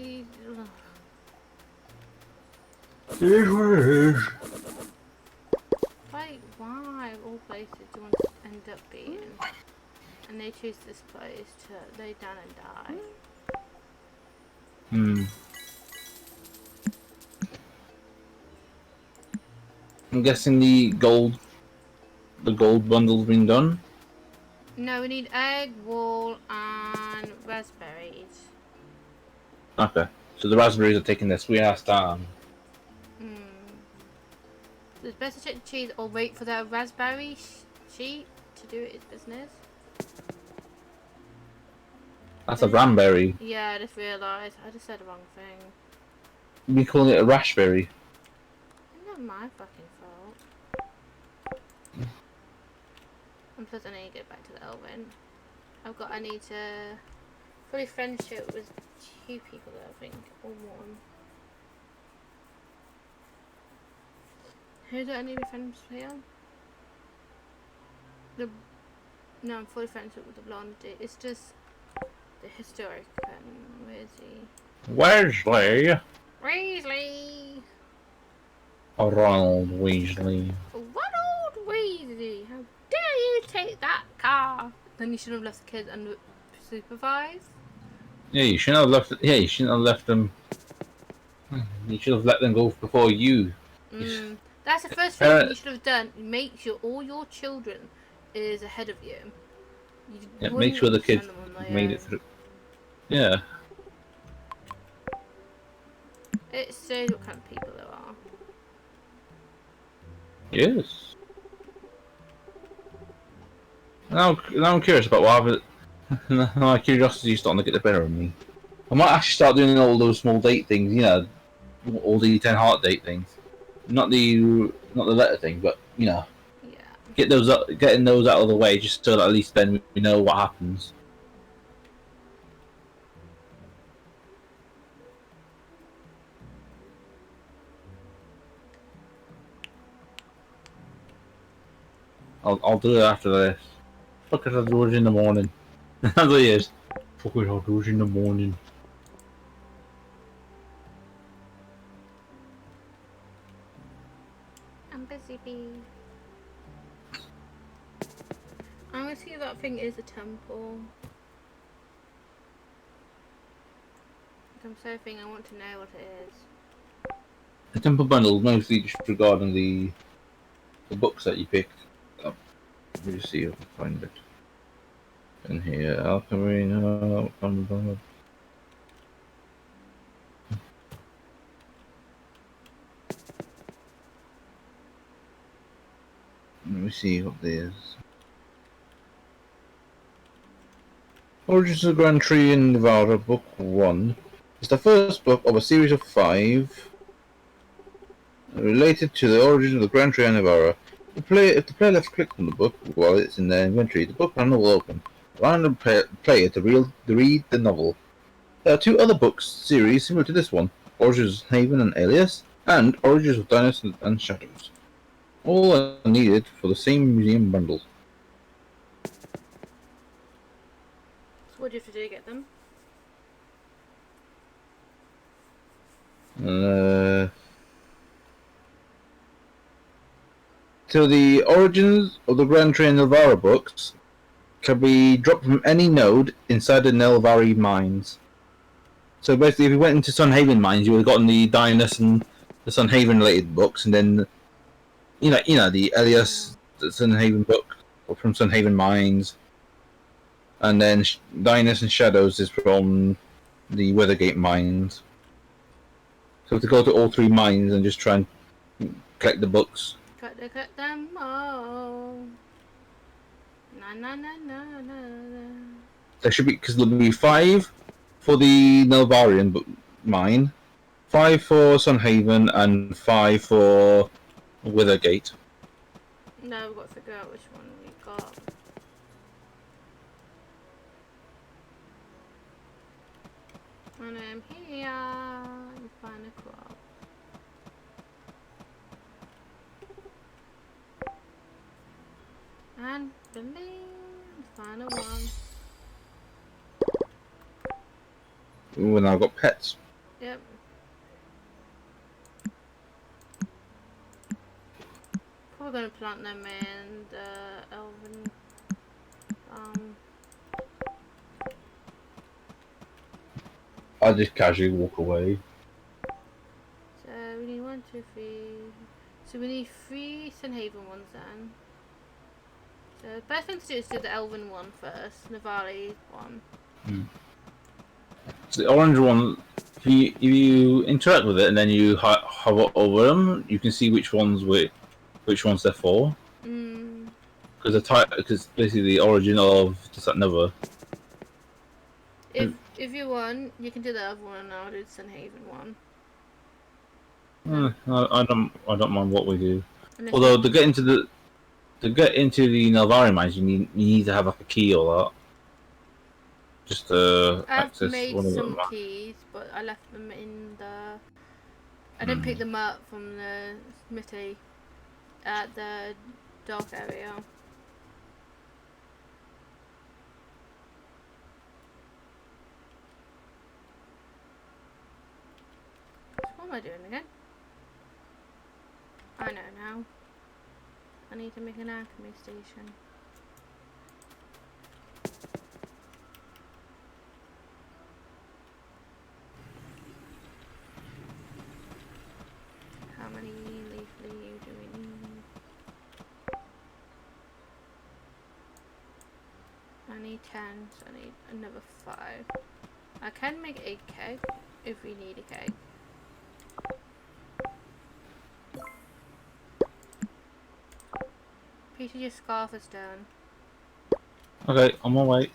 why of all places do you want to end up being? And they choose this place to lay down and die. I'm guessing the gold bundle's been done. No, we need egg, wool, and raspberries. Okay. So the raspberries are taking their sweet ass time. So it's best to check the cheese or wait for the raspberry sheet to do its business. That's a ramberry. Yeah, I just realised. I just said the wrong thing. We call it a raspberry. It's not my fucking fault. And plus I need to get back to the Elven. I need to fully friendship with 2 people I think, or 1. Who do I need to be friends with here? No, I'm fully friendship with the blonde dude. It's just the historic where is he? Weasley. Weasley! Ronald Weasley. Ronald Weasley! How dare you take that car? Then you should have left the kids unsupervised. Yeah, you shouldn't have left. Yeah, you shouldn't have left them. You should have let them go before you. That's the first thing you should have done. Make sure all your children is ahead of you. Yeah, make sure the kids made it through. Yeah. It shows what kind of people there are. Yes. Now I'm curious about what happened. My curiosity is starting to get the better of me. I might actually start doing all those small date things, you know, all the 10 heart date things. Not the letter thing, but you know, getting those out of the way, just so that at least then we know what happens. I'll do it after this. Fuck it, I'll do it in the morning. That's what it is. Fuck it, I'll do it in the morning. I'm busy bee. I'm gonna see if that thing is a temple. I'm surfing, I want to know what it is. The temple bundle mostly just regarding the books that you picked. Let me see if I can find it. In here, alchemy, no, bundle. Let me see what there is. Origins of the Grand Tree in Nevada, Book 1. It's the first book of a series of 5 related to the origin of the Grand Tree in Nevada. If the player left click on the book while it's in their inventory, the book panel will open, allowing the player to read the novel. There are 2 other books series similar to this one, Origins of Haven and Alias, and Origins of Darkness and Shadows. All are needed for the same museum bundle. So what do you have to do to get them? So the Origins of the Grand Tree and Nelvara books can be dropped from any node inside the Nelvari mines. So basically, if you went into Sunhaven mines, you would have gotten the Dynas and the Sunhaven related books, and then you know the Elias the Sunhaven book from Sunhaven mines, and then Dynas and Shadows is from the Weathergate mines. So to go to all 3 mines and just try and collect the books. Try to collect them all. Na. There should be, because there'll be 5 for the Nelvarian mine, 5 for Sunhaven, and 5 for Withergate. No, we've got to figure out which one we got. And I'm here. You find a crop. And believe, final one. Ooh, and I've got pets. Yep. Probably going to plant them in the Elven. I just casually walk away. So we need 1, 2, 3. So we need 3 Sunhaven ones then. So the best thing to do is do the Elven one first, Navali one. So the orange one, if you interact with it and then you hover over them, you can see which ones they're for. Mm. Because basically the origin of just that another. If you want, you can do the other one now. Do the Sun Haven one. I don't mind what we do. Unless Although to get into the Nelvari mines, you need to have like a key or that. Just to I've access made one of some them. keys, but I left them in the. I didn't pick them up from the smithy at the dock area. So what am I doing again? I know now. I need to make an alchemy station. How many leaf leaves do we need? I need 10, so I need another 5. I can make a cake if we need a cake. Peter, your scarf is done. Okay, on my way.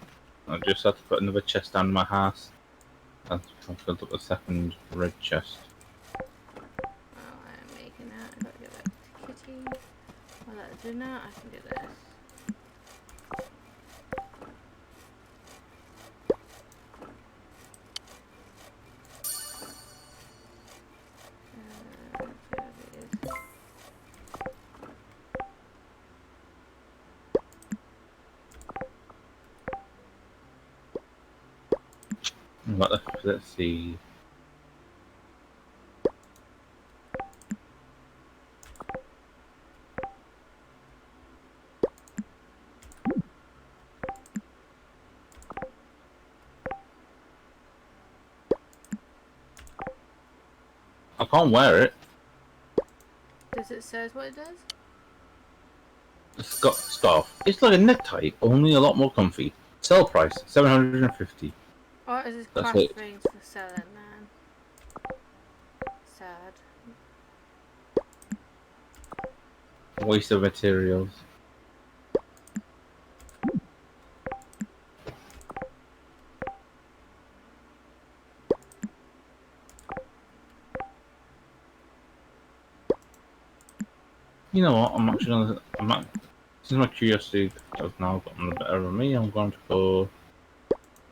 I just had to put another chest down my house. I've filled up a second red chest. Oh, I'm making that. I gotta give that to Kitty. While that's doing that, I can do this. Let's see. I can't wear it. Does it say what it does? It's got scarf. It's like a necktie, only a lot more comfy. Sell price 750. Or is this That's craft it. rings for selling, man? Sad. Waste of materials. You know what? I'm actually gonna. Since my curiosity has now gotten the better of me, I'm going to go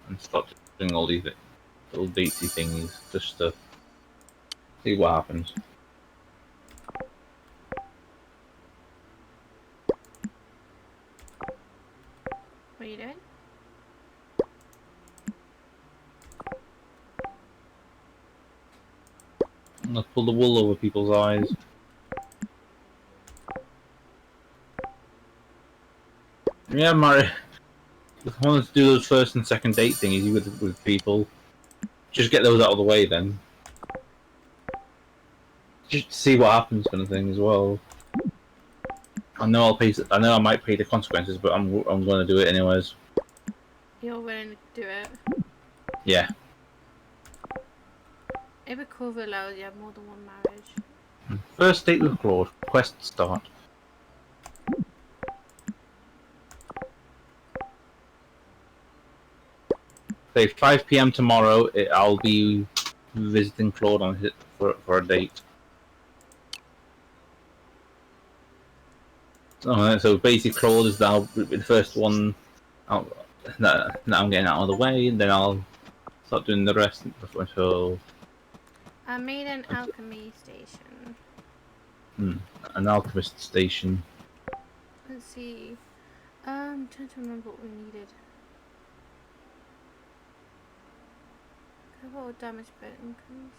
and start doing all these little datey thingies just to see what happens. What are you doing? Let's pull the wool over people's eyes. Yeah, Mary. If I wanted to do those first and second date thingies with people, just get those out of the way then. Just see what happens, kind of thing as well. I know I might pay the consequences, but I'm going to do it anyways. You're willing to do it? Yeah. It'd be cool if it allows you to have more than one marriage. First date with Claude. Quest start. Say 5 PM tomorrow. I'll be visiting Claude on for a date. So basically, Claude is now the first one that I'm getting out of the way, and then I'll start doing the rest until I made an alchemy station. an alchemist station. Let's see. I'm trying to remember what we needed. What damage but increase?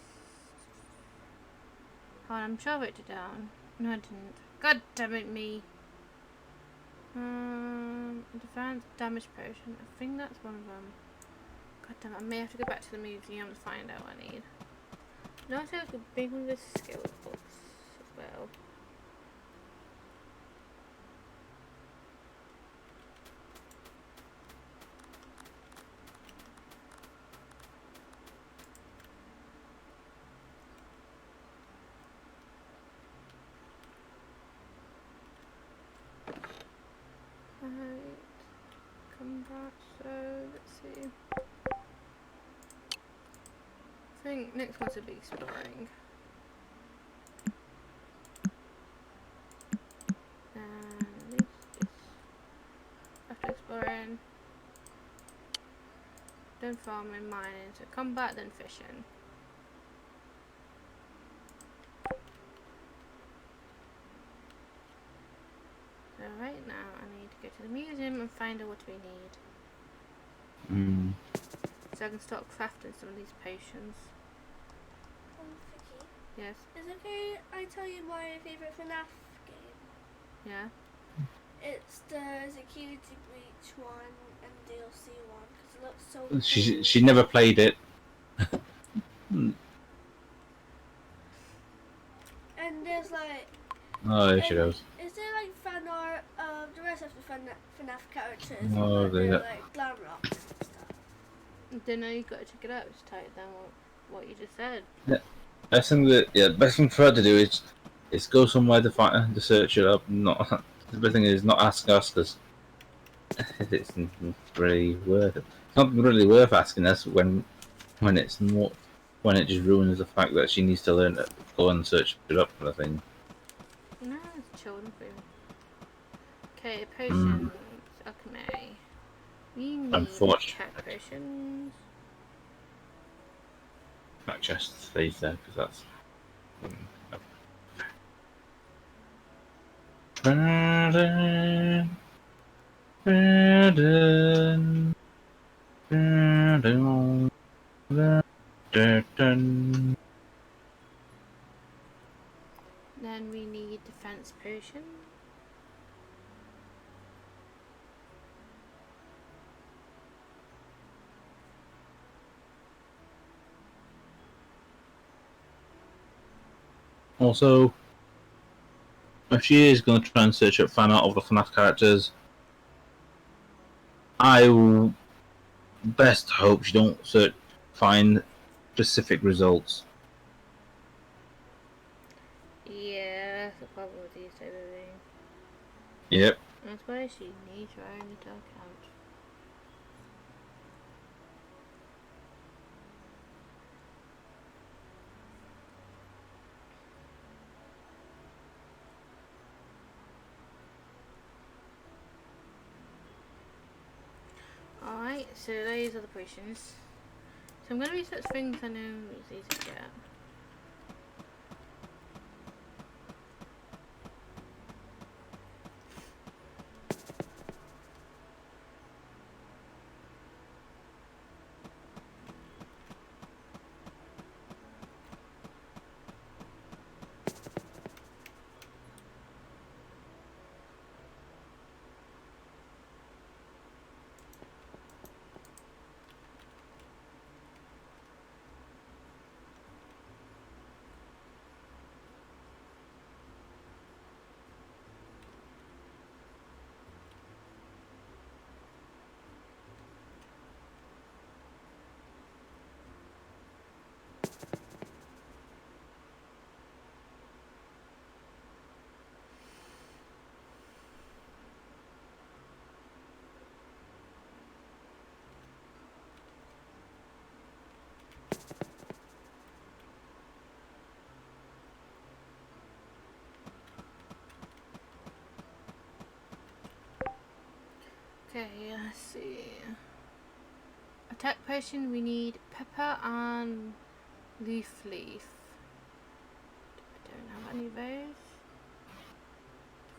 Oh, I'm sure I wrote it down. No, I didn't. God damn it, me. Advanced damage potion. I think that's one of them. God damn it, I may have to go back to the museum to find out what I need. No, I think I could bring one of the skill books as well. Right. Come back. So let's see. I think next one's a big exploring. And this is after exploring. Done farming, mining. So combat, then fishing. So right now I need to go to the museum and find out what we need. Mm. So I can start crafting some of these potions. Vicky, Yes. is it okay I tell you my favourite FNAF game? Yeah. It's the Security Breach one and DLC one because it looks so cool. She never played it. And there's like... Oh, there she goes. Is there like fan art of the rest of the FNAF characters? Oh, Like, there you they're go. like glam rocks and stuff. Don't know, you've got to check it out. Just type down what you just said. Best thing for her to do is go somewhere to search it up. Not the best thing is not ask us because it's not really worth it. It's not really worth asking us when it's more when it just ruins the fact that she needs to learn to go and search it up kind of thing. No, it's children food. Okay, potions. Okay. We need Unfortunate. cat potions. That chest stays there because that's. Burden, burden, burden, burden. Then we need defense potion. Also, if she is going to try and search up fan art of the FNAF characters, I will best hope she don't find specific results. Yeah, that's the problem with these type of things. Yep. That's why she needs her own little account. Alright, so these are the potions. So I'm going to research things I know it's easy to get. Okay, let's see. Attack potion, we need pepper and leaf. I don't have any of those.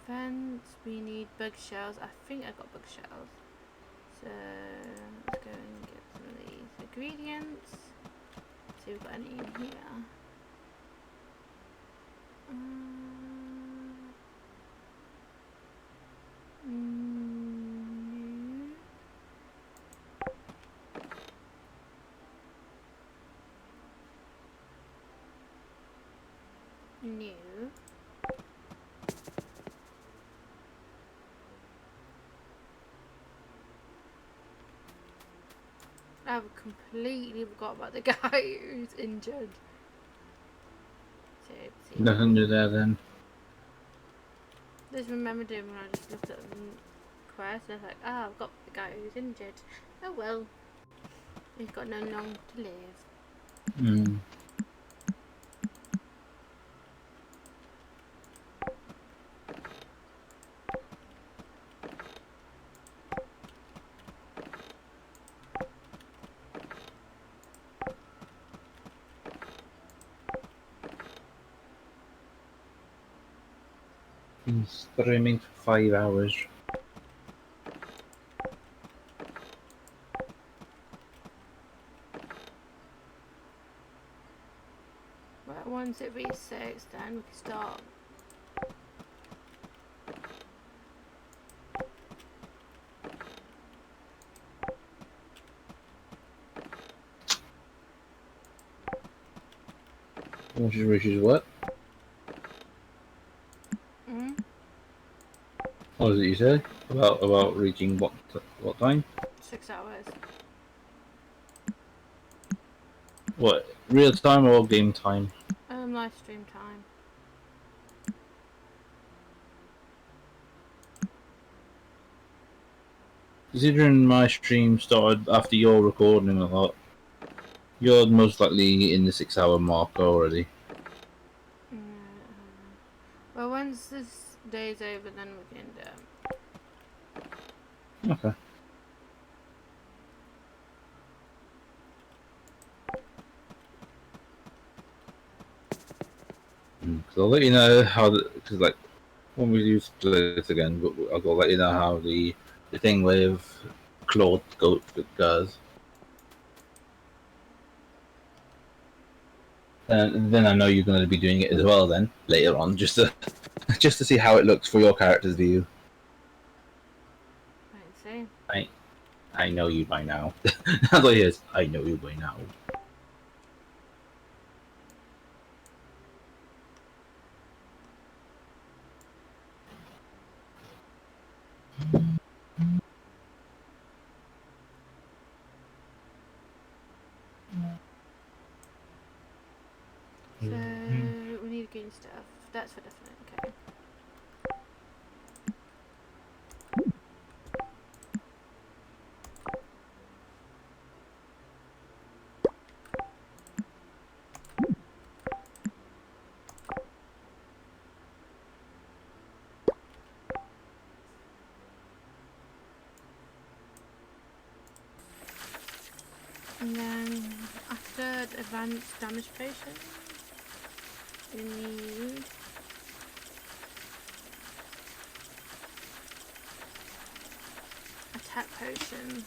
Defense, we need bug shells. I think I got bug shells. So let's go and get some of these ingredients. See if we've got any in here. No. I've completely forgot about the guy who's injured. So, Nothing to do there then. just remembered him when I just looked at the quest, and I was like, oh, I've got the guy who's injured. Oh well, he's got no long to live. Hmm. Been streaming for 5 hours. Right, once it resets, then we can start. Which is what? Mm? What did you say? About reaching what time? 6 hours. What, real time or game time? Live stream time. Considering my stream started after your recording a lot, you're most likely in the 6 hour mark already. Well, once this day's over, then we can Okay. So I'll let you know how because like when we do this again, I'll let you know how the thing with Claude goes. And then I know you're going to be doing it as well. Then later on, just to just to see how it looks for your character's view. wait and see. I know you by now. That's what it is. I know you by now. So we need green stuff. That's for definite. Okay. And then after the advanced damage potion, we need attack potion.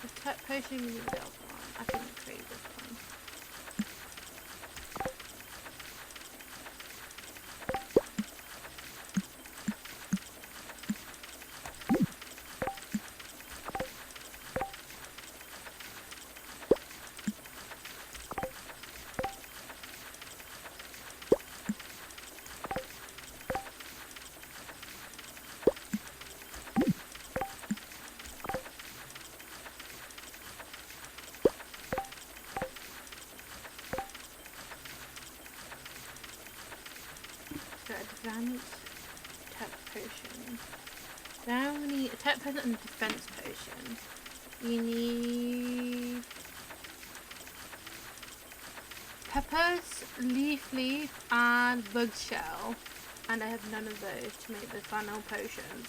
Attack potion, we need the other one. I didn't trade this one. So advanced attack potion. Now we need attack potion and defense potion. You need peppers, leaf, and bug shell. And I have none of those to make the final potions.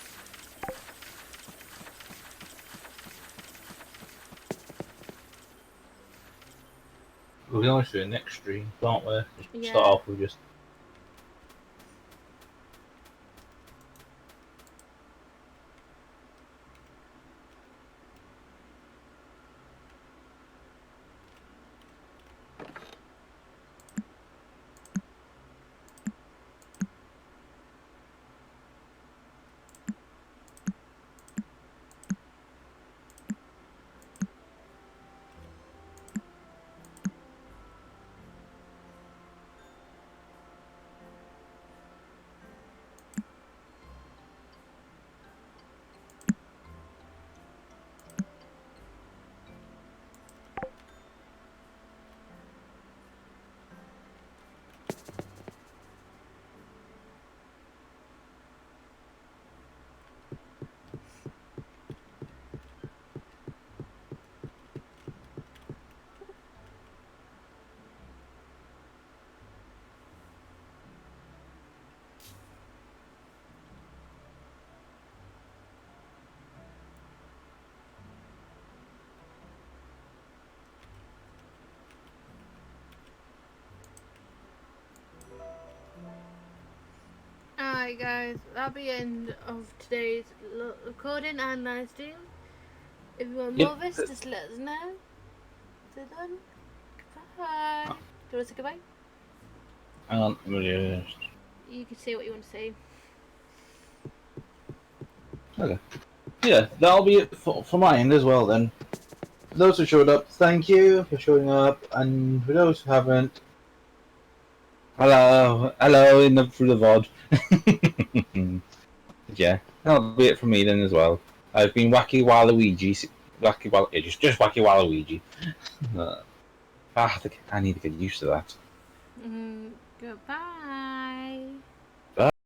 We'll be honest with you, next stream, can't we? Just Yeah. start off with just. Alright guys, that'll be the end of today's recording and live stream. If you want more of this, just let us know. So then, goodbye. Do you want to say goodbye? Hang on. You can say what you want to say. Okay. Yeah, that'll be it for my end as well then. For those who showed up, thank you for showing up, and for those who haven't, hello in the through the VOD. Yeah, that'll be it from me then as well. I've been Wacky Waluigi, just Wacky Waluigi. I need to get used to that. Goodbye.